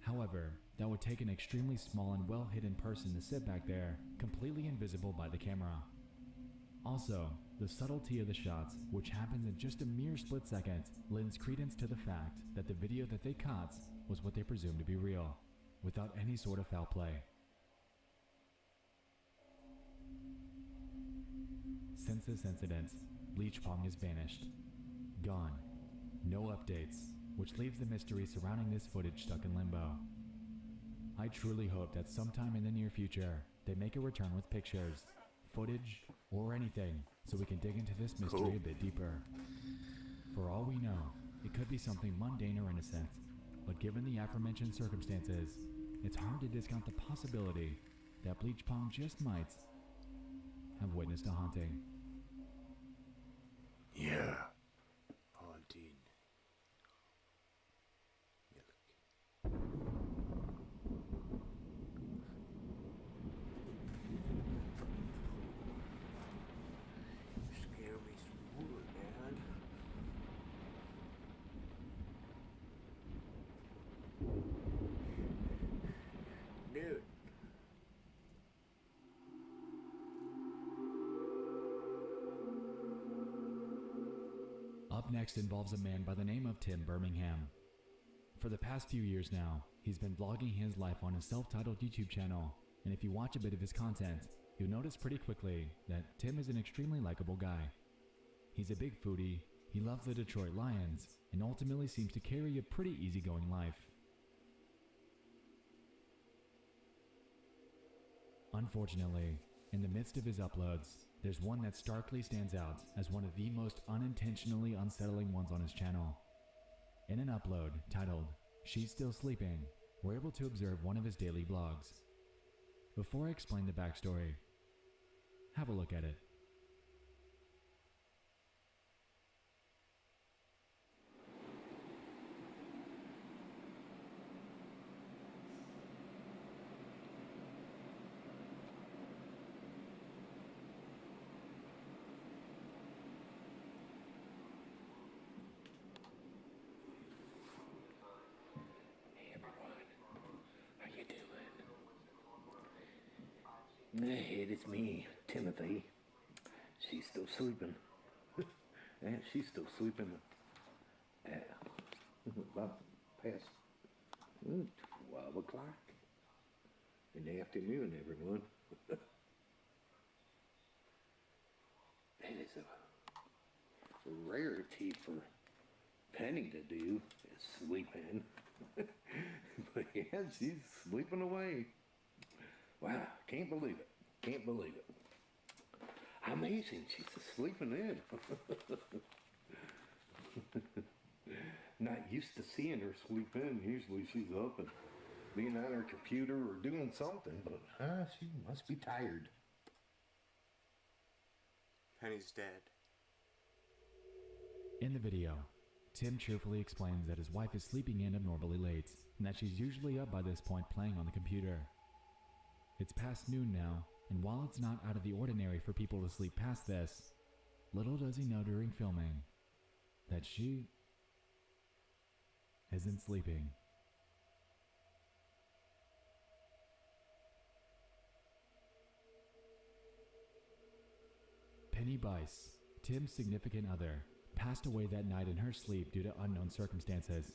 However, that would take an extremely small and well-hidden person to sit back there, completely invisible by the camera. Also, the subtlety of the shots, which happens in just a mere split second, lends credence to the fact that the video that they caught was what they presumed to be real, without any sort of foul play. Since this incident, Bleach Pong has vanished. Gone. No updates, which leaves the mystery surrounding this footage stuck in limbo. I truly hope that sometime in the near future, they make a return with pictures, footage, or anything, so we can dig into this mystery a bit deeper. For all we know, it could be something mundane or innocent, but given the aforementioned circumstances, it's hard to discount the possibility that Bleach Pong just might have witnessed a haunting. Yeah. Haunting. Scare me some more, Dad. Dude. Up next involves a man by the name of Tim Birmingham. For the past few years now, he's been vlogging his life on his self-titled YouTube channel, and if you watch a bit of his content, you'll notice pretty quickly that Tim is an extremely likable guy. He's a big foodie, he loves the Detroit Lions, and ultimately seems to carry a pretty easygoing life. Unfortunately, in the midst of his uploads, there's one that starkly stands out as one of the most unintentionally unsettling ones on his channel. In an upload titled, "She's Still Sleeping," we're able to observe one of his daily vlogs. Before I explain the backstory, have a look at it. Hey, it's me, Timothy. She's still sleeping. And she's still sleeping at about past 12 o'clock in the afternoon, everyone. That is a rarity for Penny to do, is sleeping. But yeah, she's sleeping away. Wow, can't believe it. Can't believe it. Amazing, she's sleeping in. Not used to seeing her sleep in. Usually she's up and being on her computer or doing something, but she must be tired. Penny's dead. In the video, Tim cheerfully explains that his wife is sleeping in abnormally late, and that she's usually up by this point playing on the computer. It's past noon now, and while it's not out of the ordinary for people to sleep past this, little does he know during filming that she isn't sleeping. Penny Bice, Tim's significant other, passed away that night in her sleep due to unknown circumstances.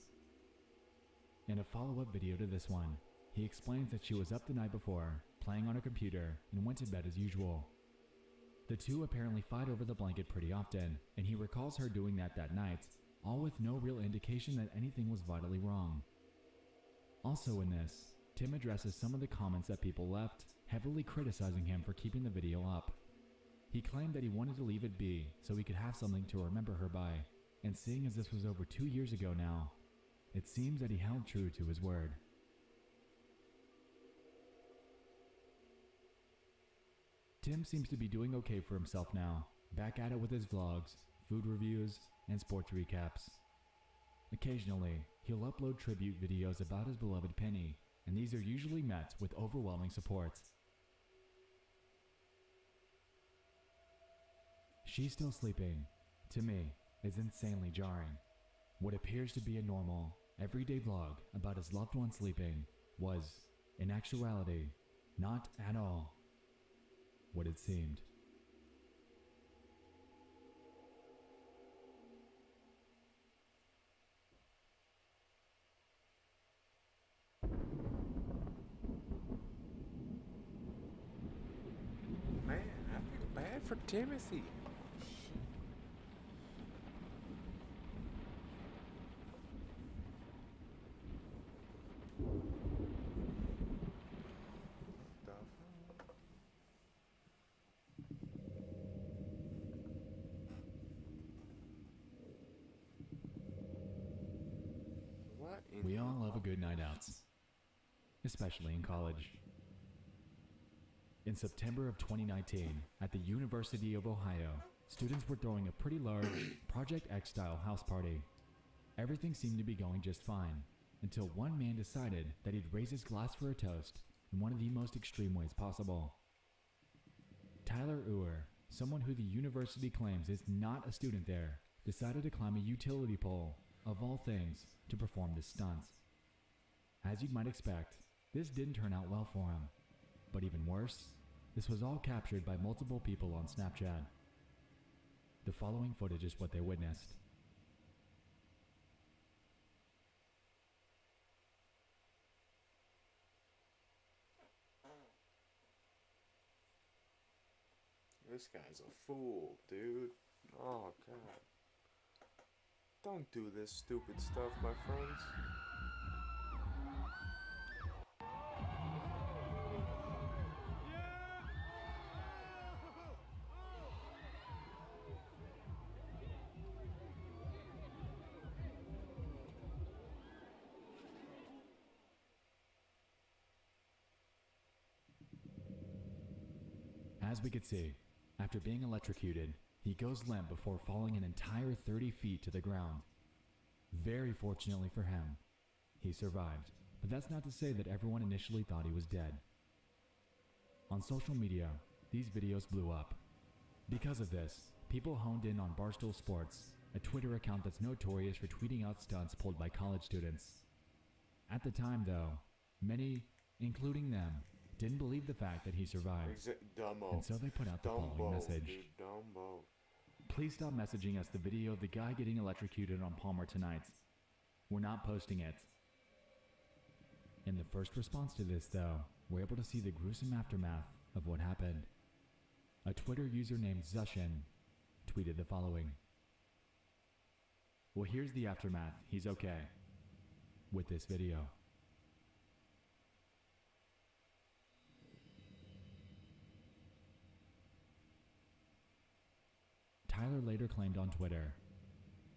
In a follow-up video to this one, he explains that she was up the night before, playing on her computer, and went to bed as usual. The two apparently fight over the blanket pretty often, and he recalls her doing that night, all with no real indication that anything was vitally wrong. Also in this, Tim addresses some of the comments that people left, heavily criticizing him for keeping the video up. He claimed that he wanted to leave it be so he could have something to remember her by, and seeing as this was over 2 years ago now, it seems that he held true to his word. Tim seems to be doing okay for himself now, back at it with his vlogs, food reviews, and sports recaps. Occasionally, he'll upload tribute videos about his beloved Penny, and these are usually met with overwhelming support. She's still sleeping, to me, is insanely jarring. What appears to be a normal, everyday vlog about his loved one sleeping was, in actuality, not at all what it seemed. Man, I feel bad for Timothy. We all love a good night out, especially in college. In September of 2019, at the University of Ohio, students were throwing a pretty large Project X-style house party. Everything seemed to be going just fine, until one man decided that he'd raise his glass for a toast in one of the most extreme ways possible. Tyler Uhr, someone who the university claims is not a student there, decided to climb a utility pole, of all things, to perform this stunt. As you might expect, this didn't turn out well for him. But even worse, this was all captured by multiple people on Snapchat. The following footage is what they witnessed. This guy's a fool, dude. Oh, God. Don't do this stupid stuff, my friends. As we could see, after being electrocuted, he goes limp before falling an entire 30 feet to the ground. Very fortunately for him, he survived, but that's not to say that everyone initially thought he was dead. On social media, these videos blew up. Because of this, people honed in on Barstool Sports, a Twitter account that's notorious for tweeting out stunts pulled by college students. At the time, though, many, including them, didn't believe the fact that he survived, and so they put out the following message. Dude, Dumbo. Please stop messaging us the video of the guy getting electrocuted on Palmer tonight. We're not posting it. In the first response to this, though, we're able to see the gruesome aftermath of what happened. A Twitter user named Zushin tweeted the following. Well, here's the aftermath. He's okay. With this video. Tyler later claimed on Twitter,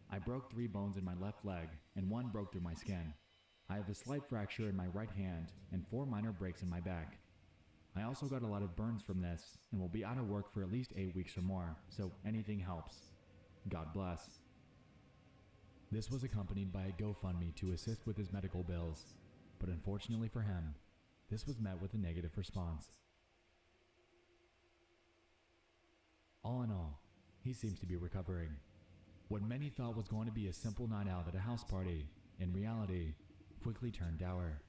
I broke 3 bones in my left leg and 1 broke through my skin. I have a slight fracture in my right hand and 4 minor breaks in my back. I also got a lot of burns from this and will be out of work for at least 8 weeks or more, so anything helps. God bless. This was accompanied by a GoFundMe to assist with his medical bills, but unfortunately for him, this was met with a negative response. All in all, he seems to be recovering. What many thought was going to be a simple night out at a house party, in reality, quickly turned dour.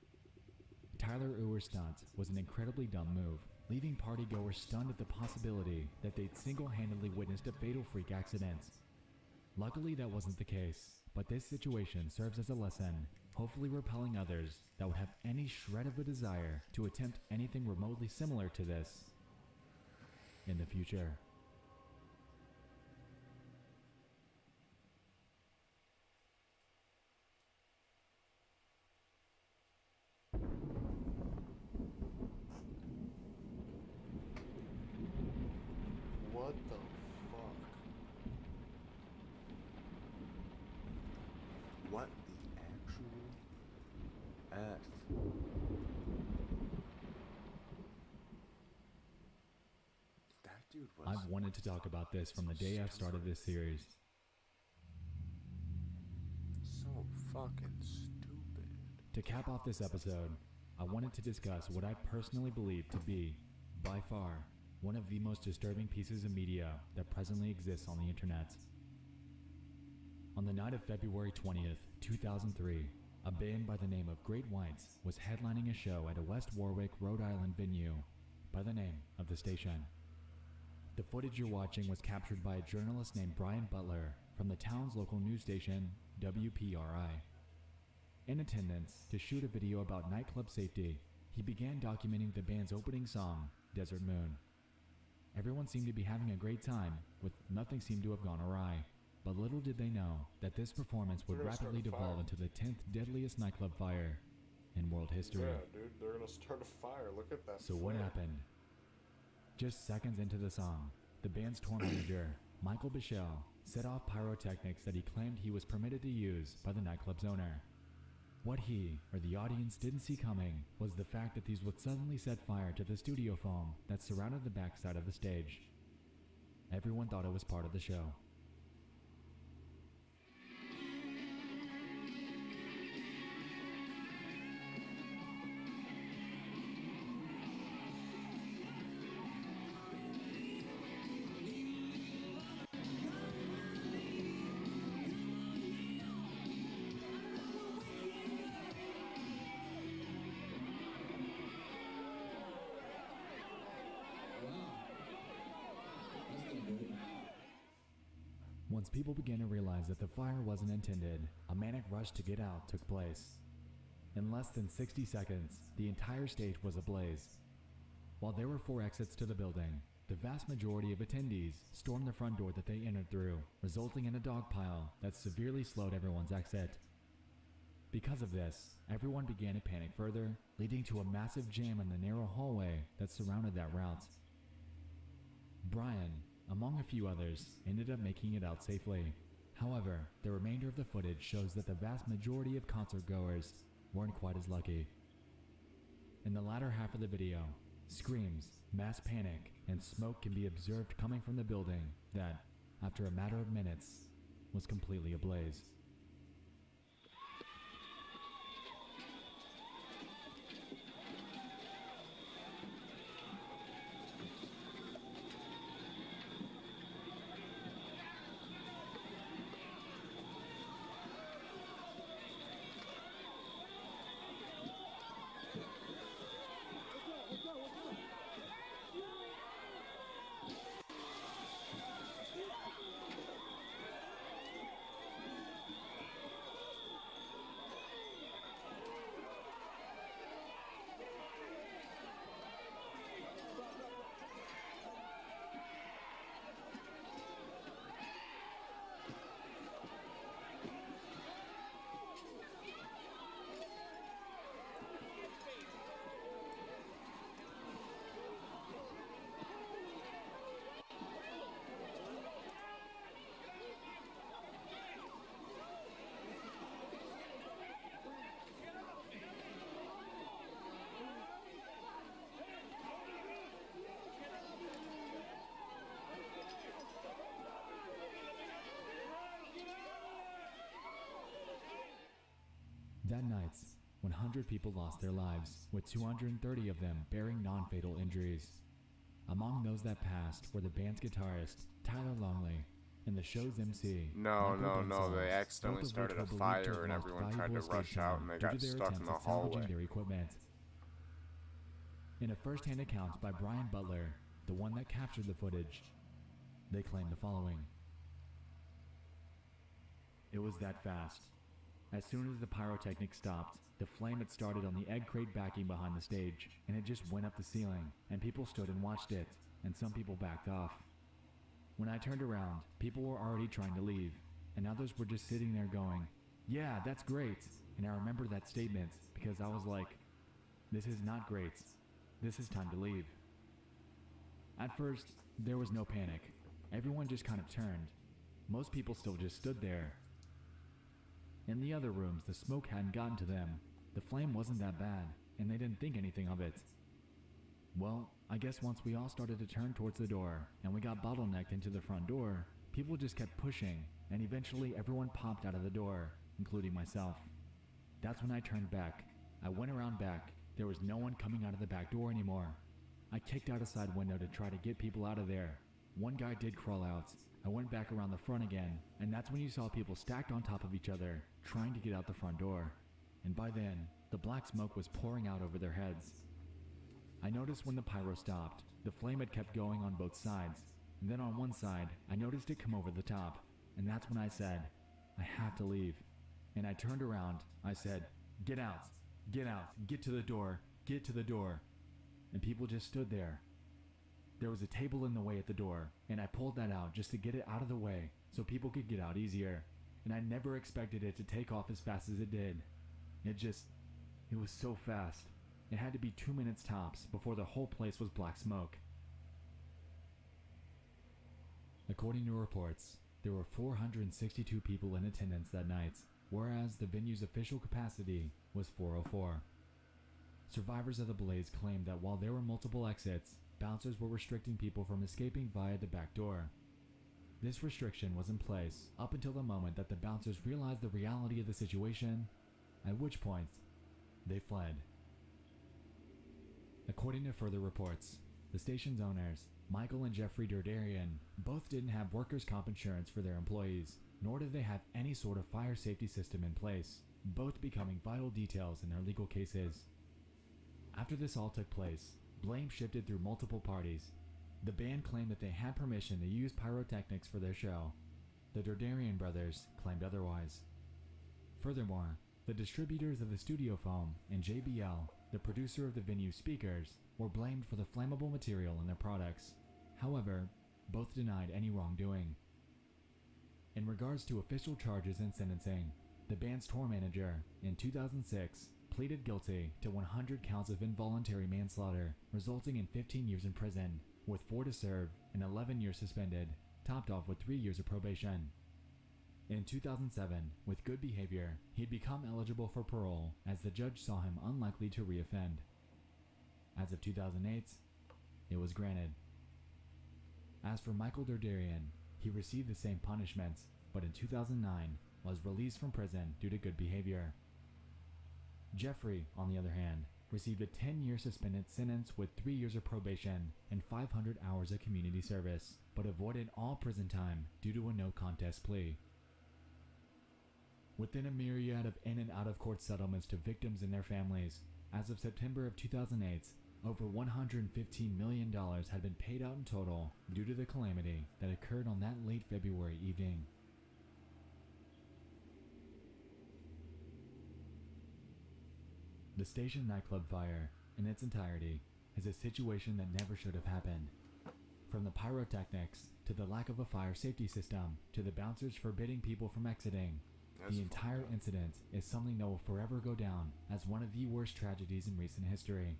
Tyler Uhr's stunt was an incredibly dumb move, leaving partygoers stunned at the possibility that they'd single-handedly witnessed a fatal freak accident. Luckily that wasn't the case, but this situation serves as a lesson, hopefully repelling others that would have any shred of a desire to attempt anything remotely similar to this in the future. What the fuck? What the actual F? dude was I've wanted to talk about this from the day I've started this series. so fucking stupid. To cap off this episode, I wanted to discuss what I personally believe to be, by far, one of the most disturbing pieces of media that presently exists on the internet. On the night of February 20th, 2003, a band by the name of Great Whites was headlining a show at a West Warwick, Rhode Island venue by the name of the station. The footage you're watching was captured by a journalist named Brian Butler from the town's local news station, WPRI. In attendance to shoot a video about nightclub safety, he began documenting the band's opening song, Desert Moon. Everyone seemed to be having a great time, with nothing seemed to have gone awry. But little did they know that this performance would rapidly devolve into the 10th deadliest nightclub fire in world history. Yeah, dude, they're gonna start a fire. Look at that. So what happened? Just seconds into the song, the band's tour manager, Michael Bichelle, set off pyrotechnics that he claimed he was permitted to use by the nightclub's owner. What he, or the audience, didn't see coming was the fact that these would suddenly set fire to the studio foam that surrounded the backside of the stage. Everyone thought it was part of the show. Once people began to realize that the fire wasn't intended, a manic rush to get out took place. In less than 60 seconds, the entire stage was ablaze. While there were 4 exits to the building, the vast majority of attendees stormed the front door that they entered through, resulting in a dog pile that severely slowed everyone's exit. Because of this, everyone began to panic further, leading to a massive jam in the narrow hallway that surrounded that route. Brian, among a few others, ended up making it out safely. However, the remainder of the footage shows that the vast majority of concert goers weren't quite as lucky. In the latter half of the video, screams, mass panic, and smoke can be observed coming from the building that, after a matter of minutes, was completely ablaze. That night, 100 people lost their lives, with 230 of them bearing non-fatal injuries. Among those that passed were the band's guitarist, Tyler Longley, and the show's MC. No, they accidentally started a fire and everyone tried to rush out and they got stuck in the hallway. Their equipment. In a first-hand account by Brian Butler, the one that captured the footage, they claim the following. It was that fast. As soon as the pyrotechnics stopped, the flame had started on the egg crate backing behind the stage, and it just went up the ceiling, and people stood and watched it, and some people backed off. When I turned around, people were already trying to leave, and others were just sitting there going, "Yeah, that's great," and I remember that statement because I was like, this is not great. This is time to leave. At first, there was no panic. Everyone just kind of turned. Most people still just stood there. In the other rooms, the smoke hadn't gotten to them. The flame wasn't that bad, and they didn't think anything of it. Well, I guess once we all started to turn towards the door and we got bottlenecked into the front door, people just kept pushing and eventually everyone popped out of the door, including myself. That's when I turned back. I went around back. There was no one coming out of the back door anymore. I kicked out a side window to try to get people out of there. One guy did crawl out. I went back around the front again, and that's when you saw people stacked on top of each other, trying to get out the front door. And by then, the black smoke was pouring out over their heads. I noticed when the pyro stopped, the flame had kept going on both sides, and then on one side, I noticed it come over the top, and that's when I said, I have to leave. And I turned around, I said, get out, get to the door, get to the door. And people just stood there. There was a table in the way at the door, and I pulled that out just to get it out of the way so people could get out easier. And I never expected it to take off as fast as it did. It was so fast. It had to be 2 minutes tops before the whole place was black smoke. According to reports, there were 462 people in attendance that night, whereas the venue's official capacity was 404. Survivors of the blaze claimed that while there were multiple exits, bouncers were restricting people from escaping via the back door. This restriction was in place up until the moment that the bouncers realized the reality of the situation, at which point, they fled. According to further reports, the station's owners, Michael and Jeffrey Derderian, both didn't have workers' comp insurance for their employees, nor did they have any sort of fire safety system in place, both becoming vital details in their legal cases. After this all took place, blame shifted through multiple parties. The band claimed that they had permission to use pyrotechnics for their show. The Derderian brothers claimed otherwise. Furthermore, the distributors of the studio foam and JBL, the producer of the venue's speakers, were blamed for the flammable material in their products. However, both denied any wrongdoing. In regards to official charges and sentencing, the band's tour manager, in 2006, pleaded guilty to 100 counts of involuntary manslaughter, resulting in 15 years in prison, with 4 to serve and 11 years suspended, topped off with 3 years of probation. In 2007, with good behavior, he'd become eligible for parole as the judge saw him unlikely to reoffend. As of 2008, it was granted. As for Michael Derderian, he received the same punishments, but in 2009 was released from prison due to good behavior. Jeffrey, on the other hand, received a 10-year suspended sentence with 3 years of probation and 500 hours of community service, but avoided all prison time due to a no-contest plea. Within a myriad of in- and out-of-court settlements to victims and their families, as of September of 2008, over $115 million had been paid out in total due to the calamity that occurred on that late February evening. The station nightclub fire, in its entirety, is a situation that never should have happened. From the pyrotechnics, to the lack of a fire safety system, to the bouncers forbidding people from exiting, the entire incident is something that will forever go down as one of the worst tragedies in recent history.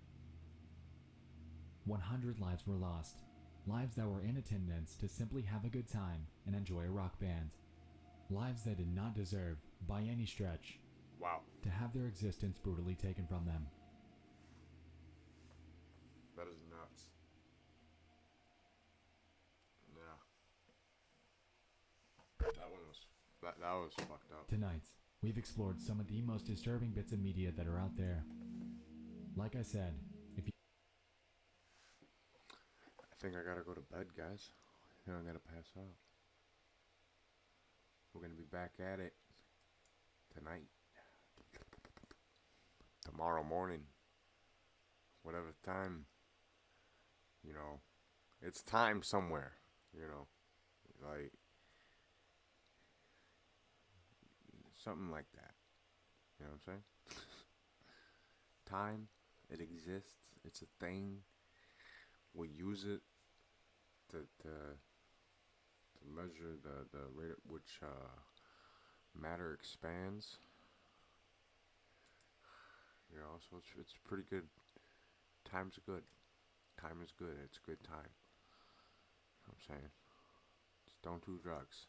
100 lives were lost, lives that were in attendance to simply have a good time and enjoy a rock band. Lives that did not deserve, by any stretch, to have their existence brutally taken from them. That is nuts. Yeah. That was fucked up. Tonight, we've explored some of the most disturbing bits of media that are out there. Like I said, if you... I think I gotta go to bed, guys. I think I gotta pass out. We're gonna be back at it tonight. Tomorrow morning. Whatever time. You know. It's time somewhere. You know. Like... something like that. You know what I'm saying? Time. It exists. It's a thing. We use it to measure the rate at which matter expands. You know, so it's pretty good. Time's good. Time is good. It's a good time. You know what I'm saying? Just don't do drugs.